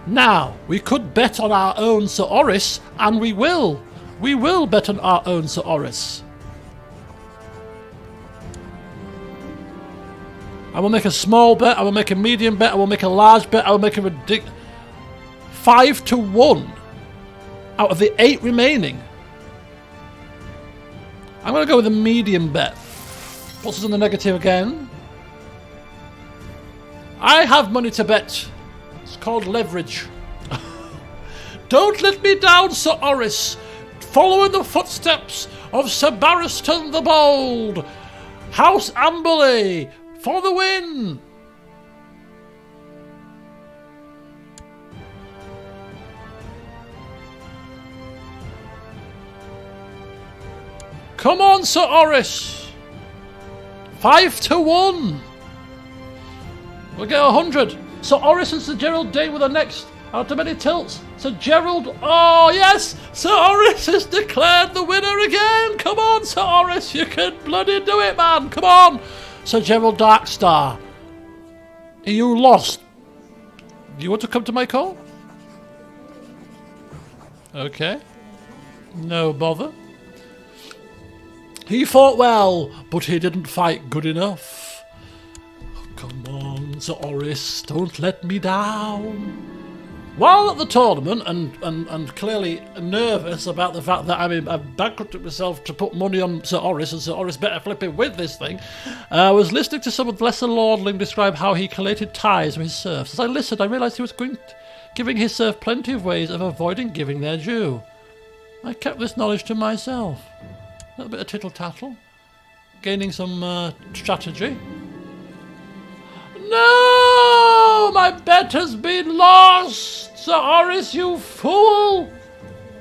Now, we could bet on our own Sir Orys, and we will. We will bet on our own Sir Orys. I will make a small bet, I will make a medium bet, I will make a large bet, I will make a 5-1 out of the 8 remaining. I'm going to go with a medium bet. Puts us in the negative again. I have money to bet. It's called leverage. Don't let me down, Sir Orys. Follow in the footsteps of Sir Barristan the Bold. House Amberley for the win. Come on, Sir Orys. 5-1. We'll get 100. Sir Orys and Sir Gerald Dane with the next. After many tilts, Sir Gerald... Oh, yes! Sir Orys has declared the winner again! Come on, Sir Orys! You can bloody do it, man! Come on! Sir Gerald Darkstar. You lost. Do you want to come to my call? Okay. No bother. He fought well, but he didn't fight good enough. Oh, come on, Sir Orys, don't let me down. While at the tournament, and clearly nervous about the fact that I've bankrupted myself to put money on Sir Orys, and Sir Orys better flipping with this thing, I was listening to some of the lesser lordling describe how he collated ties with his serfs. As I listened, I realised he was giving his serf plenty of ways of avoiding giving their due. I kept this knowledge to myself. A little bit of tittle-tattle. Gaining some strategy. No! My bet has been lost! Sir Orys, you fool!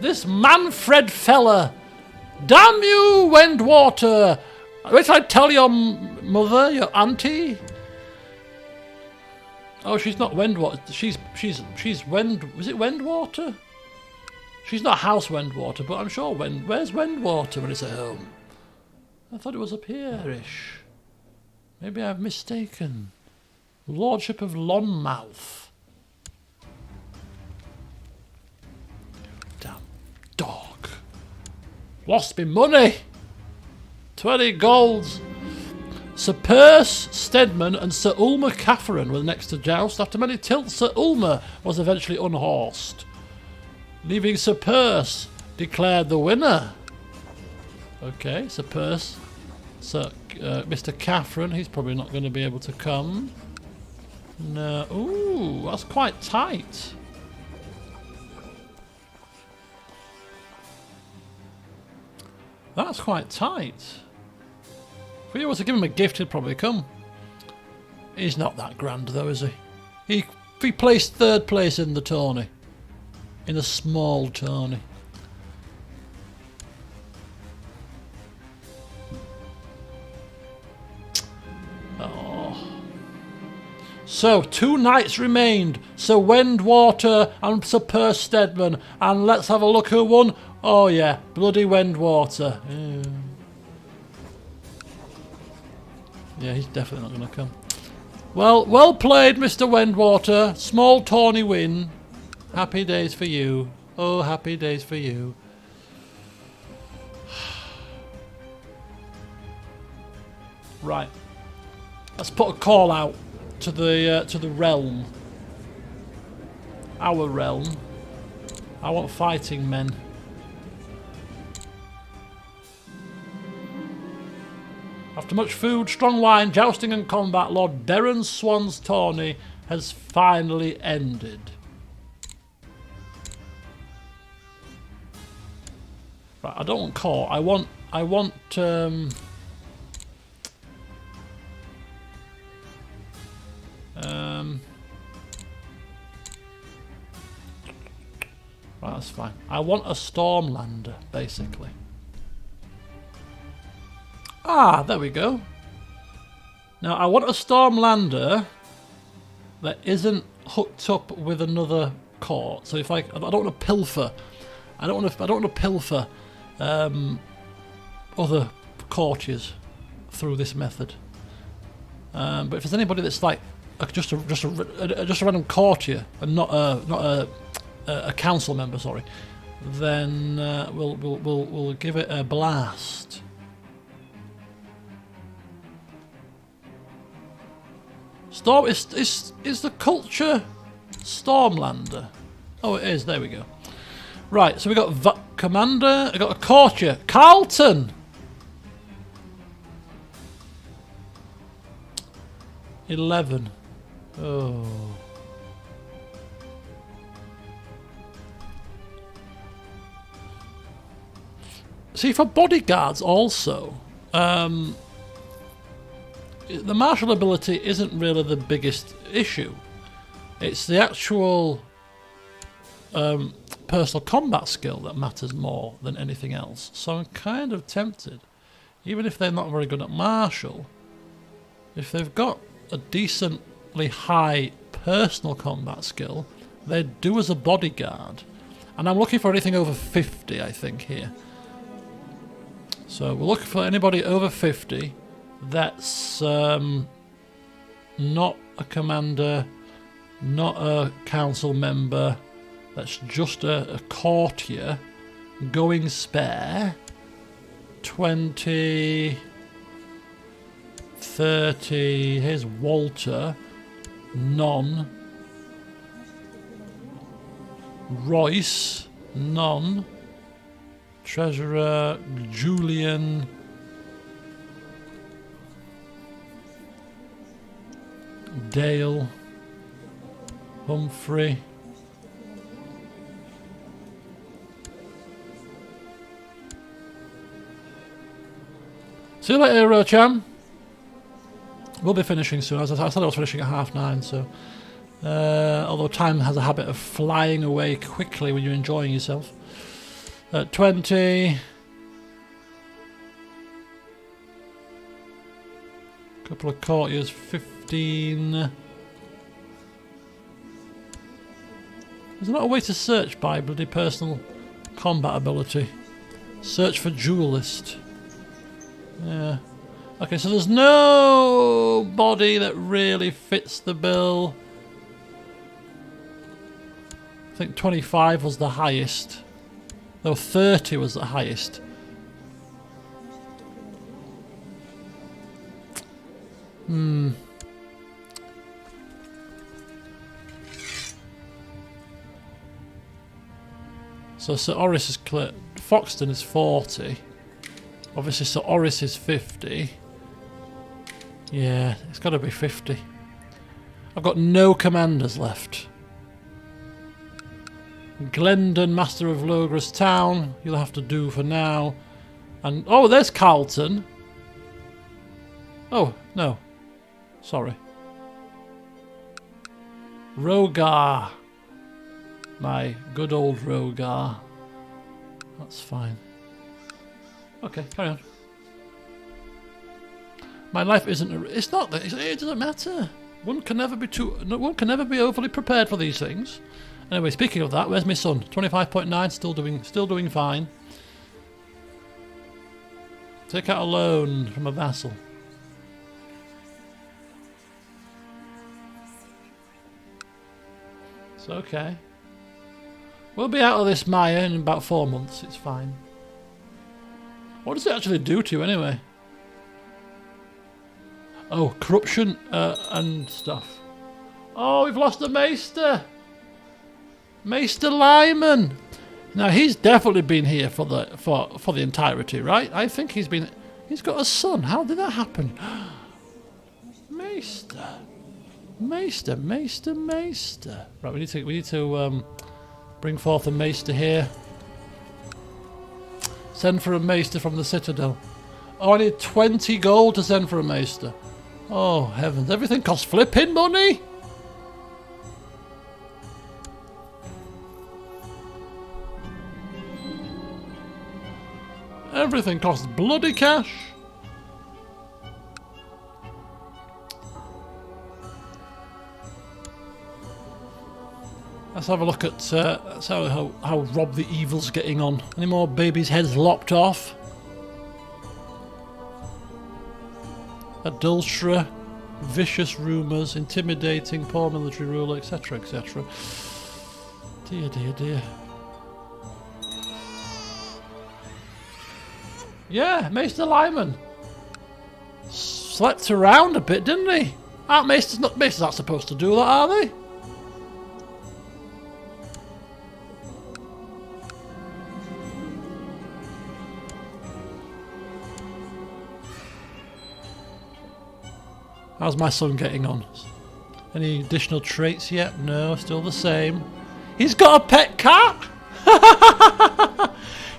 This Manfred fella! Damn you, Wendwater! Wait till I tell your mother, your auntie. Oh, she's not Wendwater. She's was it Wendwater? She's not House Wendwater, but I'm sure where's Wendwater when it's at home? I thought it was up here-ish. Maybe I've mistaken. Lordship of Lonmouth. Damn Lost me money! 20 golds. Sir Perce Stedman and Sir Ulmer Catherine were next to joust. After many tilts, Sir Ulmer was eventually unhorsed, leaving Sir Perce declared the winner. Okay, Sir Perce. Mr. Catherine, he's probably not going to be able to come. No. Ooh, that's quite tight. That's quite tight. If we were to give him a gift, he'd probably come. He's not that grand though, is he? He placed 3rd place in the tourney. In a small tourney. Oh. So, 2 knights remained. Sir Wendwater and Sir Perce Stedman. And let's have a look who won. Oh yeah, bloody Wendwater. Yeah, he's definitely not going to come. Well played, Mr. Wendwater. Small tourney win. Happy days for you. Oh, happy days for you. Right. Let's put a call out to the realm. Our realm. I want fighting men. After much food, strong wine, jousting and combat, Lord Baron Swan's tourney has finally ended. Right, I don't want court. I want right, that's fine. I want a Stormlander, basically. Ah, there we go. Now, I want a Stormlander that isn't hooked up with another court. So if I don't want to pilfer. I don't want to pilfer other courtiers through this method. But if there's anybody that's like just a random courtier and not a council member, sorry, then we'll give it a blast. Storm is the culture Stormlander? Oh, it is. There we go. Right, so we got commander. I got a courtier, Carlton. 11. Oh. See, for bodyguards also, the martial ability isn't really the biggest issue. It's the actual personal combat skill that matters more than anything else. So I'm kind of tempted, even if they're not very good at martial, if they've got a decently high personal combat skill, they'd do as a bodyguard. And I'm looking for anything over 50, I think, here. So we're looking for anybody over 50 that's not a commander, not a council member, that's just a courtier, going spare, 20, 30, here's Walter, none, Royce, none, Treasurer, Julian, Dale, Humphrey, see you later, Cham. We'll be finishing soon. As I said, I was finishing at 9:30, so although time has a habit of flying away quickly when you're enjoying yourself. 20, couple of courtiers, 15. There's not a way to search by bloody personal combat ability. Search for duelist. Yeah. Okay, so there's nobody that really fits the bill. I think 25 was the highest. Though 30 was the highest. So Sir Oris is clear. Foxton is 40. Obviously Sir Oris is 50. Yeah, it's got to be 50. I've got no commanders left. Glendon, Master of Logres Town, you'll have to do for now. And oh, there's Carlton. Oh, no. Sorry. Rogar. My good old Rogar. That's fine. Okay, carry on. My life isn't. It's not that. It doesn't matter. One can never be too. No, one can never be overly prepared for these things. Anyway, speaking of that, where's my son? 25.9, still doing fine. Take out a loan from a vassal. It's okay. We'll be out of this mire in about 4 months. It's fine. What does it actually do to you anyway? Oh, corruption and stuff. Oh, we've lost the Maester. Maester Lyman. Now he's definitely been here for the entirety, right? I think he's got a son. How did that happen? Maester. Right, we need to bring forth a Maester here. Send for a Maester from the Citadel. Oh, I need 20 gold to send for a Maester. Oh heavens! Everything costs flipping money. Everything costs bloody cash. Let's have a look at how Rob the Evil's getting on. Any more babies' heads lopped off? Adulterer, vicious rumours, intimidating, poor military ruler, etc., etc. Dear, dear, dear. Yeah, Maester Lyman slept around a bit, didn't he? Maesters not supposed to do that, are they? How's my son getting on? Any additional traits yet? No, still the same. He's got a pet cat!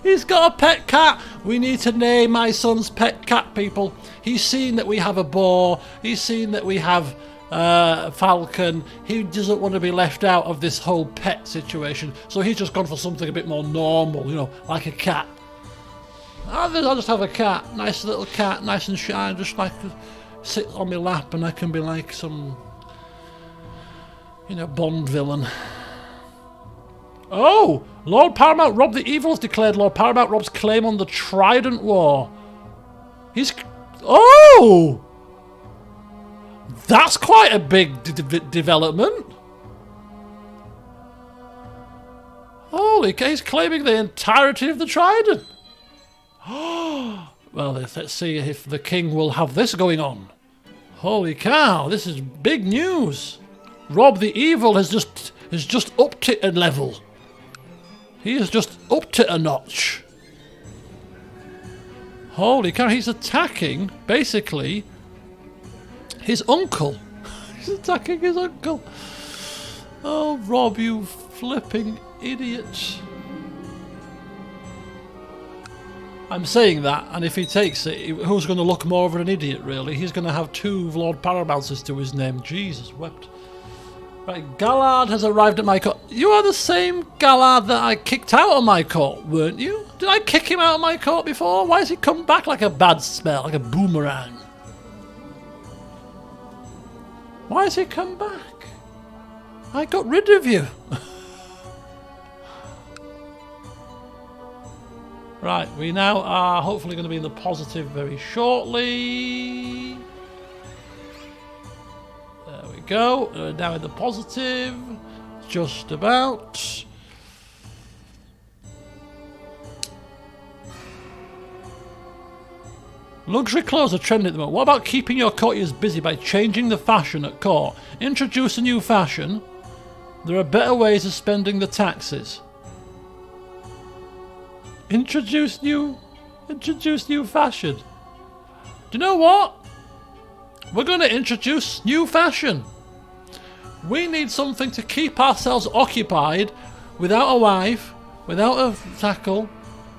He's got a pet cat! We need to name my son's pet cat, people. He's seen that we have a boar. He's seen that we have falcon. He doesn't want to be left out of this whole pet situation. So he's just gone for something a bit more normal, you know, like a cat. I'll just have a cat. Nice little cat, nice and shy, just like... sit on my lap and I can be like some, you know, Bond villain. Oh! Lord Paramount Rob the Evil has declared Lord Paramount Rob's claim on the Trident War. He's... Oh! That's quite a big development. Holy cow, he's claiming the entirety of the Trident. Well, let's see if the king will have this going on. Holy cow, this is big news. Rob the Evil has just upped it a level. He has just upped it a notch. Holy cow, he's attacking, basically, his uncle. He's attacking his uncle. Oh, Rob, you flipping idiot. I'm saying that, and if he takes it, who's going to look more of an idiot, really? He's going to have 2 Lord Paramounts to his name. Jesus wept. Right, Gallard has arrived at my court. You are the same Gallard that I kicked out of my court, weren't you? Did I kick him out of my court before? Why has he come back like a bad smell, like a boomerang? Why has he come back? I got rid of you. Right, we now are hopefully going to be in the positive very shortly. There we go. We're now in the positive. Just about. Luxury clothes are trending at the moment. What about keeping your courtiers busy by changing the fashion at court? Introduce a new fashion. There are better ways of spending the taxes. Introduce new fashion. Do you know what? We're going to introduce new fashion. We need something to keep ourselves occupied without a wife, without a tackle.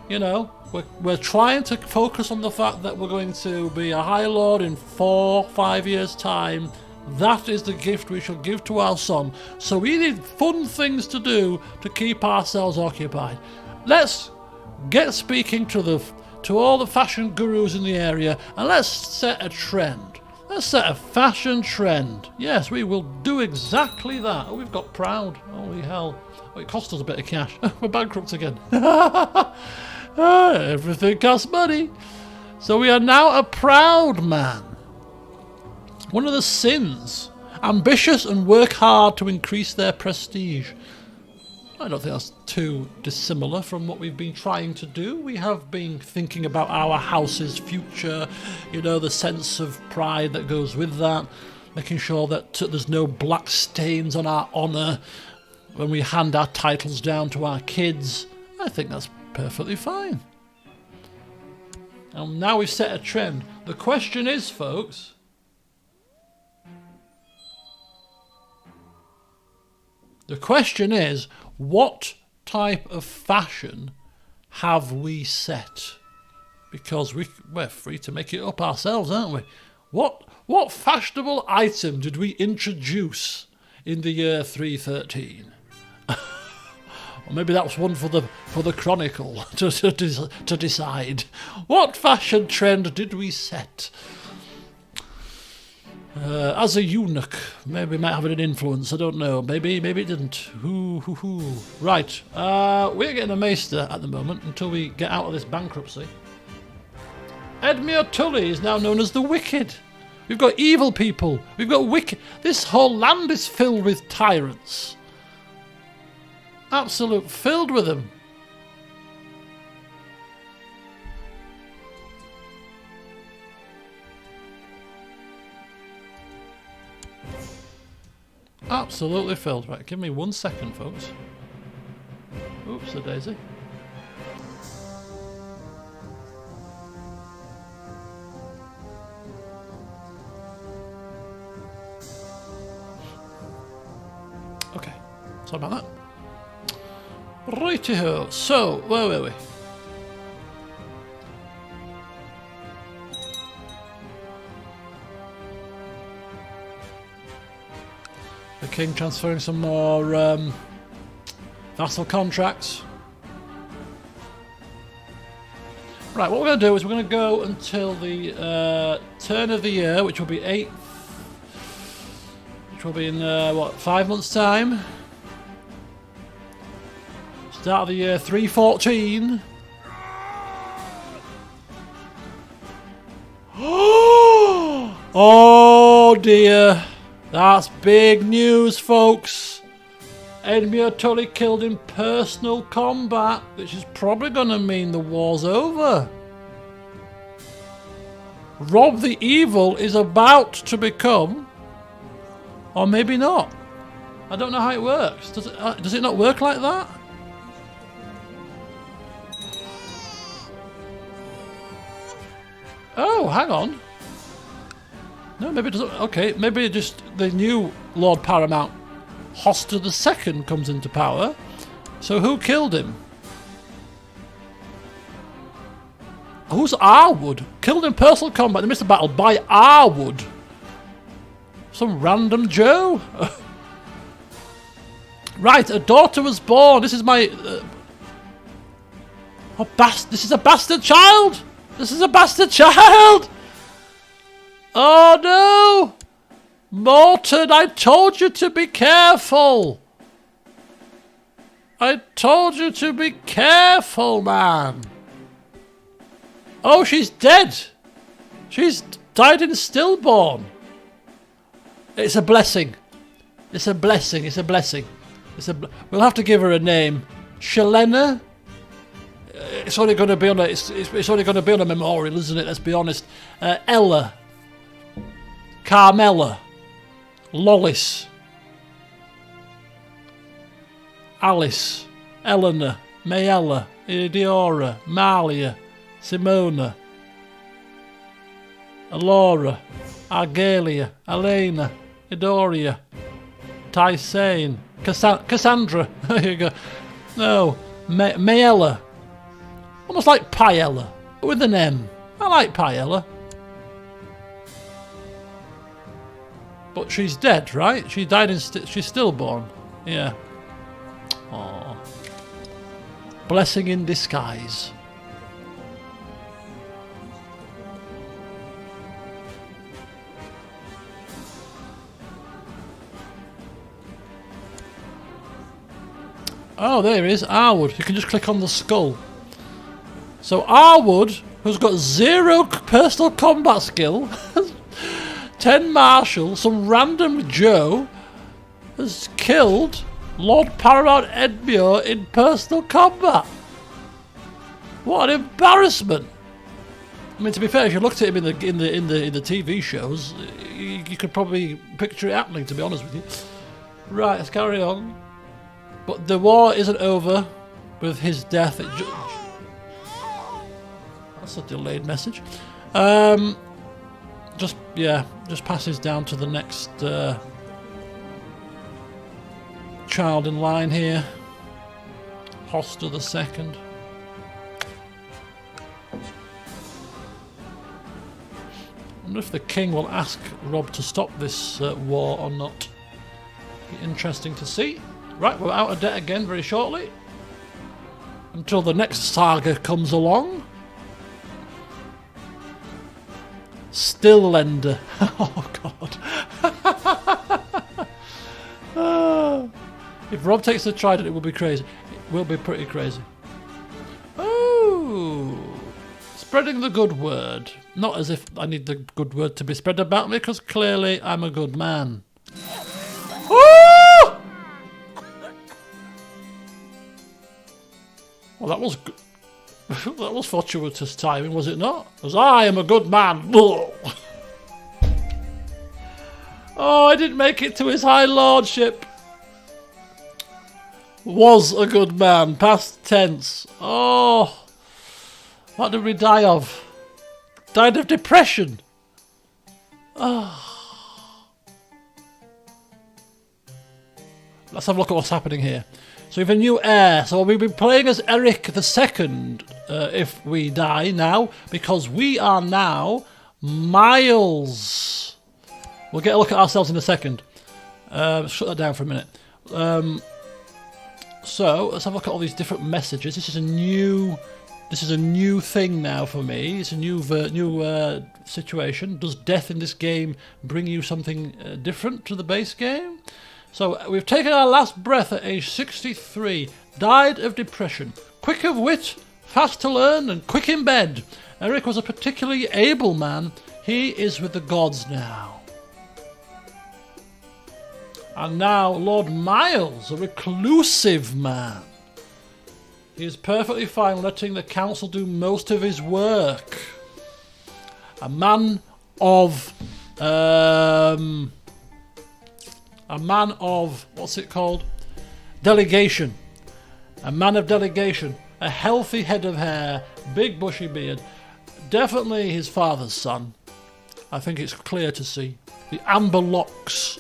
You know, we're trying to focus on the fact that we're going to be a High Lord in 4-5 years' time. That is the gift we shall give to our son. So we need fun things to do to keep ourselves occupied. Let's get speaking to all the fashion gurus in the area, and let's set a trend. Let's set a fashion trend. Yes, we will do exactly that. Oh, we've got proud. Holy hell. Oh, it cost us a bit of cash. We're bankrupt again. Everything costs money. So we are now a proud man. One of the sins. Ambitious and work hard to increase their prestige. I don't think that's too dissimilar from what we've been trying to do. We have been thinking about our house's future, you know, the sense of pride that goes with that, making sure that there's no black stains on our honour when we hand our titles down to our kids. I think that's perfectly fine. And now we've set a trend. The question is, folks, what type of fashion have we set? Because we're free to make it up ourselves, aren't we? What fashionable item did we introduce in the year 313? Or maybe that's one for the Chronicle to decide. What fashion trend did we set? As a eunuch, maybe it might have an influence. I don't know. Maybe it didn't. Right. We're getting a maester at the moment until we get out of this bankruptcy. Edmure Tully is now known as the Wicked. We've got evil people. We've got wicked. This whole land is filled with tyrants. Absolute filled with them. Absolutely filled. Right, give me 1 second, folks. Oops, a daisy. Okay, sorry about that. Righty-ho. So, where were we? The king transferring some more vassal contracts. Right, what we're going to do is we're going to go until the turn of the year, which will be which will be in 5 months' time. Start of the year 314. Oh dear. That's big news, folks. Edmure Tully killed in personal combat, which is probably going to mean the war's over. Rob the Evil is about to become, or maybe not. I don't know how it works. Does it not work like that? Oh, hang on. No, maybe it doesn't. Okay, maybe just the new Lord Paramount, Hoster II, comes into power. So who killed him? Who's Arwood? Killed in personal combat in the midst of battle by Arwood. Some random Joe? Right, a daughter was born. This is my... this is a bastard child! This is a bastard child! Oh no! Morton, I told you to be careful! I told you to be careful, man! Oh, she's dead! She's died in stillborn! It's a blessing. It's a blessing, it's a blessing. We'll have to give her a name. Shalena? it's only going to be on a it's only going to be on a memorial, isn't it? Let's be honest. Ella, Carmella, Lollis, Alice, Eleanor, Mayella, Idiora, Malia, Simona, Alora, Argelia, Elena, Idoria, Tysane, Cassandra. There you go. No, Mayella. Almost like Paella, but with an M. I like Paella. But she's dead, right? She died she's stillborn. Yeah. Aww. Blessing in disguise. Oh, there he is, Arwood. You can just click on the skull. So Arwood, who's got 0 personal combat skill, 10 martial, some random Joe, has killed Lord Paramount Edmure in personal combat. What an embarrassment! I mean, to be fair, if you looked at him in the TV shows, you could probably picture it happening. To be honest with you. Right, let's carry on. But the war isn't over with his death. That's a delayed message. Just passes down to the next child in line here. Hoster the second. I wonder if the king will ask Rob to stop this war or not. Be interesting to see. Right, we're out of debt again very shortly. Until the next saga comes along. Still lender. Oh, God. If Rob takes the trident, it will be crazy. It will be pretty crazy. Oh, spreading the good word. Not as if I need the good word to be spread about me, because clearly I'm a good man. Oh! Well, that was good. That was fortuitous timing, was it not? As I am a good man. Oh, I didn't make it to his high lordship. Was a good man. Past tense. Oh, what did we die of? Died of depression. Oh. Let's have a look at what's happening here. So we have a new heir. So we'll be playing as Eryk II if we die now, because we are now Miles. We'll get a look at ourselves in a second. Shut that down for a minute. So let's have a look at all these different messages. This is a new thing now for me. It's a new situation. Does death in this game bring you something different to the base game? So we've taken our last breath at age 63, died of depression, quick of wit, fast to learn and quick in bed. Eryk was a particularly able man. He is with the gods now. And now Lord Miles, a reclusive man. He is perfectly fine letting the council do most of his work. A man of what's it called? Delegation. A man of delegation. A healthy head of hair. Big bushy beard. Definitely his father's son. I think it's clear to see. The amber locks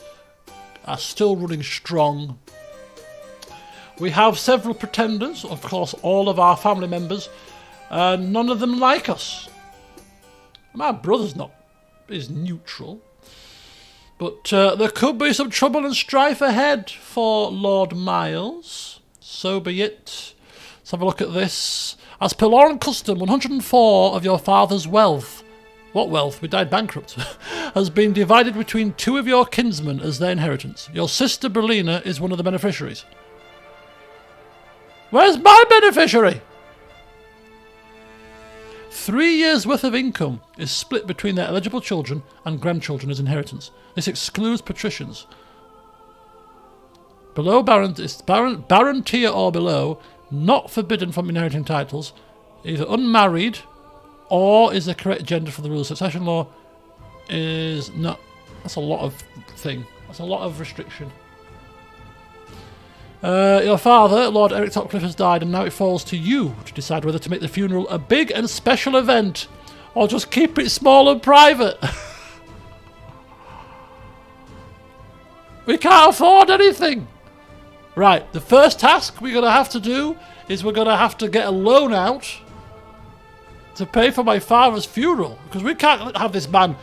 are still running strong. We have several pretenders. Of course, all of our family members. None of them like us. My brother's is neutral. But there could be some trouble and strife ahead for Lord Miles. So be it. Let's have a look at this. As per law and custom, 104 of your father's wealth, what wealth? We died bankrupt, has been divided between 2 of your kinsmen as their inheritance. Your sister Berlina is one of the beneficiaries. Where's my beneficiary? 3 years' worth of income is split between their eligible children and grandchildren as inheritance. This excludes patricians. Below baron tier or below, not forbidden from inheriting titles. either unmarried or is the correct gender for the rules. Succession law is not. That's a lot of thing. That's a lot of restriction. Your father, Lord Eryk Topcliffe, has died, and now it falls to you to decide whether to make the funeral a big and special event or just keep it small and private. We can't afford anything. Right, the first task we're going to have to do is we're going to have to get a loan out to pay for my father's funeral, because we can't have this man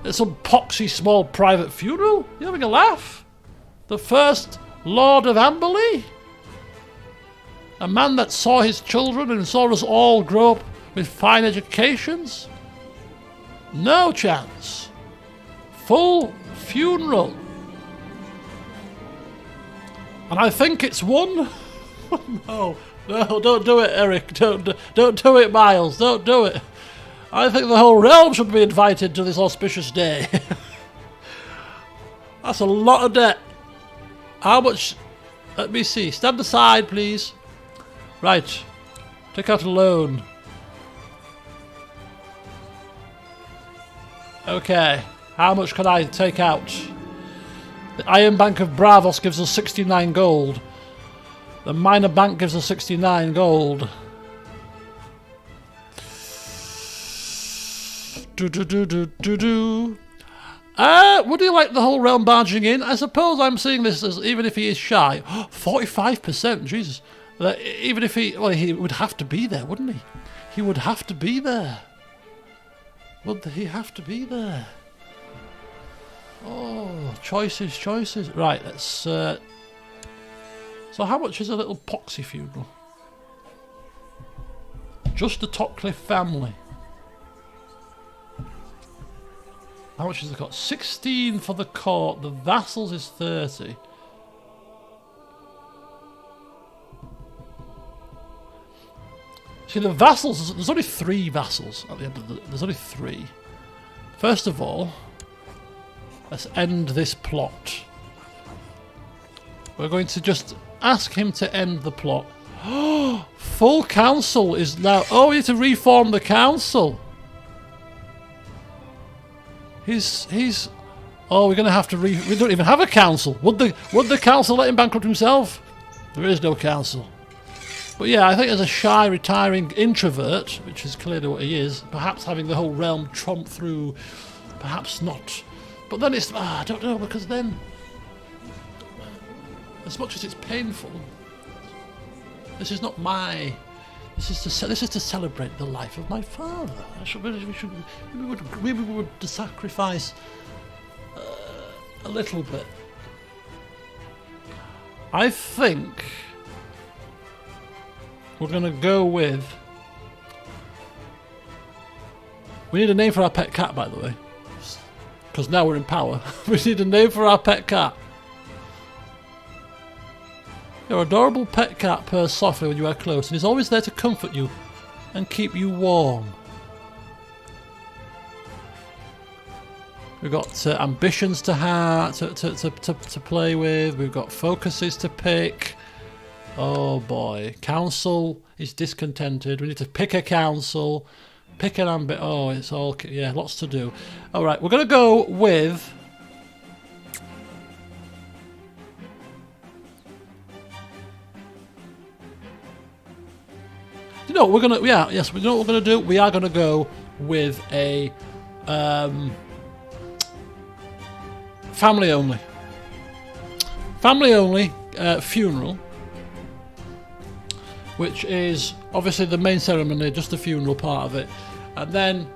at some poxy small private funeral. You're having a laugh? The first Lord of Amberley? A man that saw his children and saw us all grow up with fine educations? No chance. Full funeral. And I think it's one. No, don't do it, Eryk. Don't do it, Miles. Don't do it. I think the whole realm should be invited to this auspicious day. That's a lot of debt. How much? Let me see. Stand aside, please. Right. Take out a loan. Okay. How much can I take out? The Iron Bank of Bravos gives us 69 gold. The Minor Bank gives us 69 gold. Would he like the whole realm barging in? I suppose I'm seeing this as, even if he is shy, 45%, Jesus. Even if he, well, he would have to be there, wouldn't he? He would have to be there. Would he have to be there? Oh, choices, choices. Right, let's, so how much is a little poxy funeral? Just the Topcliffe family. How much has it got? 16 for the court. The vassals is 30. See, the vassals, there's only 3 vassals at the end of the... There's only 3. First of all, let's end this plot. We're going to just ask him to end the plot. Full council is now... Oh, we need to reform the council. He's... Oh, we're going to have to we don't even have a council. Would the council let him bankrupt himself? There is no council. But yeah, I think as a shy, retiring introvert, which is clearly what he is, perhaps having the whole realm tromp through, perhaps not. But then it's... I don't know, because then... As much as it's painful, this is not my... This is to celebrate the life of my father. We would sacrifice a little bit. I think we're going to go with... We need a name for our pet cat, by the way. Because now we're in power. We need a name for our pet cat. Your adorable pet cat purrs softly when you are close and is always there to comfort you and keep you warm. We've got ambitions to play with. We've got focuses to pick. Oh boy. Council is discontented. We need to pick a council. Pick an ambition. Oh, it's all... Yeah, lots to do. Alright, we're going to go with... You know what we're gonna... Yeah, yes, we know what we're going to do. We are going to go with a... family only. Family only funeral. Which is obviously the main ceremony, just the funeral part of it. And then,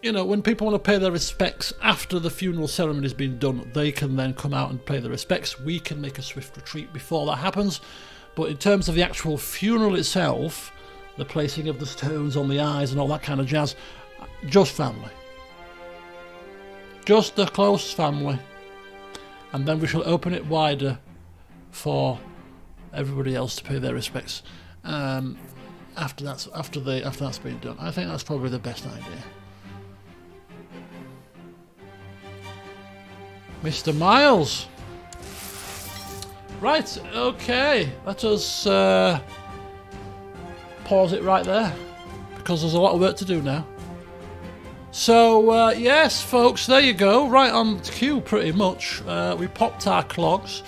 you know, when people want to pay their respects after the funeral ceremony has been done, they can then come out and pay their respects. We can make a swift retreat before that happens. But in terms of the actual funeral itself, the placing of the stones on the eyes and all that kind of jazz, just family. Just the close family. And then we shall open it wider for everybody else to pay their respects. After that's been done. I think that's probably the best idea. Mr. Miles. Right, okay. Let us pause it right there, because there's a lot of work to do now. So, yes, folks, there you go. Right on cue, pretty much. We popped our clogs.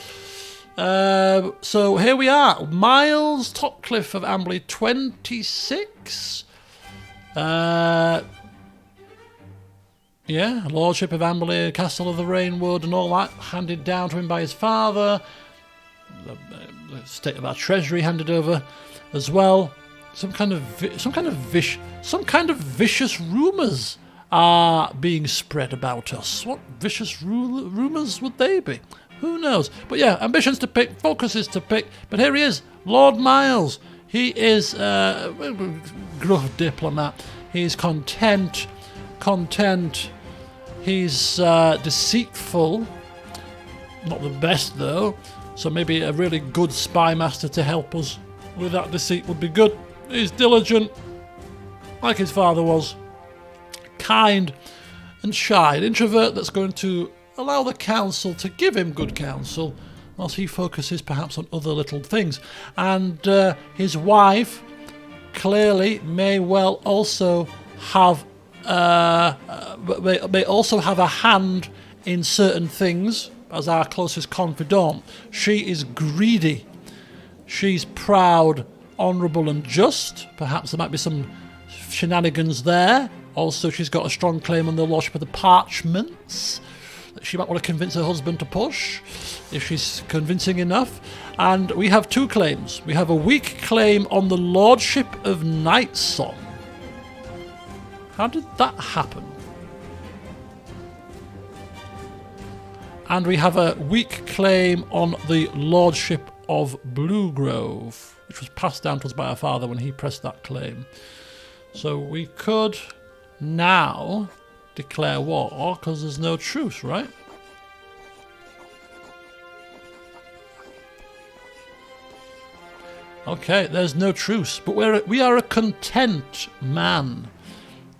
So here we are. Miles, Topcliffe of Amberley, 26. Yeah, Lordship of Amberley, Castle of the Rainwood, and all that handed down to him by his father. The state of our treasury handed over as well. Some kind of vicious rumours are being spread about us. What vicious rumours would they be? Who knows? But yeah, ambitions to pick, focuses to pick. But here he is, Lord Miles. He is a gruff diplomat. He's content. He's deceitful. Not the best though. So maybe a really good spy master to help us with that deceit would be good. He's diligent, like his father was. Kind and shy. An introvert that's going to allow the council to give him good counsel whilst he focuses perhaps on other little things. And his wife clearly may well also have may also have a hand in certain things as our closest confidant. She is greedy. She's proud, honourable and just. Perhaps there might be some shenanigans there. Also, she's got a strong claim on the Lordship of the Parchments that she might want to convince her husband to push, if she's convincing enough. And we have two claims. We have a weak claim on the Lordship of Knightsong. How did that happen? And we have a weak claim on the Lordship of Bluegrove, which was passed down to us by our father when he pressed that claim. So we could now declare war, because there's no truce, right? Okay, there's no truce, but we are a content man.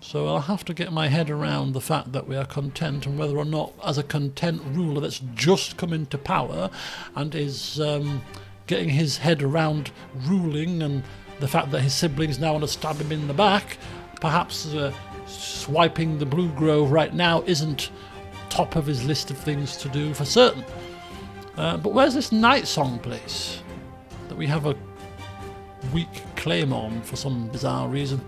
So I'll have to get my head around the fact that we are content, and whether or not, as a content ruler that's just come into power and is getting his head around ruling, and the fact that his siblings now want to stab him in the back, perhaps swiping the Blue Grove right now isn't top of his list of things to do for certain. But where's this Knightsong place that we have a weak claim on for some bizarre reason?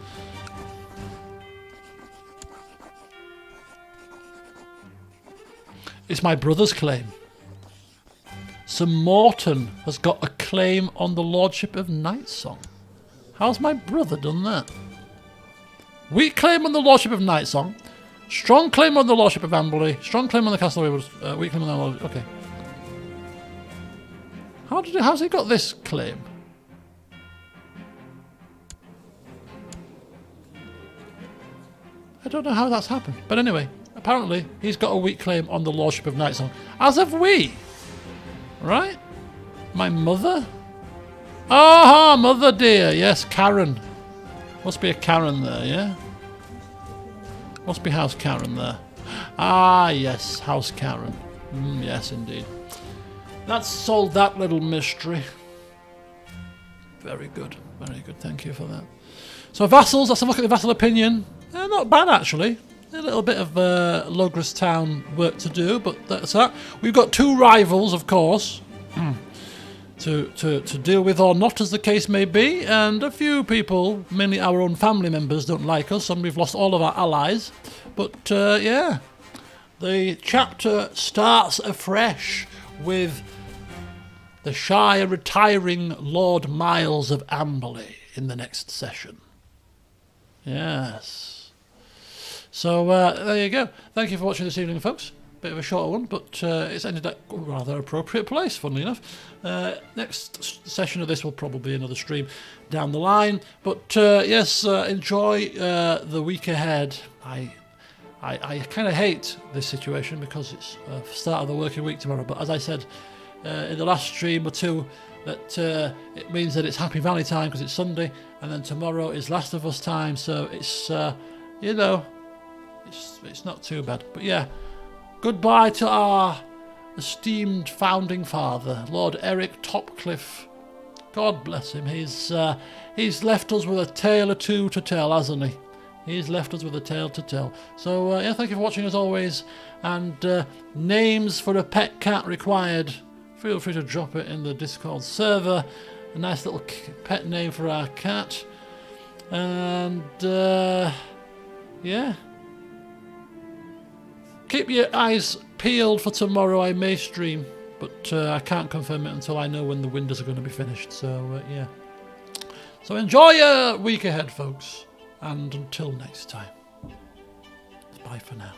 It's my brother's claim. Sir Morton has got a claim on the Lordship of Knightsong. How's my brother done that? Weak claim on the Lordship of Knightsong. Strong claim on the Lordship of Amberley. Strong claim on the Castle of Rainwood. Weak claim on the Lordship. Okay. How's he got this claim? I don't know how that's happened. But anyway, apparently he's got a weak claim on the Lordship of Knightsong. As have we. Right? My mother? Ah, mother dear. Yes, Karen. Must be a Karen there, yeah? Must be House Karen there. Ah, yes, House Karen. Yes, indeed. That's solved that little mystery. Very good. Very good. Thank you for that. So vassals, let's have a look at the vassal opinion. Not bad, actually. A little bit of Logres Town work to do, but that's that. We've got two rivals, of course, to deal with, or not, as the case may be, and a few people, mainly our own family members, don't like us, and we've lost all of our allies. But yeah, the chapter starts afresh with the shy and retiring Lord Miles of Amberley in the next session. Yes. So there you go. Thank you for watching this evening, folks. Bit of a shorter one, but it's ended at a rather appropriate place, funnily enough. Next session of this will probably be another stream down the line. But yes, enjoy the week ahead. I kind of hate this situation because it's the start of the working week tomorrow. But as I said in the last stream or two, that it means that it's Happy Valley time because it's Sunday, and then tomorrow is Last of Us time. So it's you know, it's not too bad. But yeah, goodbye to our esteemed founding father, Lord Eryk Topcliffe, God bless him. He's left us with a tale or two to tell, hasn't he? He's left us with a tale to tell. So, yeah, thank you for watching as always. And names for a pet cat required. Feel free to drop it in the Discord server. A nice little pet name for our cat. And, yeah. Keep your eyes peeled for tomorrow. I may stream, but I can't confirm it until I know when the windows are going to be finished. So, yeah. So enjoy your week ahead, folks. And until next time, bye for now.